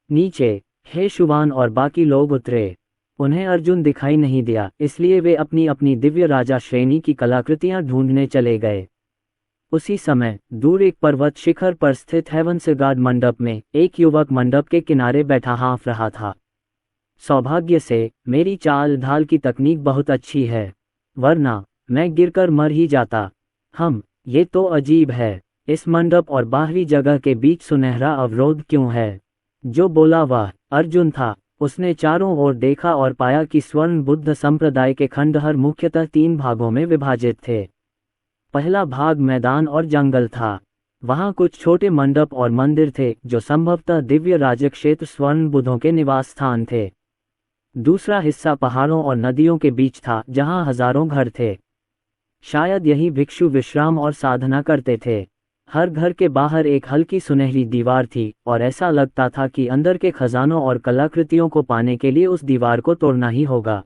नीचे हेशुवान और बाकी लोग उतरे। उन्हें अर्जुन दिखाई नहीं दिया, इसलिए वे अपनी अपनी दिव्य राजा श्रेणी की कलाकृतियां ढूंढने चले गए। उसी समय दूर एक पर्वत शिखर पर स्थित हेवनसगार्ड मंडप में एक युवक मंडप के किनारे बैठा हाँफ रहा था। सौभाग्य से मेरी चाल ढाल की तकनीक बहुत अच्छी है, वरना मैं गिरकर मर ही जाता। ये तो अजीब है। इस मंडप और बाहरी जगह के बीच सुनहरा अवरोध क्यों है? जो बोला वह अर्जुन था। उसने चारों ओर देखा और पाया कि स्वर्ण बुद्ध संप्रदाय के खंडहर मुख्यतः 3 भागों में विभाजित थे। पहला भाग मैदान और जंगल था। वहां कुछ छोटे मंडप और मंदिर थे जो संभवतः दिव्य राज्य क्षेत्र स्वर्ण बुद्धों के निवास स्थान थे। दूसरा हिस्सा पहाड़ों और नदियों के बीच था, जहां हजारों घर थे। शायद यही भिक्षु विश्राम और साधना करते थे। हर घर के बाहर एक हल्की सुनहरी दीवार थी और ऐसा लगता था कि अंदर के खजानों और कलाकृतियों को पाने के लिए उस दीवार को तोड़ना ही होगा।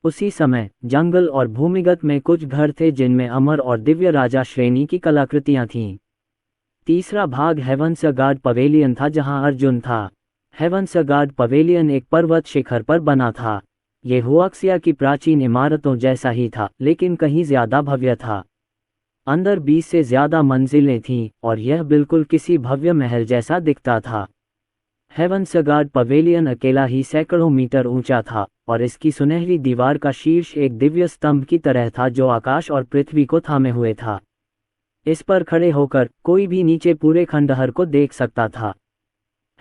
उसी समय जंगल और भूमिगत में कुछ घर थे जिनमें अमर और दिव्य राजा श्रेणी की कलाकृतियां थीं। तीसरा भाग हेवनसगार्ड पवेलियन था, जहां अर्जुन था। हेवनसगार्ड पवेलियन एक पर्वत शिखर पर बना था। ये हुआक्सिया की प्राचीन इमारतों जैसा ही था, लेकिन कहीं ज्यादा भव्य था। अंदर 20 से ज्यादा मंजिलें थीं और यह बिल्कुल किसी भव्य महल जैसा दिखता था। हेवनसगार्ड पवेलियन अकेला ही सैकड़ों मीटर ऊंचा था और इसकी सुनहरी दीवार का शीर्ष एक दिव्य स्तंभ की तरह था जो आकाश और पृथ्वी को थामे हुए था। इस पर खड़े होकर कोई भी नीचे पूरे खंडहर को देख सकता था।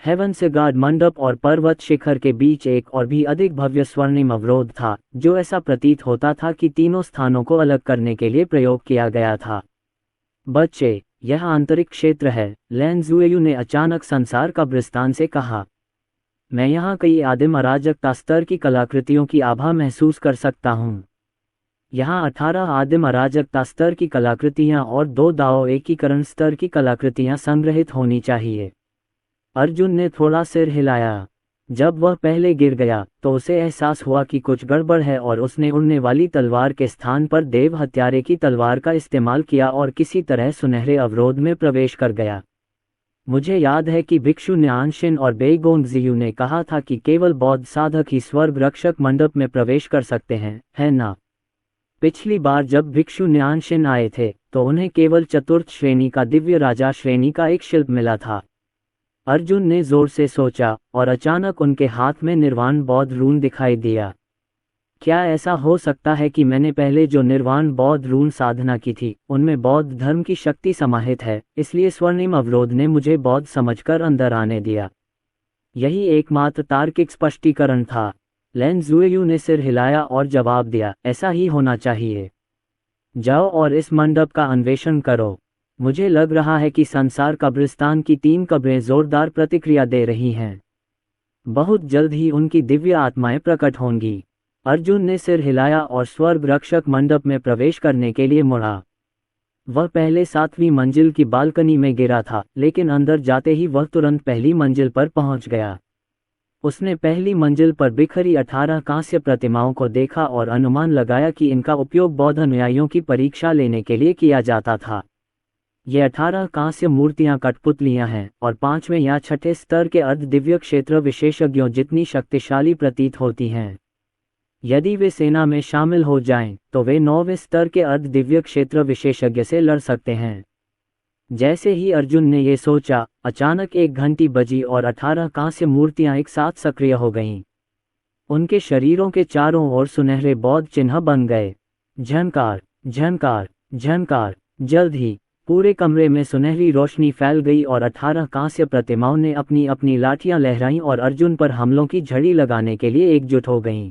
हेवनसगार्ड मंडप और पर्वत शिखर के बीच एक और भी अधिक भव्य स्वर्णिम अवरोध था जो ऐसा प्रतीत होता था कि तीनों स्थानों को अलग करने के लिए प्रयोग किया गया था। बच्चे, यह आंतरिक क्षेत्र है, लैन ज़ुएयू ने अचानक संसार कब्रिस्तान से कहा। मैं यहाँ कई आदिम अराजकता स्तर की कलाकृतियों की आभा महसूस कर सकता हूँ। यहाँ 18 आदिम अराजकता स्तर की कलाकृतियाँ और 2 दाओ एकीकरण स्तर की कलाकृतियाँ संग्रहित होनी चाहिए। अर्जुन ने थोड़ा सिर हिलाया। जब वह पहले गिर गया तो उसे एहसास हुआ कि कुछ गड़बड़ है और उसने उड़ने वाली तलवार के स्थान पर देव हत्यारे की तलवार का इस्तेमाल किया और किसी तरह सुनहरे अवरोध में प्रवेश कर गया। मुझे याद है कि भिक्षु न्यानशिन और बेइगोंगजियू ने कहा था कि केवल बौद्ध साधक ही स्वर्ग रक्षक मंडप में प्रवेश कर सकते हैं, है ना? पिछली बार जब भिक्षु न्यानशिन आए थे तो उन्हें केवल चतुर्थ श्रेणी का दिव्य राजा श्रेणी का एक शिल्प मिला था। अर्जुन ने जोर से सोचा और अचानक उनके हाथ में निर्वाण बौद्ध रून दिखाई दिया। क्या ऐसा हो सकता है कि मैंने पहले जो निर्वाण बौद्ध रून साधना की थी उनमें बौद्ध धर्म की शक्ति समाहित है, इसलिए स्वर्णिम अवरोध ने मुझे बौद्ध समझकर अंदर आने दिया। यही एकमात्र तार्किक स्पष्टीकरण था। लैन ज़ुएयू ने सिर हिलाया और जवाब दिया, ऐसा ही होना चाहिए। जाओ और इस मंडप का अन्वेषण करो। मुझे लग रहा है कि संसार कब्रिस्तान की 3 कब्रें जोरदार प्रतिक्रिया दे रही हैं। बहुत जल्द ही उनकी दिव्य आत्माएं प्रकट होंगी। अर्जुन ने सिर हिलाया और स्वर्ग रक्षक मंडप में प्रवेश करने के लिए मुड़ा। वह पहले 7वीं मंजिल की बालकनी में गिरा था, लेकिन अंदर जाते ही वह तुरंत पहली मंजिल पर पहुंच गया। उसने पहली मंजिल पर बिखरी 18 कांस्य प्रतिमाओं को देखा और अनुमान लगाया कि इनका उपयोग बौद्ध अनुयायियों की परीक्षा लेने के लिए किया जाता था। ये 18 कांस्य मूर्तियां कठपुतलियां हैं और 5वें या 6ठे स्तर के अर्ध दिव्य क्षेत्र विशेषज्ञों जितनी शक्तिशाली प्रतीत होती हैं। यदि वे सेना में शामिल हो जाएं, तो वे 9वें स्तर के अर्ध दिव्य क्षेत्र विशेषज्ञ से लड़ सकते हैं। जैसे ही अर्जुन ने ये सोचा, अचानक एक घंटी बजी और 18 कांस्य मूर्तियां एक साथ सक्रिय हो गईं। उनके शरीरों के चारों ओर सुनहरे बौद्ध चिन्ह बन गए। झनकार, झनकार, झनकार। जल्द ही पूरे कमरे में सुनहरी रोशनी फैल गई और 18 कांस्य प्रतिमाओं ने अपनी अपनी लाठियां लहराईं और अर्जुन पर हमलों की झड़ी लगाने के लिए एकजुट हो गईं।